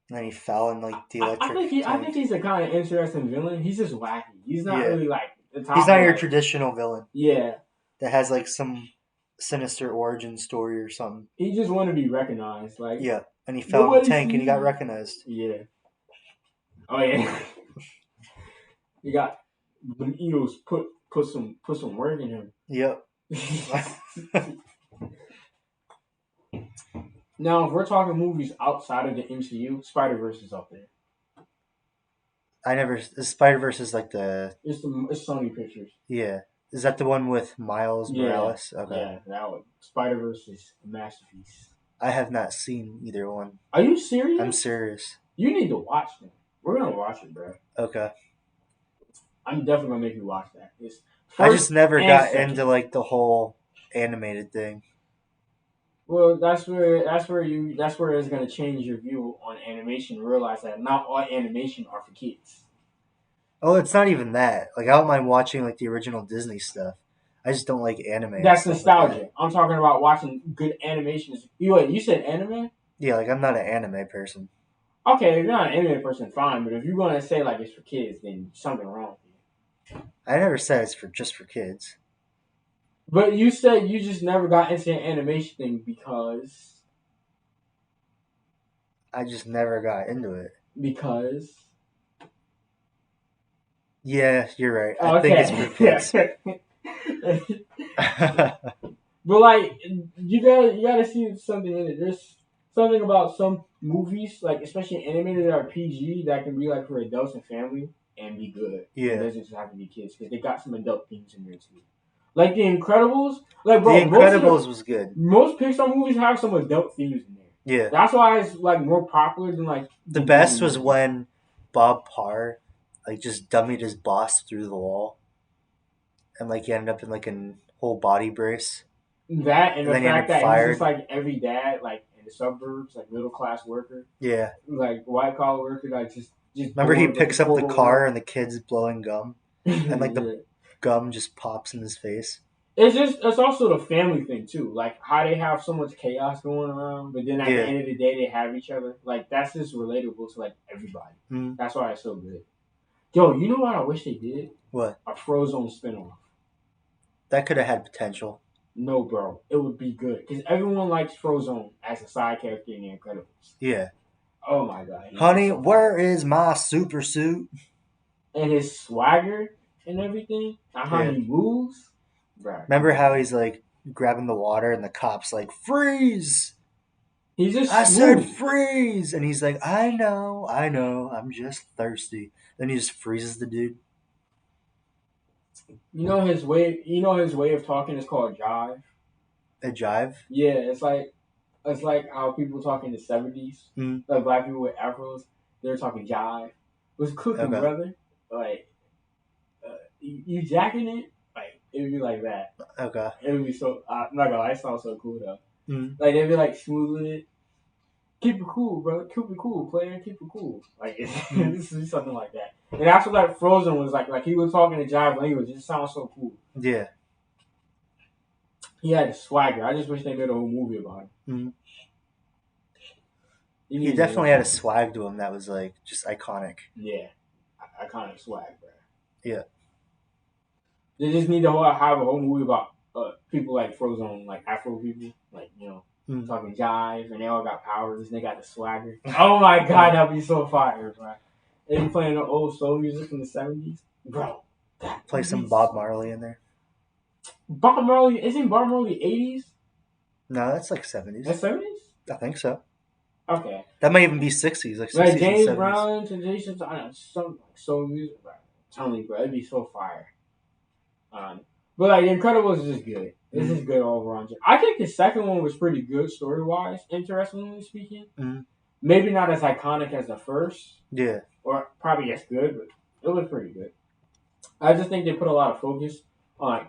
Speaker 1: And then he fell in like the electric
Speaker 2: I think
Speaker 1: tank.
Speaker 2: he's a kind of interesting villain. He's just wacky. He's not
Speaker 1: Yeah.
Speaker 2: really like the
Speaker 1: He's
Speaker 2: top
Speaker 1: not
Speaker 2: of
Speaker 1: your
Speaker 2: like
Speaker 1: traditional villain
Speaker 2: yeah.
Speaker 1: that has like some sinister origin story or something.
Speaker 2: He just want to be recognized. Like
Speaker 1: Yeah. And he fell in the
Speaker 2: nobody
Speaker 1: tank and he
Speaker 2: sees
Speaker 1: got
Speaker 2: me.
Speaker 1: recognized.
Speaker 2: Yeah. Oh yeah. You got Benitos put some work in him.
Speaker 1: Yep.
Speaker 2: Now, if we're talking movies outside of the MCU, Spider Verse is up there.
Speaker 1: I never. The Spider Verse is like the.
Speaker 2: It's Sony Pictures.
Speaker 1: Yeah. Is that the one with Miles
Speaker 2: Yeah,
Speaker 1: Morales? Okay.
Speaker 2: yeah, that one. Spider Verse is a masterpiece.
Speaker 1: I have not seen either one.
Speaker 2: Are you
Speaker 1: I'm
Speaker 2: serious?
Speaker 1: serious.
Speaker 2: You need to watch them. We're gonna watch it, bro.
Speaker 1: Okay.
Speaker 2: I'm definitely gonna make you watch that. It's
Speaker 1: I just
Speaker 2: first
Speaker 1: never
Speaker 2: and
Speaker 1: got into
Speaker 2: second.
Speaker 1: like the whole animated thing.
Speaker 2: Well, that's where it's gonna change your view on animation. Realize that not all animation are for kids.
Speaker 1: Oh, it's not even that. Like I don't mind watching like the original Disney stuff. I just don't like anime and
Speaker 2: That's
Speaker 1: stuff like that.
Speaker 2: nostalgia. I'm talking about watching good animations. You said anime?
Speaker 1: Yeah, like I'm not an anime person.
Speaker 2: Okay, if you're not an anime person, fine. But if you're gonna say like it's for kids, then something wrong with you.
Speaker 1: I never said it's for just for kids.
Speaker 2: But you said you just never got into the animation thing
Speaker 1: I just never got into it.
Speaker 2: because
Speaker 1: Yeah, you're right. I think it's for
Speaker 2: okay.
Speaker 1: kids.
Speaker 2: But like you gotta see something in it. There's something about some movies, like especially animated that are PG, that can be like for adults and family and be good. And it
Speaker 1: Yeah.
Speaker 2: doesn't just have to be kids because they got some adult themes in there too. Like The Incredibles, like
Speaker 1: The
Speaker 2: bro,
Speaker 1: Incredibles was good.
Speaker 2: most Pixar movies have some adult themes in there.
Speaker 1: Yeah.
Speaker 2: That's why it's like more popular than like
Speaker 1: The
Speaker 2: the Disney
Speaker 1: best was
Speaker 2: movies.
Speaker 1: when Bob Parr like just dummied his boss through the wall and like he ended up in like a whole body brace
Speaker 2: That and
Speaker 1: and
Speaker 2: the
Speaker 1: then he ended
Speaker 2: fact
Speaker 1: up
Speaker 2: that he's just
Speaker 1: fired.
Speaker 2: like every dad, like in the suburbs, like middle class worker,
Speaker 1: Yeah.
Speaker 2: like white collar worker, like just
Speaker 1: Remember he
Speaker 2: bored with the
Speaker 1: picks up the
Speaker 2: corporate
Speaker 1: car
Speaker 2: world.
Speaker 1: and the kid's blowing gum and like the
Speaker 2: Yeah.
Speaker 1: gum just pops in his face.
Speaker 2: It's also the family thing too, like how they have so much chaos going around, but then at the
Speaker 1: Yeah.
Speaker 2: end of the day they have each other. Like that's just relatable to like everybody.
Speaker 1: Mm.
Speaker 2: That's why it's so good. Yo, you know what I wish they did?
Speaker 1: What?
Speaker 2: A Frozone spinoff.
Speaker 1: That could have had potential.
Speaker 2: No, bro, it would be good because everyone likes Frozone as a side character in The Incredibles.
Speaker 1: Yeah.
Speaker 2: Oh my god, he's just
Speaker 1: Honey,
Speaker 2: so funny.
Speaker 1: where is my super suit?
Speaker 2: And his swagger and everything, and how
Speaker 1: Yeah.
Speaker 2: he moves, bro. Come
Speaker 1: Remember
Speaker 2: on,
Speaker 1: how
Speaker 2: man.
Speaker 1: he's like grabbing the water, and the cop's like, "Freeze!"
Speaker 2: He's just
Speaker 1: I said
Speaker 2: smooth.
Speaker 1: freeze, and he's like, I know, I'm just thirsty. Then he just freezes the dude.
Speaker 2: You know his way. You know his way of talking is called jive.
Speaker 1: A jive.
Speaker 2: Yeah, it's like how people talk in the '70s,
Speaker 1: Mm,
Speaker 2: like black people with afros. They're talking jive. What's cooking,
Speaker 1: okay,
Speaker 2: brother? Like, you jacking it? Like, it would be like that.
Speaker 1: okay.
Speaker 2: It would be so. I'm not gonna lie, it sounds so cool though.
Speaker 1: Mm,
Speaker 2: Like they'd be like smoothing it. Keep it cool, bro. Keep it cool, player. Keep it cool. Like
Speaker 1: mm,
Speaker 2: this is something like that. And that's what like Frozen was like he was talking to jive language. It sounds so cool.
Speaker 1: yeah.
Speaker 2: He had a swagger. I just wish they made a whole movie about him.
Speaker 1: Mm.
Speaker 2: He
Speaker 1: He
Speaker 2: needed
Speaker 1: definitely had a
Speaker 2: one.
Speaker 1: swag to him that was like just iconic.
Speaker 2: Yeah, iconic swag, bro.
Speaker 1: Yeah.
Speaker 2: They just need to have a whole movie about people like Frozen, like Afro people, like
Speaker 1: Mm.
Speaker 2: talking jive, and they all got powers, and they got the swagger. Oh my god, that'd be so fire, bro. They be playing the old soul music from the '70s, bro. That
Speaker 1: Play
Speaker 2: would
Speaker 1: some
Speaker 2: be
Speaker 1: Bob
Speaker 2: so.
Speaker 1: Marley in there.
Speaker 2: Bob Marley isn't Bob Marley '80s?
Speaker 1: No, that's like 70s.
Speaker 2: That's '70s.
Speaker 1: I think so.
Speaker 2: Okay,
Speaker 1: That might even be 60s, like
Speaker 2: like
Speaker 1: 60s and
Speaker 2: James
Speaker 1: 70s.
Speaker 2: Brown, Temptations, I don't know, some like soul music, bro. I'm telling you, bro, it'd be so fire. But like Incredibles is just good. This
Speaker 1: Mm.
Speaker 2: is good all around. I think the second one was pretty good story wise, interestingly speaking.
Speaker 1: Mm.
Speaker 2: Maybe not as iconic as the first,
Speaker 1: Yeah.
Speaker 2: or probably as good, but it was pretty good. I just think they put a lot of focus on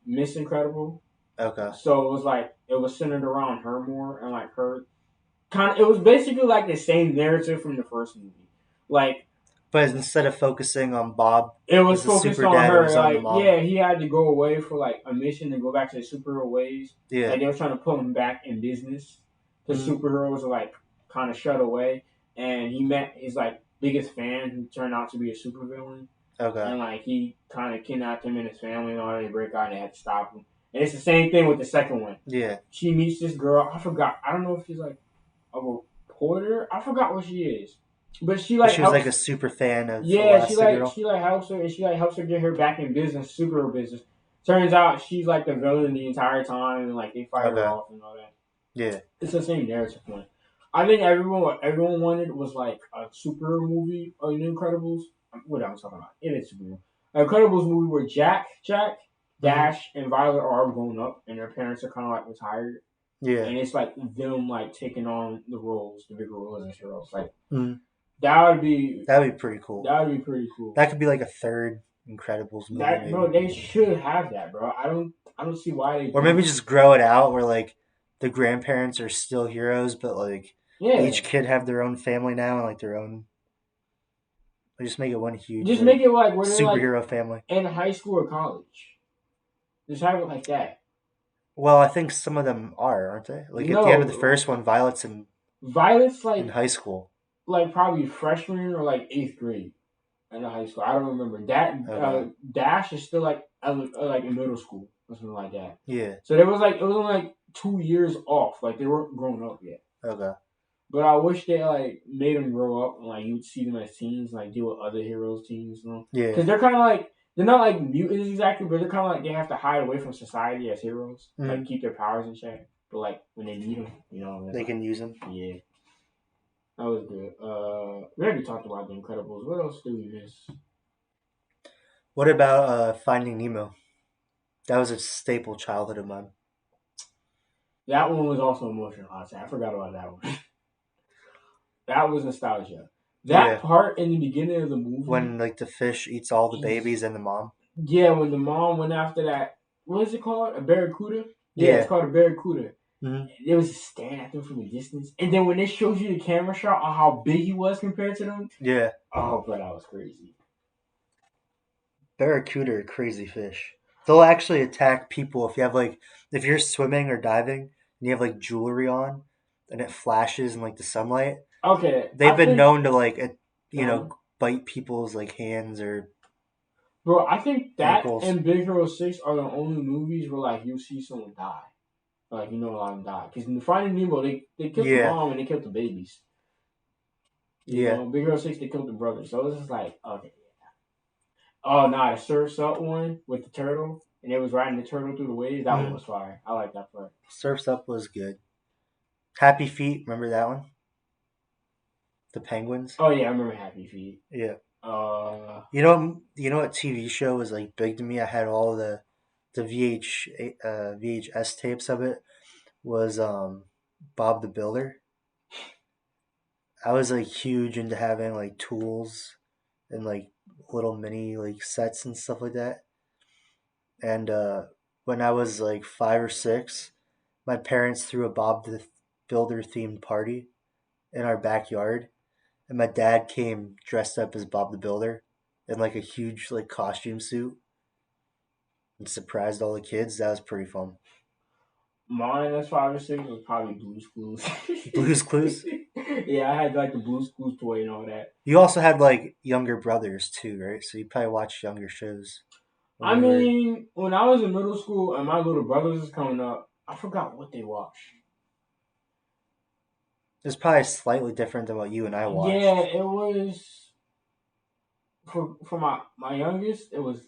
Speaker 2: Miss Incredible,
Speaker 1: Okay.
Speaker 2: so it was like it was centered around her more and like her kind of. It was basically like the same narrative from the first movie. Like
Speaker 1: But instead of focusing on Bob
Speaker 2: it was
Speaker 1: as the
Speaker 2: focused
Speaker 1: super
Speaker 2: on
Speaker 1: dad, it
Speaker 2: her.
Speaker 1: was on the
Speaker 2: Like,
Speaker 1: mom.
Speaker 2: yeah, he had to go away for like a mission to go back to the superhero ways.
Speaker 1: Yeah.
Speaker 2: Like they were trying to pull him back in business. The
Speaker 1: Mm.
Speaker 2: superheroes are like kind of shut away, and he met his like biggest fan who turned out to be a supervillain,
Speaker 1: Okay.
Speaker 2: and like he kind of kidnapped him and his family and all. They break out and they had to stop him. And it's the same thing with the second one.
Speaker 1: Yeah.
Speaker 2: She meets this girl. I forgot. I don't know if she's like a reporter. I forgot what she is, but she
Speaker 1: But
Speaker 2: like
Speaker 1: she was like a
Speaker 2: helps.
Speaker 1: super fan of
Speaker 2: Yeah,
Speaker 1: Elastigirl.
Speaker 2: she like helps her and she like helps her get her back in business, superhero business. Turns out she's like the villain the entire time, and like they fight her
Speaker 1: Okay.
Speaker 2: off and all that.
Speaker 1: Yeah.
Speaker 2: It's the same narrative point. I think what everyone wanted was like a superhero movie or The Incredibles. What I'm talking about? It is superhero. An Incredibles movie where Jack,
Speaker 1: Mm.
Speaker 2: Dash, and Violet are all grown up and their parents are kind of like retired,
Speaker 1: Yeah.
Speaker 2: and it's like them like taking on the bigger roles as heroes. Like
Speaker 1: Mm.
Speaker 2: that would be
Speaker 1: That'd be pretty cool.
Speaker 2: that would be pretty cool.
Speaker 1: That could be like a third Incredibles movie,
Speaker 2: That bro,
Speaker 1: maybe.
Speaker 2: they should have that, bro. I don't see why they
Speaker 1: Or maybe
Speaker 2: don't.
Speaker 1: just grow it out where like the grandparents are still heroes, but like
Speaker 2: Yeah,
Speaker 1: each kid have their own family now and like their own. They just make it one huge
Speaker 2: just make
Speaker 1: like
Speaker 2: it like where they're like
Speaker 1: superhero family.
Speaker 2: in high school or college. Just have it like that.
Speaker 1: Well, I think some of them are, aren't they? Like at the end of the
Speaker 2: No,
Speaker 1: first one, Violet's
Speaker 2: Violet's
Speaker 1: in high school.
Speaker 2: like probably freshman or like eighth grade in the high school. I don't remember that.
Speaker 1: Okay.
Speaker 2: Dash is still like in middle school or something like that.
Speaker 1: Yeah.
Speaker 2: So there was like it was only like 2 years off. Like they weren't grown up yet.
Speaker 1: Okay.
Speaker 2: But I wish they like made them grow up and like you would see them as teens, and, like deal with other heroes' teens,
Speaker 1: Yeah.
Speaker 2: because they're kind of like they're not like mutants exactly, but they're kind of like they have to hide away from society as heroes, like
Speaker 1: Mm.
Speaker 2: keep their powers in check. But like when they need them, that's
Speaker 1: They
Speaker 2: like
Speaker 1: can use them.
Speaker 2: yeah, that was good. We already talked about the Incredibles. What else do we miss?
Speaker 1: What about Finding Nemo? That was a staple childhood of mine.
Speaker 2: That one was also emotional. I forgot about that one. That was nostalgia. That
Speaker 1: Yeah.
Speaker 2: part in the beginning of the movie,
Speaker 1: When like the fish eats all the babies and the mom.
Speaker 2: yeah, when the mom went after that, what is it called? A barracuda? Yeah, it's
Speaker 1: Yeah.
Speaker 2: called a barracuda.
Speaker 1: Mm.
Speaker 2: It was just staring at them from a distance. And then when it shows you the camera shot on how big he was compared to them,
Speaker 1: Yeah.
Speaker 2: oh, bro, that was crazy.
Speaker 1: Barracuda are crazy fish. They'll actually attack people if you have like if you're swimming or diving and you have like jewelry on and it flashes in like the sunlight.
Speaker 2: Okay,
Speaker 1: They've been known to like you know
Speaker 2: um,
Speaker 1: bite people's like hands or
Speaker 2: bro, I think that
Speaker 1: ankles.
Speaker 2: and Big Hero 6 are the only movies where, like, you see someone die. Like, a lot of them die. Because in Finding Nemo, they killed the
Speaker 1: Yeah.
Speaker 2: mom and they killed the babies.
Speaker 1: Yeah.
Speaker 2: Big Hero 6, they killed the brother. So it was just like, okay. Oh, nah, the Surf's Up one with the turtle. and it was riding the turtle through the waves. That one
Speaker 1: Mm-hmm.
Speaker 2: was fire. I like that part.
Speaker 1: Surfs Up was good. Happy Feet, remember that one? The penguins.
Speaker 2: Oh yeah, I remember Happy Feet.
Speaker 1: Yeah.
Speaker 2: Uh,
Speaker 1: You know what TV show was like big to me? I had all the VHS tapes of it. Was Bob the Builder. I was like huge into having like tools and like little mini like sets and stuff like that. And when I was like 5 or 6, my parents threw a Bob the Builder themed party in our backyard, and my dad came dressed up as Bob the Builder in like a huge like costume suit and surprised all the kids. That was pretty fun.
Speaker 2: Mine as 5 or 6 was probably Blue's Clues.
Speaker 1: Blue's Clues.
Speaker 2: Yeah, I had like the Blue's Clues toy and all that.
Speaker 1: You also had like younger brothers too, right? So you probably watched younger shows when
Speaker 2: I
Speaker 1: you were.
Speaker 2: mean, when I was in middle school and my little brothers was coming up, I forgot what they watched.
Speaker 1: It's probably slightly different than what you and I
Speaker 2: Yeah,
Speaker 1: watched.
Speaker 2: it was for my youngest. It was.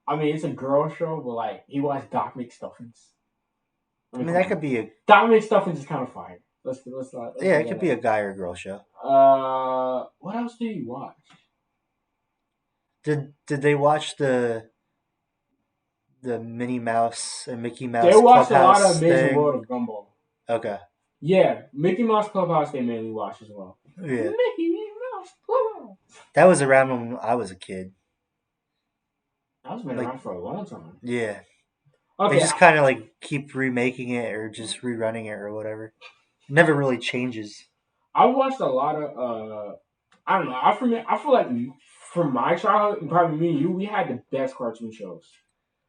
Speaker 2: I mean, it's a girl show, but like he watched Doc McStuffins. I
Speaker 1: I
Speaker 2: mean,
Speaker 1: mean,
Speaker 2: come
Speaker 1: that
Speaker 2: on,
Speaker 1: could be a
Speaker 2: Doc McStuffins is kind of fire. Let's
Speaker 1: yeah,
Speaker 2: give
Speaker 1: it
Speaker 2: that
Speaker 1: could be a
Speaker 2: up.
Speaker 1: guy or girl show.
Speaker 2: What else did you watch?
Speaker 1: Did they watch the Minnie Mouse and Mickey
Speaker 2: They
Speaker 1: Mouse
Speaker 2: watched a lot of
Speaker 1: Clubhouse
Speaker 2: Amazing World
Speaker 1: thing?
Speaker 2: of Gumball.
Speaker 1: Okay,
Speaker 2: Yeah, Mickey Mouse Clubhouse they mainly watch as well.
Speaker 1: yeah,
Speaker 2: Mickey Mouse Clubhouse.
Speaker 1: that was around when I was a kid.
Speaker 2: That's been
Speaker 1: Like,
Speaker 2: around for a long time.
Speaker 1: yeah, they
Speaker 2: Okay,
Speaker 1: just kind of like keep remaking it or just rerunning it or whatever. It never really changes.
Speaker 2: I watched a lot of. I don't know. I feel like from my childhood, and probably me and you, we had the best cartoon shows.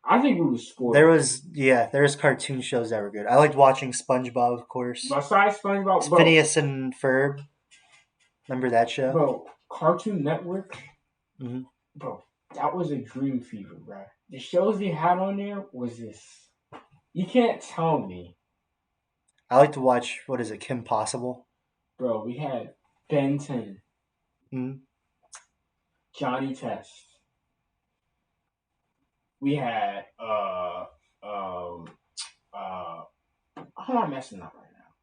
Speaker 2: I think we were spoiled.
Speaker 1: There was cartoon shows that were good. I liked watching SpongeBob, of course.
Speaker 2: Besides SpongeBob, bro,
Speaker 1: Phineas and Ferb. Remember that show?
Speaker 2: Cartoon Network,
Speaker 1: Hmm.
Speaker 2: bro, that was a dream fever, bro. The shows they had on there was this. You can't tell me,
Speaker 1: I like to watch what is it, Kim Possible?
Speaker 2: bro. We had Ben 10,
Speaker 1: Mm-hmm.
Speaker 2: Johnny Test. We had uh how am I messing up right now?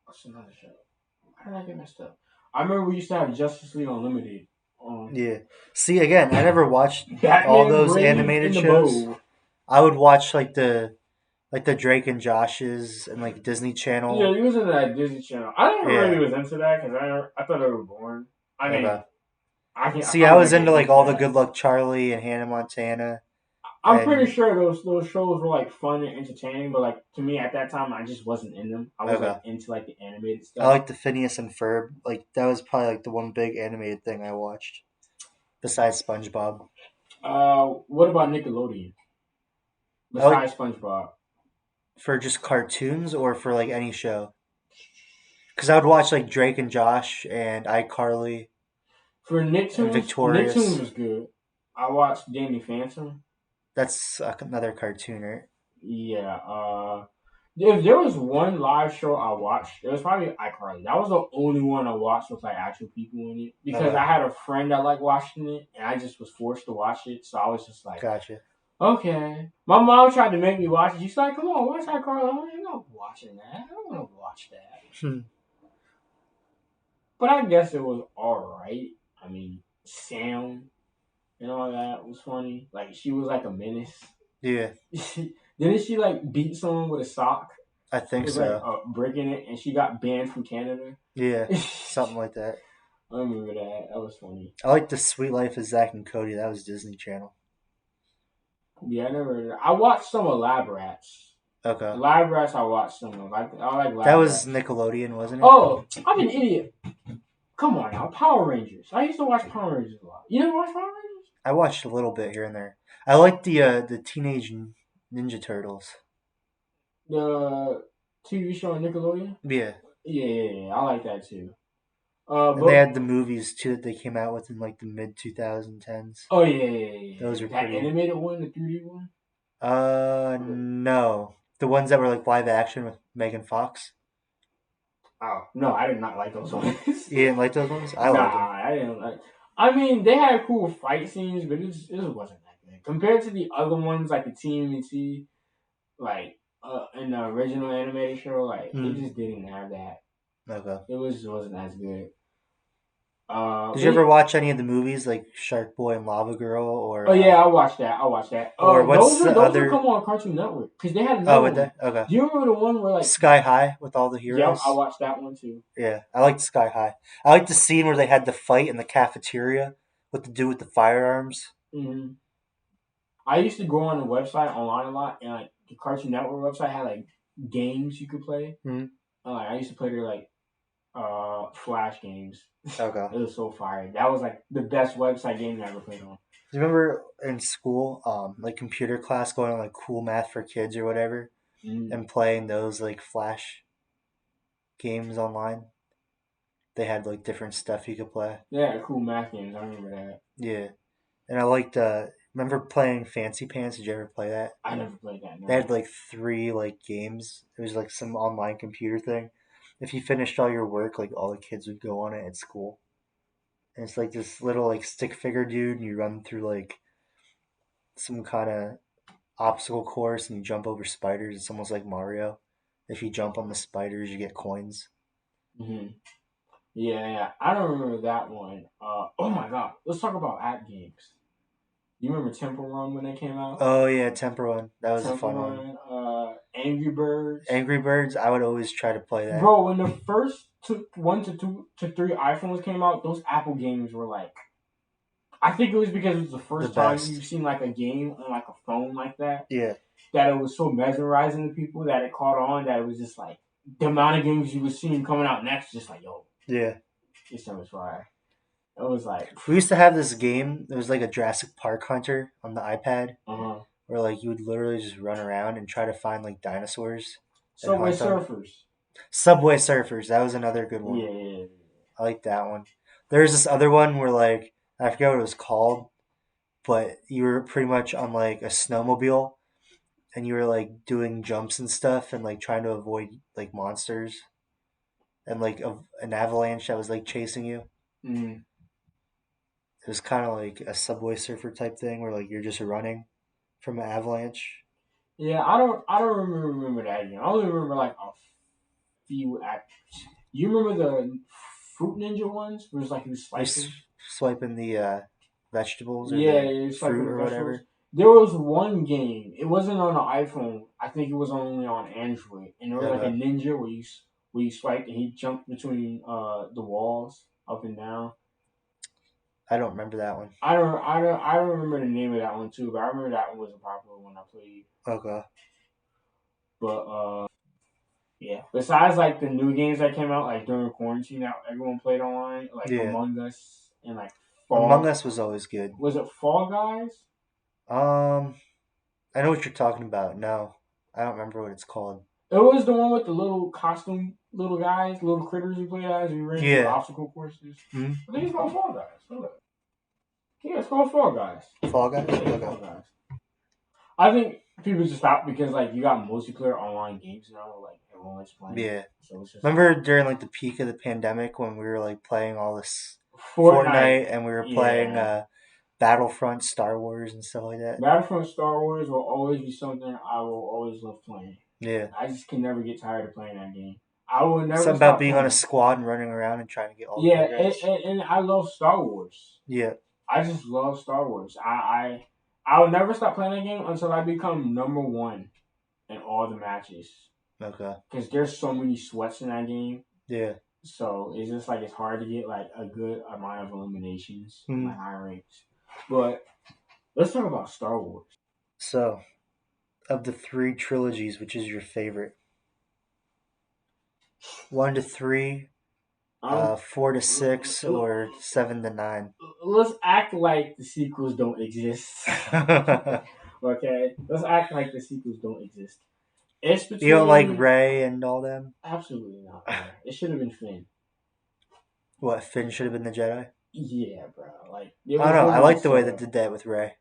Speaker 2: What's another show? How did I get messed up? I remember we used to have Justice League Unlimited.
Speaker 1: Yeah. See, again, I never watched all
Speaker 2: Batman
Speaker 1: those
Speaker 2: Brave
Speaker 1: animated
Speaker 2: in the
Speaker 1: shows.
Speaker 2: Bow.
Speaker 1: I would watch like the Drake and Josh's and like Disney
Speaker 2: Yeah,
Speaker 1: Channel.
Speaker 2: he was into that Disney Channel. I never really
Speaker 1: Yeah.
Speaker 2: was into that because I thought they were boring. I mean,
Speaker 1: Okay.
Speaker 2: I
Speaker 1: See, I
Speaker 2: probably
Speaker 1: was
Speaker 2: not
Speaker 1: into
Speaker 2: get
Speaker 1: like
Speaker 2: into
Speaker 1: all the
Speaker 2: that.
Speaker 1: Good Luck Charlie and Hannah Montana
Speaker 2: I'm pretty
Speaker 1: and
Speaker 2: sure those shows were like fun and entertaining, but like to me at that time, I just wasn't in them. I was like
Speaker 1: okay.
Speaker 2: into like the animated
Speaker 1: I
Speaker 2: stuff.
Speaker 1: like the Phineas and Ferb. Like that was probably like the one big animated thing I watched besides SpongeBob.
Speaker 2: What about Nickelodeon
Speaker 1: I like
Speaker 2: besides SpongeBob?
Speaker 1: for just cartoons or for like any show. Because I would watch like Drake and Josh and iCarly
Speaker 2: For
Speaker 1: and
Speaker 2: Nicktoons
Speaker 1: Victorious.
Speaker 2: was good. I watched Danny Phantom.
Speaker 1: That's another cartoon, right?
Speaker 2: Yeah. If there was one live show I watched, it was probably iCarly. That was the only one I watched with like actual people in it because
Speaker 1: Okay,
Speaker 2: I had a friend that liked watching it, and I just was forced to watch it. So I was just like,
Speaker 1: gotcha.
Speaker 2: okay. My mom tried to make me watch it. She's like, come on, watch iCarly. I'm not watching that. I don't want to watch that.
Speaker 1: Hmm.
Speaker 2: But I guess it was all right. I mean, Sam and all that was funny. Like she was like a menace.
Speaker 1: Yeah,
Speaker 2: Didn't she like beat someone with a sock?
Speaker 1: I
Speaker 2: It
Speaker 1: think
Speaker 2: was like
Speaker 1: so.
Speaker 2: breaking it, and she got banned from Canada.
Speaker 1: Yeah,
Speaker 2: I
Speaker 1: something like that.
Speaker 2: remember that. That was funny.
Speaker 1: I like the Sweet Life of Zach and Cody. That was Disney Channel.
Speaker 2: Yeah, I never. I watched some of Lab Rats.
Speaker 1: Okay,
Speaker 2: Lab Rats, I watched some of. I like
Speaker 1: that
Speaker 2: Lab
Speaker 1: was
Speaker 2: Rats.
Speaker 1: Nickelodeon, wasn't it?
Speaker 2: Oh, I'm an idiot. Come on now, Power Rangers. I used to watch Power Rangers a lot. You never watch Power Rangers?
Speaker 1: I watched a little bit here and there. I like the Teenage Ninja Turtles.
Speaker 2: The TV show on Nickelodeon.
Speaker 1: Yeah,
Speaker 2: Yeah, I like that too.
Speaker 1: and they
Speaker 2: But
Speaker 1: had the movies too that they came out with in like the mid 2010s.
Speaker 2: oh yeah.
Speaker 1: Those were
Speaker 2: That
Speaker 1: pretty.
Speaker 2: animated one, the 3D one.
Speaker 1: No, the ones that were like live action with Megan Fox.
Speaker 2: Oh no, I did not like those ones.
Speaker 1: You didn't like those ones? I
Speaker 2: Nah,
Speaker 1: liked them.
Speaker 2: I didn't like. I mean, they had cool fight scenes, but it just wasn't that amazing compared to the other ones like the TMNT, like in the original animated show. Like it
Speaker 1: Mm,
Speaker 2: just didn't have that.
Speaker 1: okay.
Speaker 2: Wasn't as good.
Speaker 1: Did you
Speaker 2: But
Speaker 1: ever watch any of the movies like Shark Boy and Lava Girl
Speaker 2: oh yeah, I watched that. I watched that.
Speaker 1: or what's the
Speaker 2: Those would
Speaker 1: other?
Speaker 2: come on Cartoon Network because they had
Speaker 1: Oh,
Speaker 2: another
Speaker 1: would they?
Speaker 2: one.
Speaker 1: Okay.
Speaker 2: Do you remember the one where like
Speaker 1: Sky High with all the
Speaker 2: yep, I
Speaker 1: heroes.
Speaker 2: watched that one too.
Speaker 1: Yeah, I liked Sky High. I liked the scene where they had the fight in the cafeteria. What to do with the firearms?
Speaker 2: Hmm. I used to go on the website online a lot, and like the Cartoon Network website had like games you could play.
Speaker 1: Mm,
Speaker 2: And, like I used to play their like Flash games.
Speaker 1: okay.
Speaker 2: It was so fire. That was like the best website game I ever played on.
Speaker 1: Do you remember in school, like computer class, going on like Cool Math for Kids or whatever,
Speaker 2: Mm.
Speaker 1: and playing those like Flash games online? They had like different stuff you could play.
Speaker 2: Yeah, cool math games. I remember that.
Speaker 1: Yeah, and I liked. Remember playing Fancy Pants? Did you ever play that?
Speaker 2: I never played that.
Speaker 1: They
Speaker 2: No.
Speaker 1: had like three like games. It was like some online computer thing. If you finished all your work, like all the kids would go on it at school. And it's like this little like stick figure dude, and you run through like some kind of obstacle course, and you jump over spiders. It's almost like Mario. If you jump on the spiders, you get coins.
Speaker 2: Hmm. Yeah, yeah. I don't remember that one. Oh my god. Let's talk about app games. You remember Temple Run when they came out?
Speaker 1: Oh yeah, Temper One. That was a
Speaker 2: Temple
Speaker 1: fun one.
Speaker 2: Run, Angry Birds.
Speaker 1: Angry Birds. I would always try to play that.
Speaker 2: Bro, when the first one to two to three iPhones came out, those Apple games were like I think it was because it was the
Speaker 1: The
Speaker 2: first time you've
Speaker 1: best.
Speaker 2: seen like a game on like a phone like that
Speaker 1: Yeah,
Speaker 2: that it was so mesmerizing to people that it caught on that it was just like the amount of games you were seeing coming out next, just like yo,
Speaker 1: yeah.
Speaker 2: this time was fire. It was like,
Speaker 1: We used to have this game. It was like a Jurassic Park hunter on the iPad,
Speaker 2: uh-huh.
Speaker 1: where like you would literally just run around and try to find like dinosaurs and
Speaker 2: Subway
Speaker 1: hunt them.
Speaker 2: Surfers.
Speaker 1: Subway Surfers. That was another good one.
Speaker 2: Yeah, yeah, yeah.
Speaker 1: I like that one. There's this other one where like I forget what it was called, but you were pretty much on like a snowmobile and you were like doing jumps and stuff and like trying to avoid like monsters and like an avalanche that was like chasing you.
Speaker 2: Mm.
Speaker 1: It was kind of like a Subway Surfer type thing where like you're just running from an avalanche.
Speaker 2: Yeah, I don't remember that game. I only remember like a few act. You remember the Fruit Ninja ones? Where it's like you
Speaker 1: You're
Speaker 2: swiping.
Speaker 1: swiping the vegetables or
Speaker 2: Yeah,
Speaker 1: the
Speaker 2: you swiping
Speaker 1: fruit
Speaker 2: the
Speaker 1: or
Speaker 2: vegetables.
Speaker 1: whatever.
Speaker 2: There was one game. It wasn't on an iPhone. I think it was only on Android, and there was like a
Speaker 1: Okay.
Speaker 2: ninja where you swiped and he jumped between the walls up and down.
Speaker 1: I don't remember that one.
Speaker 2: I don't remember the name of that one too, but I remember that one was a popular one I played.
Speaker 1: Okay.
Speaker 2: But yeah. Besides like the new games that came out like during quarantine that everyone played online, like
Speaker 1: Yeah.
Speaker 2: Among Us and like
Speaker 1: Among
Speaker 2: Fall.
Speaker 1: Us was always good.
Speaker 2: Was it Fall Guys?
Speaker 1: Um, I know what you're talking about. No, I don't remember what it's called.
Speaker 2: It was the one with the little costume, little guys, little critters you played as. You ran through
Speaker 1: Yeah.
Speaker 2: obstacle courses.
Speaker 1: Hmm.
Speaker 2: I think it's called Fall Guys. Hold up. Yeah, it's called Fall Guys.
Speaker 1: Fall Guys.
Speaker 2: Yeah,
Speaker 1: Okay.
Speaker 2: Fall Guys. I think people just stop because like you got multiplayer online games now, like everyone's playing.
Speaker 1: Yeah.
Speaker 2: So it's just like
Speaker 1: Remember during like the peak of the pandemic when we were like playing all this
Speaker 2: Fortnite.
Speaker 1: Fortnite and we were playing
Speaker 2: Yeah.
Speaker 1: Battlefront, Star Wars, and stuff like that.
Speaker 2: Battlefront Star Wars will always be something I will always love playing.
Speaker 1: Yeah.
Speaker 2: I just can never get tired of playing that game. I will never
Speaker 1: Something about
Speaker 2: stop
Speaker 1: being on a
Speaker 2: playing.
Speaker 1: squad and running around and trying to get all the
Speaker 2: Yeah,
Speaker 1: good guys.
Speaker 2: and I love Star Wars.
Speaker 1: Yeah.
Speaker 2: I just love Star Wars. I will never stop playing that game until I become number one in all the matches.
Speaker 1: Okay.
Speaker 2: Because there's so many sweats in that game.
Speaker 1: Yeah.
Speaker 2: So it's just like it's hard to get like a good amount of eliminations in
Speaker 1: Hmm.
Speaker 2: like high ranks. But let's talk about Star Wars.
Speaker 1: So, of the three trilogies, which is your favorite? 1 to 3,
Speaker 2: Um,
Speaker 1: 4 to 6, or 7 to 9?
Speaker 2: let's act like the sequels don't exist. Okay, let's act like the sequels don't exist. It's
Speaker 1: You don't like
Speaker 2: between
Speaker 1: Ray and all them?
Speaker 2: absolutely not, bro. It should have been Finn.
Speaker 1: What, Finn should have been the Jedi?
Speaker 2: Yeah, bro. Like it
Speaker 1: I don't
Speaker 2: was
Speaker 1: know. I
Speaker 2: literally
Speaker 1: like the way
Speaker 2: set
Speaker 1: they
Speaker 2: up.
Speaker 1: did that with Ray.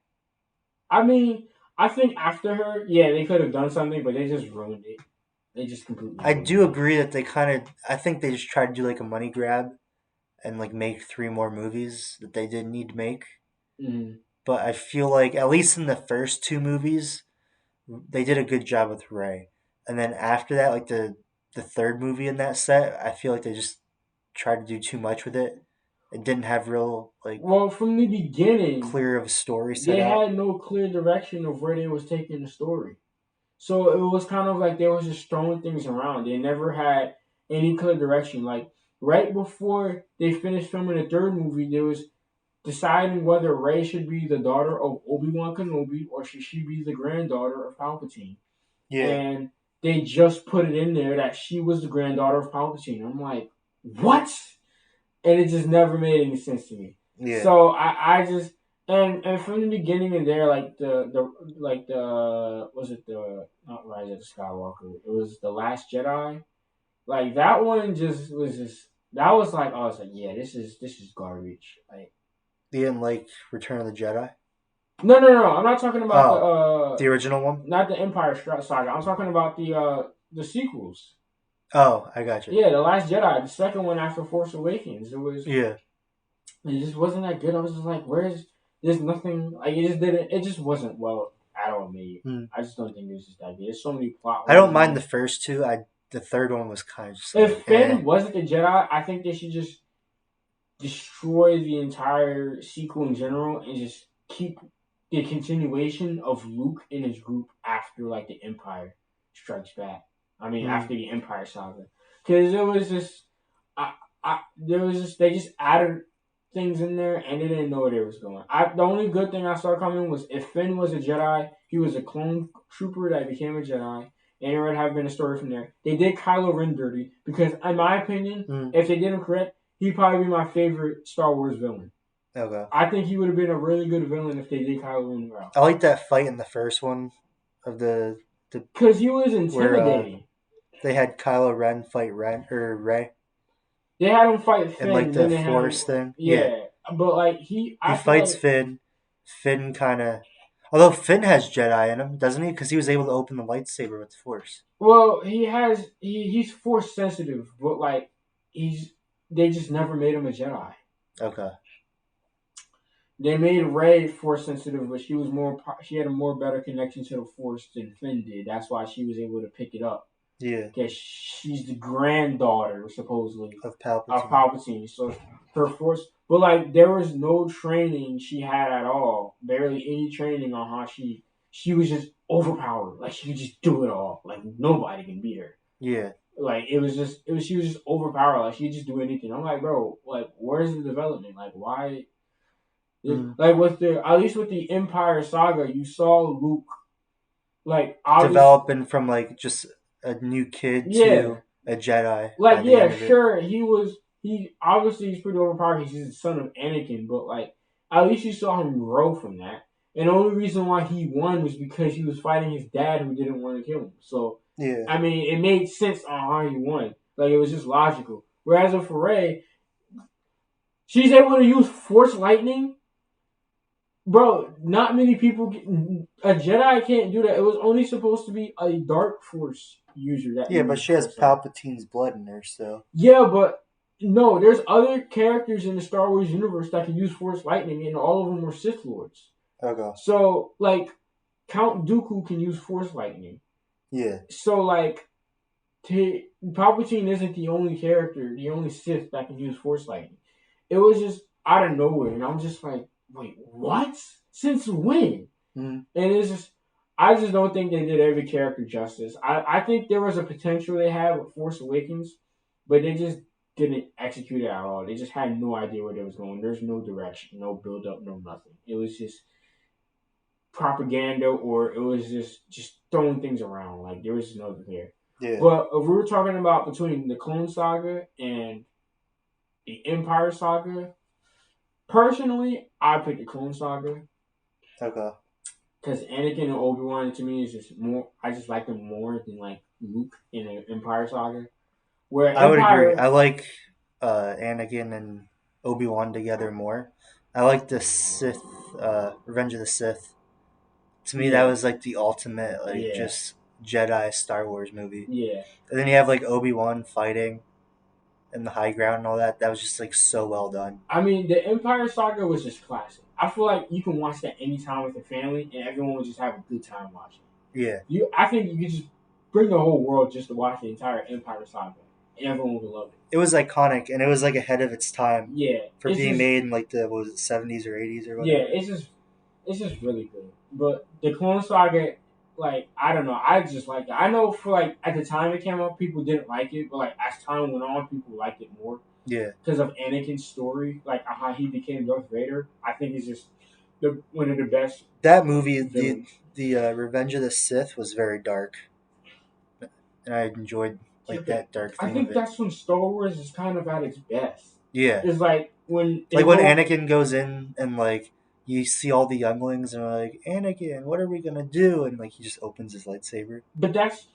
Speaker 2: I mean, I think after her, yeah, they could have done something, but they just ruined it. They just completely
Speaker 1: I
Speaker 2: ruined
Speaker 1: do
Speaker 2: it.
Speaker 1: agree that they kind of. I think they just tried to do like a money grab and like make 3 more movies that they didn't need to make.
Speaker 2: Mm-hmm.
Speaker 1: but I feel like at least in the first two movies, they did a good job with Ray. And then after that, like the third movie in that set, I feel like they just tried to do too much with it. It didn't have real like
Speaker 2: Well, from the beginning,
Speaker 1: clear of a story set
Speaker 2: they
Speaker 1: out.
Speaker 2: had no clear direction of where they was taking the story. So it was kind of like they was just throwing things around. They never had any clear direction. Like right before they finished filming the third movie, there was deciding whether Rey should be the daughter of Obi-Wan Kenobi or should she be the granddaughter of Palpatine.
Speaker 1: Yeah,
Speaker 2: And they just put it in there that she was the granddaughter of Palpatine. I'm like, what? And it just never made any sense to me.
Speaker 1: yeah,
Speaker 2: So I just and from the beginning and there, like the was it the not Rise of the Skywalker? It was the Last Jedi. Like that one just was just that was like I was like, yeah, this is garbage. Like
Speaker 1: you didn't like Return of the Jedi?
Speaker 2: no, I'm not talking about the
Speaker 1: Oh, the original one.
Speaker 2: not the Empire Saga. I'm talking about the sequels.
Speaker 1: Oh, I got you.
Speaker 2: Yeah, the Last Jedi, the second one after Force Awakens.
Speaker 1: Yeah.
Speaker 2: It just wasn't that good. I was just like, where's there's nothing like it just didn't it just wasn't well at all made.
Speaker 1: Hmm.
Speaker 2: I just don't think it was just that good. There's so many plot
Speaker 1: I
Speaker 2: holes
Speaker 1: don't
Speaker 2: in
Speaker 1: mind the
Speaker 2: it.
Speaker 1: first two. I the third one was kind of just
Speaker 2: If
Speaker 1: like, eh.
Speaker 2: Finn wasn't the Jedi, I think they should just destroy the entire sequel in general and just keep the continuation of Luke and his group after like the Empire Strikes Back. I mean,
Speaker 1: Hmm.
Speaker 2: after the Empire Saga, because it was just, there was just they just added things in there and they didn't know where they was going. The only good thing I saw coming was if Finn was a Jedi, he was a clone trooper that became a Jedi, and it would have been a story from there. They did Kylo Ren dirty because, in my opinion,
Speaker 1: Hmm.
Speaker 2: if they did him correct, he'd probably be my favorite Star Wars villain.
Speaker 1: Okay.
Speaker 2: I think he would have been a really good villain if they did Kylo Ren well.
Speaker 1: I like that fight in the first one of the
Speaker 2: Cause he was
Speaker 1: where
Speaker 2: intimidating.
Speaker 1: they had Kylo Ren fight Ren or Ray
Speaker 2: They had him fight
Speaker 1: and
Speaker 2: Finn,
Speaker 1: like
Speaker 2: and then
Speaker 1: the
Speaker 2: they had him.
Speaker 1: Force thing. Yeah,
Speaker 2: Yeah, but like
Speaker 1: he
Speaker 2: I feel
Speaker 1: fights
Speaker 2: like
Speaker 1: Finn. Finn kind of, although Finn has Jedi in him, doesn't he? Because he was able to open the lightsaber with the Force.
Speaker 2: well, he's force sensitive, but like he's they just never made him a Jedi.
Speaker 1: Okay.
Speaker 2: They made Rey force sensitive, but she had a more better connection to the force than Finn did. That's why she was able to pick it up
Speaker 1: Yeah,
Speaker 2: because she's the granddaughter supposedly
Speaker 1: of
Speaker 2: of
Speaker 1: Palpatine.
Speaker 2: Palpatine. So her force, but like there was no training she had at all. Barely any training on how she was just overpowered. Like she could just do it all. Like nobody can beat her.
Speaker 1: Yeah.
Speaker 2: Like it was she was just overpowered. Like she could just do anything. I'm like, bro, like where's the development? Like why?
Speaker 1: Mm.
Speaker 2: Like with the at least with the Empire saga, you saw Luke like obviously,
Speaker 1: Developing from like just a new kid
Speaker 2: yeah,
Speaker 1: to a Jedi by
Speaker 2: like
Speaker 1: the
Speaker 2: yeah,
Speaker 1: end of it.
Speaker 2: sure, he obviously he's pretty overpowered. He's the son of Anakin, but like at least you saw him grow from that. And the only reason why he won was because he was fighting his dad who didn't want to kill him. So
Speaker 1: Yeah.
Speaker 2: I mean, it made sense on how he won. Like it was just logical. Whereas with Rey, she's able to use Force Lightning. Bro, not many people. A Jedi can't do that. It was only supposed to be a Dark Force user that
Speaker 1: Yeah, but
Speaker 2: used
Speaker 1: she has
Speaker 2: Force Lightning.
Speaker 1: Palpatine's blood in her, so
Speaker 2: Yeah, but no, there's other characters in the Star Wars universe that can use Force Lightning, and all of them were Sith Lords.
Speaker 1: okay.
Speaker 2: So, like, Count Dooku can use Force Lightning.
Speaker 1: Yeah.
Speaker 2: So, like, Palpatine isn't the only character, the only Sith that can use Force Lightning. It was just out of nowhere, and I'm just like, wait, what? Since when?
Speaker 1: Mm.
Speaker 2: And it's just, I just don't think they did every character justice. I think there was a potential they had with Force Awakens, but they just didn't execute it at all. They just had no idea where they was going. There's no direction, no build up, no nothing. It was just propaganda, or it was just throwing things around. Like there was nothing there.
Speaker 1: Yeah.
Speaker 2: But if we were talking about between the Clone Saga and the Empire Saga, personally, I pick the Clone Saga
Speaker 1: Okay.
Speaker 2: because Anakin and Obi Wan to me is just more. I just like them more than like Luke in the Empire Saga. Where
Speaker 1: I would agree. I
Speaker 2: Empire,
Speaker 1: like Anakin and Obi Wan together more. I like the Sith, Revenge of the Sith. To me, that
Speaker 2: yeah,
Speaker 1: was like the ultimate, like
Speaker 2: yeah,
Speaker 1: just Jedi Star Wars movie.
Speaker 2: yeah,
Speaker 1: And then you have like Obi Wan fighting. and the high ground and all that. That was just like so well done.
Speaker 2: I mean, the Empire Saga was just classic. I feel like you can watch that anytime with your family, and everyone will just have a good time watching.
Speaker 1: Yeah,
Speaker 2: I think you could just bring the whole world just to watch the entire Empire Saga, and everyone would love it.
Speaker 1: it was iconic and it was like ahead of its time
Speaker 2: Yeah,
Speaker 1: for being made in like the what was it 70s or 80s or
Speaker 2: yeah,
Speaker 1: whatever.
Speaker 2: it's just really good. But the Clone Saga, like I don't know, I just like it. I know for like at the time it came out, people didn't like it, but like as time went on, people liked it more
Speaker 1: Yeah,
Speaker 2: because of Anakin's story, like how he became Darth Vader. I think it's just one of the best
Speaker 1: that movie,
Speaker 2: villains.
Speaker 1: the Revenge of the Sith was very dark, and I enjoyed
Speaker 2: Yeah,
Speaker 1: like
Speaker 2: but
Speaker 1: that dark
Speaker 2: I
Speaker 1: theme of
Speaker 2: think
Speaker 1: it.
Speaker 2: that's when Star Wars is kind of at its best.
Speaker 1: Yeah,
Speaker 2: It's like when they
Speaker 1: like when
Speaker 2: wrote,
Speaker 1: Anakin goes in and like you see all the younglings and are like, Anakin, what are we gonna do? And like he just opens his lightsaber.
Speaker 2: but that's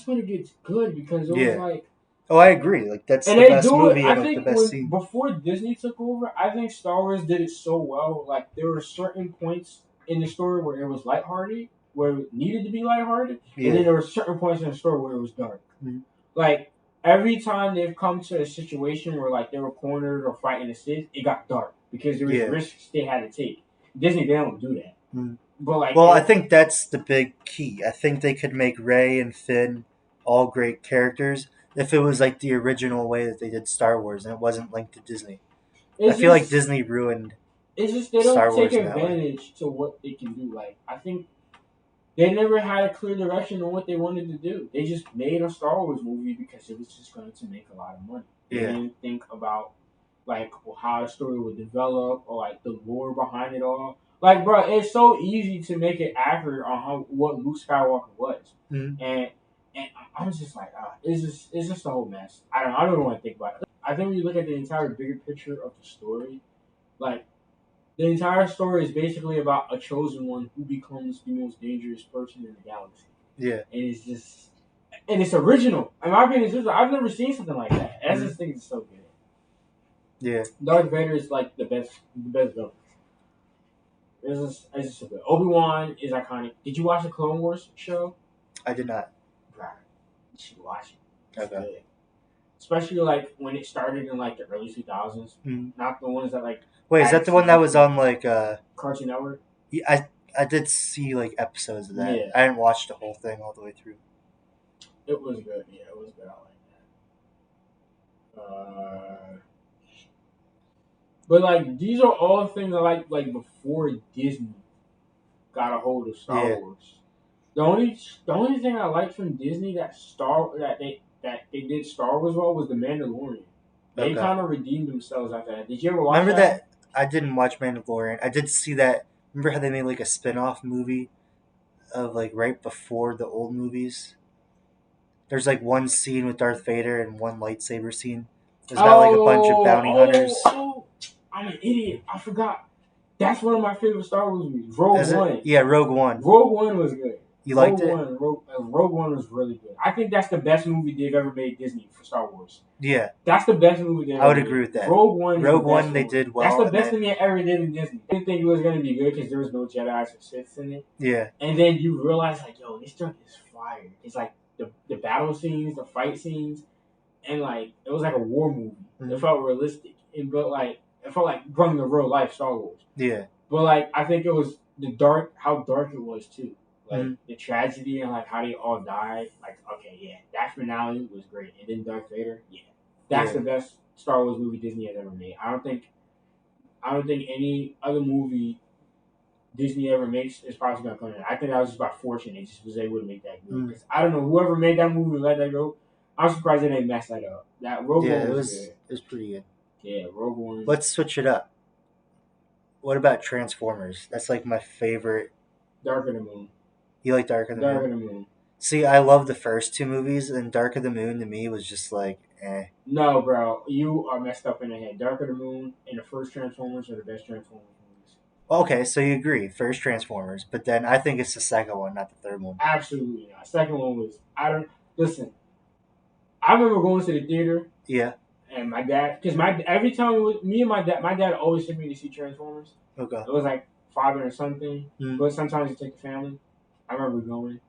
Speaker 2: when it gets good because it was
Speaker 1: Yeah.
Speaker 2: like,
Speaker 1: Oh, I agree. Like that's
Speaker 2: and
Speaker 1: the
Speaker 2: they
Speaker 1: best
Speaker 2: do it.
Speaker 1: movie
Speaker 2: I
Speaker 1: and like the
Speaker 2: think
Speaker 1: best
Speaker 2: when
Speaker 1: scene.
Speaker 2: before Disney took over, I think Star Wars did it so well. Like there were certain points in the story where it was lighthearted, where it needed to be lighthearted, and
Speaker 1: Yeah.
Speaker 2: then there were certain points in the story where it was dark.
Speaker 1: Mhm.
Speaker 2: Like every time they've come to a situation where like they were cornered or fighting a Sith, it got dark because there was
Speaker 1: Yeah.
Speaker 2: risks they had to take. Disney they don't do that,
Speaker 1: Mhm.
Speaker 2: but like
Speaker 1: Well, I
Speaker 2: it,
Speaker 1: think that's the big key. I think they could make Ray and Finn all great characters if it was like the original way that they did Star Wars and it wasn't linked to Disney. I
Speaker 2: it's
Speaker 1: feel like
Speaker 2: just
Speaker 1: Disney ruined
Speaker 2: it's just they don't
Speaker 1: Star
Speaker 2: take
Speaker 1: Wars in that way.
Speaker 2: advantage to what they can do. Like I think they never had a clear direction on what they wanted to do. They just made a Star Wars movie because it was just going to make a lot of money. They
Speaker 1: Yeah.
Speaker 2: didn't think about like how the story would develop or like the lore behind it all. Like, bro, it's so easy to make it accurate on how what Luke Skywalker was,
Speaker 1: Mhm.
Speaker 2: and and I'm just like, it's just a whole mess. I don't want to think about it. I think when you look at the entire bigger picture of the story, like the entire story is basically about a chosen one who becomes the most dangerous person in the galaxy,
Speaker 1: Yeah.
Speaker 2: and it's just and it's original. In my opinion, I've never seen something like that. I
Speaker 1: Mhm.
Speaker 2: just think it's so good.
Speaker 1: Yeah.
Speaker 2: Darth Vader is like the best villain. It's just so good. Obi Wan is iconic. Did you watch the Clone Wars show?
Speaker 1: I did not.
Speaker 2: Right. You should watch it. It's
Speaker 1: Okay.
Speaker 2: good, especially like when it started in like the early 2000s.
Speaker 1: Mhm.
Speaker 2: Not the ones that like
Speaker 1: Wait, is that
Speaker 2: added
Speaker 1: the one that
Speaker 2: seasons
Speaker 1: was
Speaker 2: to
Speaker 1: on like
Speaker 2: Cartoon Network.
Speaker 1: yeah, I did see like episodes of that.
Speaker 2: Yeah,
Speaker 1: I didn't watch the whole thing all the way through.
Speaker 2: it was good. Yeah, it was good. I like that. But like these are all things I like before Disney got a hold of Star
Speaker 1: Yeah.
Speaker 2: Wars. The only thing I liked from Disney that they did Star Wars well was the Mandalorian. They
Speaker 1: Okay.
Speaker 2: kind of redeemed themselves after that. Did you ever watch
Speaker 1: Remember
Speaker 2: that one?
Speaker 1: that I didn't watch Mandalorian. I did see that. Remember how they made like a spin-off movie of like right before the old movies? There's like one scene with Darth Vader and one lightsaber scene. It was about like a bunch of
Speaker 2: Oh,
Speaker 1: bounty hunters.
Speaker 2: I'm an idiot. I forgot. That's one of my favorite Star Wars movies. Rogue
Speaker 1: Is it?
Speaker 2: One.
Speaker 1: Yeah, Rogue One.
Speaker 2: Rogue One was good.
Speaker 1: You liked it?
Speaker 2: Rogue One was really good. I think that's the best movie they've ever made Disney for Star Wars.
Speaker 1: Yeah,
Speaker 2: That's the best movie they've
Speaker 1: I would
Speaker 2: ever
Speaker 1: agree
Speaker 2: made.
Speaker 1: with that.
Speaker 2: Rogue One is the
Speaker 1: Rogue
Speaker 2: best
Speaker 1: One they
Speaker 2: one.
Speaker 1: did
Speaker 2: That's
Speaker 1: well,
Speaker 2: the
Speaker 1: and
Speaker 2: best
Speaker 1: then
Speaker 2: thing they ever did in Disney. I didn't think it was gonna be good because there was no Jedi's or Siths in it.
Speaker 1: yeah,
Speaker 2: And then you realize like, yo, this junk is fire. It's like the battle scenes, the fight scenes, and like it was like a war movie. It
Speaker 1: mhm,
Speaker 2: felt realistic. It felt like running the real life Star Wars.
Speaker 1: yeah,
Speaker 2: But like I think it was how dark it was too. Like
Speaker 1: mhm,
Speaker 2: the tragedy and like how they all died. Like okay, yeah, that finale was great. And then Darth Vader, yeah, that's
Speaker 1: yeah,
Speaker 2: the best Star Wars movie Disney has ever made. I don't think any other movie Disney ever makes is probably gonna come in. I think that was just by fortune. They just was able to make that good.
Speaker 1: mhm,
Speaker 2: Because I don't know whoever made that movie and let that go. I'm surprised they didn't mess that up. That Rogue
Speaker 1: yeah.
Speaker 2: One
Speaker 1: It
Speaker 2: was
Speaker 1: was
Speaker 2: good.
Speaker 1: it was pretty good.
Speaker 2: Yeah, Rogue One.
Speaker 1: Let's switch it up. What about Transformers? That's like my favorite.
Speaker 2: Dark of the Moon.
Speaker 1: You like Dark of the
Speaker 2: Dark
Speaker 1: Moon?
Speaker 2: of the Moon.
Speaker 1: See, I love the first two movies, and Dark of the Moon to me was just like, eh.
Speaker 2: No, bro, you are messed up in the head. Dark of the Moon and the first Transformers are the best Transformers movies.
Speaker 1: Okay, so you agree, first Transformers, but then I think it's the second one, not the third one.
Speaker 2: Absolutely not. Second one was I don't listen. I remember going to the theater
Speaker 1: Yeah.
Speaker 2: and my dad because my every time it was me and my dad always took me to see Transformers.
Speaker 1: Okay.
Speaker 2: It was like father and son thing,
Speaker 1: Mm.
Speaker 2: but sometimes you take the family. I remember going.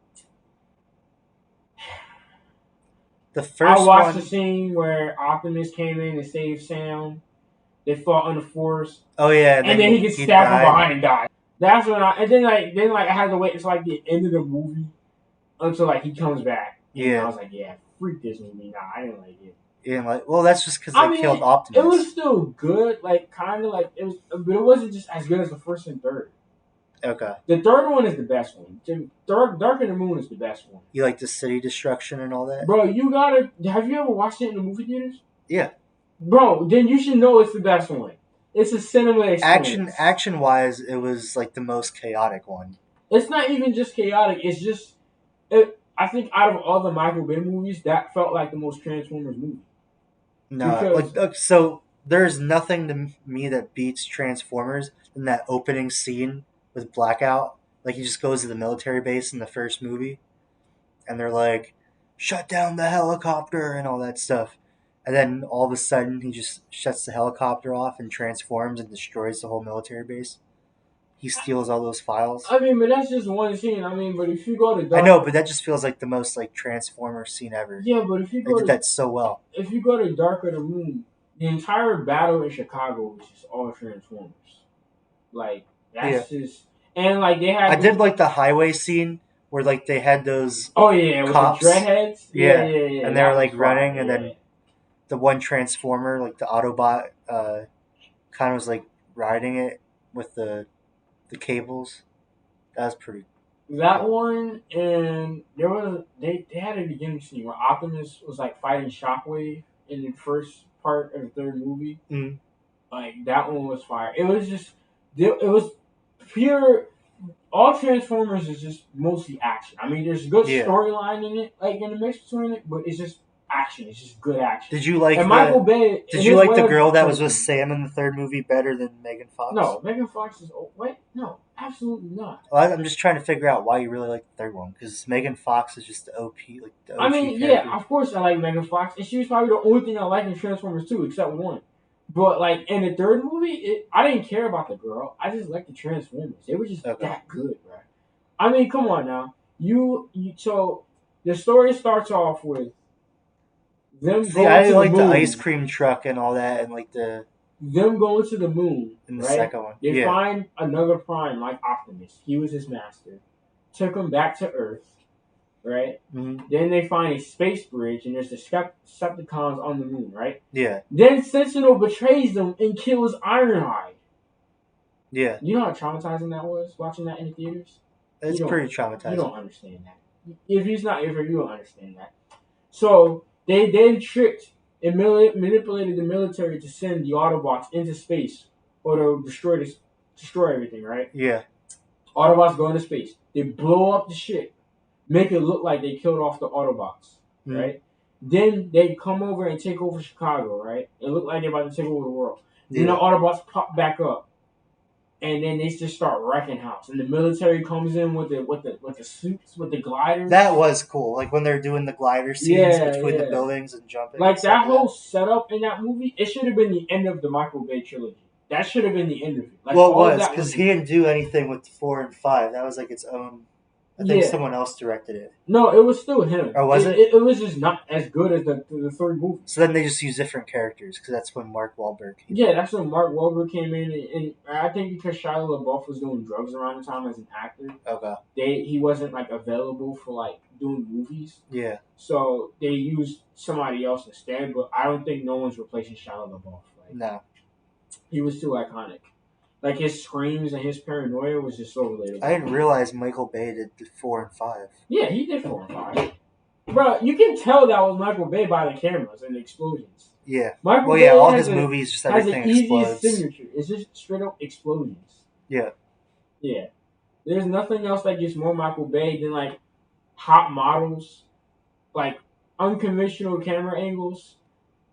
Speaker 1: The
Speaker 2: I
Speaker 1: first
Speaker 2: watched the
Speaker 1: one,
Speaker 2: scene where Optimus came in and saved Sam. They fought on the force,
Speaker 1: oh yeah, and
Speaker 2: and
Speaker 1: then
Speaker 2: then he gets
Speaker 1: he
Speaker 2: stabbed from
Speaker 1: died.
Speaker 2: behind and died. That's when I and then I had to wait until like the end of the movie until like he comes back, and I
Speaker 1: Yeah,
Speaker 2: was like, yeah, freak this movie. Nah, I didn't like it.
Speaker 1: and like, well, that's just because they
Speaker 2: I
Speaker 1: killed
Speaker 2: mean, it was
Speaker 1: Optimus.
Speaker 2: still good, like kind of like it was, but it wasn't just as good as the first and third.
Speaker 1: Okay,
Speaker 2: The third one is the best one. Dark of the Moon is the best one.
Speaker 1: you like the city destruction and all that?
Speaker 2: Bro, you gotta. Have you ever watched it in the movie theaters?
Speaker 1: Yeah,
Speaker 2: Bro, then you should know it's the best one. It's a cinema experience.
Speaker 1: action wise, it was like the most chaotic one.
Speaker 2: It's not even just chaotic. It's just. I think out of all the Michael Bay movies, that felt like the most Transformers movie
Speaker 1: No,
Speaker 2: because.
Speaker 1: so there's nothing to me that beats Transformers than that opening scene with Blackout. Like he just goes to the military base in the first movie, and they're like, "Shut down the helicopter" and all that stuff, and then all of a sudden he just shuts the helicopter off and transforms and destroys the whole military base. He steals all those files.
Speaker 2: I mean, but that's just one scene. I mean, but if you go to
Speaker 1: I
Speaker 2: Dark,
Speaker 1: know, but that just feels like the most like Transformer scene ever.
Speaker 2: yeah, but
Speaker 1: They did that so well.
Speaker 2: if you go to Dark of the Moon, the entire battle in Chicago was just all Transformers. Like
Speaker 1: Yeah,
Speaker 2: that's just and like they
Speaker 1: I
Speaker 2: had
Speaker 1: did
Speaker 2: the
Speaker 1: like the highway scene where like they had those
Speaker 2: oh yeah with the
Speaker 1: cops,
Speaker 2: dreadheads
Speaker 1: yeah,
Speaker 2: yeah
Speaker 1: and they were
Speaker 2: that was
Speaker 1: like
Speaker 2: fire
Speaker 1: running, and
Speaker 2: yeah
Speaker 1: then the one transformer, like the Autobot, kind of was like riding it with the cables. That was pretty
Speaker 2: that
Speaker 1: cool.
Speaker 2: one and there was they had a beginning scene where Optimus was like fighting Shockwave in the first part of the third movie
Speaker 1: Mm,
Speaker 2: like that one was fire it was just it was pure all Transformers is just mostly action. I mean, there's good
Speaker 1: yeah.
Speaker 2: storyline in it, like in the mix between it, but it's just action. It's just good action.
Speaker 1: Did you
Speaker 2: And
Speaker 1: like
Speaker 2: Michael
Speaker 1: the
Speaker 2: Bay,
Speaker 1: Did
Speaker 2: in
Speaker 1: you
Speaker 2: his
Speaker 1: like the
Speaker 2: way of
Speaker 1: girl that was with
Speaker 2: Transformers,
Speaker 1: Sam in the third movie better than Megan Fox?
Speaker 2: no, Megan Fox is oh wait, no, absolutely not.
Speaker 1: Well, I'm just trying to figure out why you really like the third one because Megan Fox is just the OP, like the
Speaker 2: I
Speaker 1: OG
Speaker 2: mean, yeah,
Speaker 1: character.
Speaker 2: of course I like Megan Fox, and she was probably the only thing I like in Transformers 2, except one. But like in the third movie, I didn't care about the girl. I just liked the Transformers. They were just
Speaker 1: Okay.
Speaker 2: that good, bro. I mean, come on now. So the story starts off with them
Speaker 1: See,
Speaker 2: going
Speaker 1: I
Speaker 2: to the
Speaker 1: like the ice
Speaker 2: moon,
Speaker 1: cream truck and all that, and like the
Speaker 2: them going to the moon,
Speaker 1: in the
Speaker 2: right?
Speaker 1: second one.
Speaker 2: They
Speaker 1: Yeah.
Speaker 2: find another prime like Optimus. He was his master. Took him back to Earth, right?
Speaker 1: Hmm.
Speaker 2: Then they find a space bridge, and there's the Decepticons on the moon, right?
Speaker 1: Yeah.
Speaker 2: Then Sentinel betrays them and kills Ironhide.
Speaker 1: Yeah.
Speaker 2: You know how traumatizing that was watching that in the theaters. You
Speaker 1: It's
Speaker 2: don't,
Speaker 1: pretty
Speaker 2: you
Speaker 1: traumatizing.
Speaker 2: don't understand that. If he's not, if you don't understand that. So they then tricked and manipulated the military to send the Autobots into space or to destroy everything. Right?
Speaker 1: Yeah.
Speaker 2: Autobots go into space. They blow up the ship, make it look like they killed off the Autobots.
Speaker 1: Hmm.
Speaker 2: Right? Then they come over and take over Chicago. Right? It looked like they're about to take over the world. Then the
Speaker 1: Yeah.
Speaker 2: Autobots pop back up and then they just start wrecking house. And the military comes in with the suits, with the gliders.
Speaker 1: That was cool. Like when they're doing the glider scenes
Speaker 2: Yeah,
Speaker 1: between the
Speaker 2: yeah.
Speaker 1: buildings and jumping and
Speaker 2: Like
Speaker 1: stuff
Speaker 2: that
Speaker 1: like
Speaker 2: whole
Speaker 1: that.
Speaker 2: setup in that movie, it should have been the end of the Michael Bay trilogy. That should have been the end of it. Like
Speaker 1: Well, it
Speaker 2: all of
Speaker 1: was
Speaker 2: that
Speaker 1: because
Speaker 2: was
Speaker 1: he didn't do anything with 4 and 5. That was like its own. I think
Speaker 2: yeah.
Speaker 1: someone else directed it,
Speaker 2: No, it was still him.
Speaker 1: or was it?
Speaker 2: It was just not as good as the third movie.
Speaker 1: So then they just use different characters because that's when Mark Wahlberg came in.
Speaker 2: Yeah, that's when Mark Wahlberg came in, and I think because Shia LaBeouf was doing drugs around the time as an actor,
Speaker 1: Okay.
Speaker 2: he wasn't like available for like doing movies.
Speaker 1: Yeah.
Speaker 2: So they used somebody else instead, but I don't think no one's replacing Shia LaBeouf. Like
Speaker 1: No,
Speaker 2: he was too iconic. Like his screams and his paranoia was just so
Speaker 1: I
Speaker 2: relatable.
Speaker 1: didn't realize Michael Bay did the 4 and 5.
Speaker 2: Yeah, he did 4 and 5. Bro, you can tell that was Michael Bay by the cameras and the explosions.
Speaker 1: Yeah.
Speaker 2: Michael
Speaker 1: Well, yeah.
Speaker 2: Bay
Speaker 1: All his movies, just
Speaker 2: has the
Speaker 1: everything
Speaker 2: easiest
Speaker 1: explodes.
Speaker 2: signature. It's just straight up explosions.
Speaker 1: Yeah.
Speaker 2: Yeah. There's nothing else that gets more Michael Bay than like hot models, like unconventional camera angles,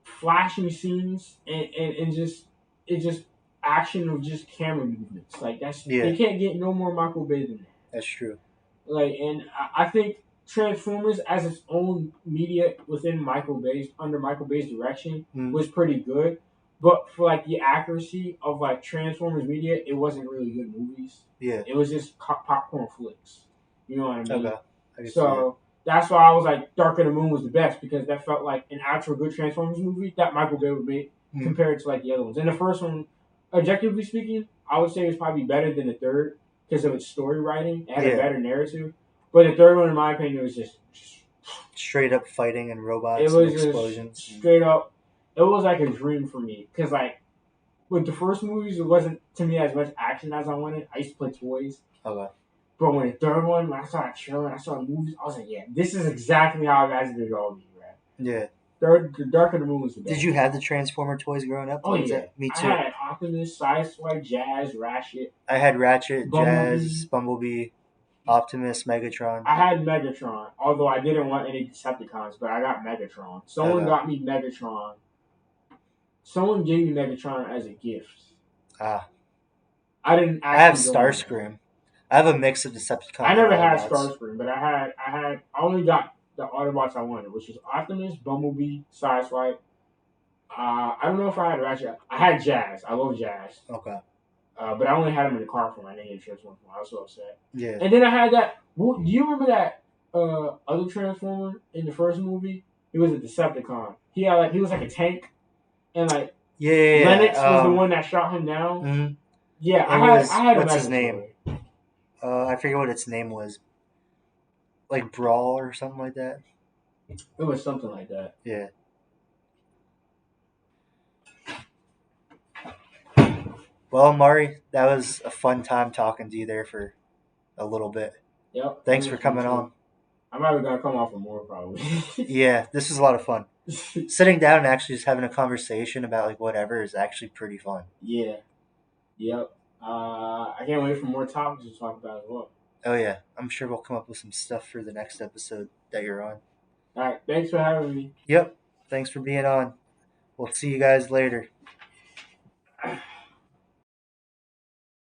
Speaker 2: flashing scenes, and just it just action of just camera movements. Like that's
Speaker 1: Yeah.
Speaker 2: they can't get no more Michael Bay than that.
Speaker 1: That's true.
Speaker 2: Like, and I think Transformers as its own media within under Michael Bay's direction
Speaker 1: Mm.
Speaker 2: was pretty good. But for like the accuracy of like Transformers media, it wasn't really good movies.
Speaker 1: Yeah.
Speaker 2: It was just popcorn flicks. You know what I mean?
Speaker 1: Okay. I can see
Speaker 2: So
Speaker 1: that.
Speaker 2: That's why I was like, Dark of the Moon was the best because that felt like an actual good Transformers movie that Michael Bay would make
Speaker 1: Mm.
Speaker 2: compared to like the other ones. And the first one, objectively speaking, I would say it's probably better than the third because of its story writing. It had a
Speaker 1: Yeah,
Speaker 2: better narrative. But the third one, in my opinion, was just
Speaker 1: straight up fighting and
Speaker 2: it
Speaker 1: robots and
Speaker 2: was just
Speaker 1: explosions.
Speaker 2: straight up. It was like a dream for me because like with the first movies, it wasn't to me as much action as I wanted. I used to play toys.
Speaker 1: Okay.
Speaker 2: But when the third one, when I saw that trailer, I saw the movies, I was like, yeah, this is exactly how guys did it all be, right?
Speaker 1: Yeah.
Speaker 2: Third, the Dark of the Moon was the
Speaker 1: Did
Speaker 2: best.
Speaker 1: you have the Transformer toys growing up?
Speaker 2: Oh
Speaker 1: Or was
Speaker 2: yeah,
Speaker 1: that me
Speaker 2: I
Speaker 1: too?
Speaker 2: had Optimus, Sideswipe, Jazz, Ratchet,
Speaker 1: I had Ratchet, Jazz,
Speaker 2: Bumblebee.
Speaker 1: Bumblebee, Optimus, Megatron.
Speaker 2: I had Megatron, although I didn't want any Decepticons, but I got Megatron. Someone
Speaker 1: Okay.
Speaker 2: got me Megatron. Someone gave me Megatron as a gift.
Speaker 1: Ah,
Speaker 2: I didn't
Speaker 1: I have
Speaker 2: actually go and get him.
Speaker 1: Starscream. I have a mix of
Speaker 2: I
Speaker 1: Decepticons and
Speaker 2: never had
Speaker 1: Autobots.
Speaker 2: Starscream, but I only got the Autobots I wanted, which was Optimus, Bumblebee, Sideswipe. I don't know if I had Ratchet. I had Jazz. I love Jazz.
Speaker 1: Okay.
Speaker 2: But I only had him in the car for my name Transformer. I was so upset.
Speaker 1: Yeah.
Speaker 2: And then I had that. Do you remember that other Transformer in the first movie? He was a Decepticon. He was like a tank, and like
Speaker 1: Yeah, yeah,
Speaker 2: Lennox was the
Speaker 1: yeah.
Speaker 2: one that shot him down.
Speaker 1: Mhm.
Speaker 2: Yeah,
Speaker 1: It
Speaker 2: I
Speaker 1: was,
Speaker 2: had him
Speaker 1: what's
Speaker 2: as
Speaker 1: his
Speaker 2: a
Speaker 1: name?
Speaker 2: toy.
Speaker 1: I forget what its name was. Like Brawl or something like that.
Speaker 2: It was something like that.
Speaker 1: Yeah. Well, Mari, that was a fun time talking to you there for a little bit.
Speaker 2: Yep, it
Speaker 1: Thanks for
Speaker 2: was me
Speaker 1: coming on.
Speaker 2: too. I'm probably gonna come off for more probably.
Speaker 1: Yeah, this was a lot of fun. Sitting down and actually just having a conversation about like whatever is actually pretty fun.
Speaker 2: Yeah. Yep. I can't wait for more topics to talk about as well.
Speaker 1: Oh yeah, I'm sure we'll come up with some stuff for the next episode that you're on.
Speaker 2: All right. Thanks for having me.
Speaker 1: Yep. Thanks for being on. We'll see you guys later.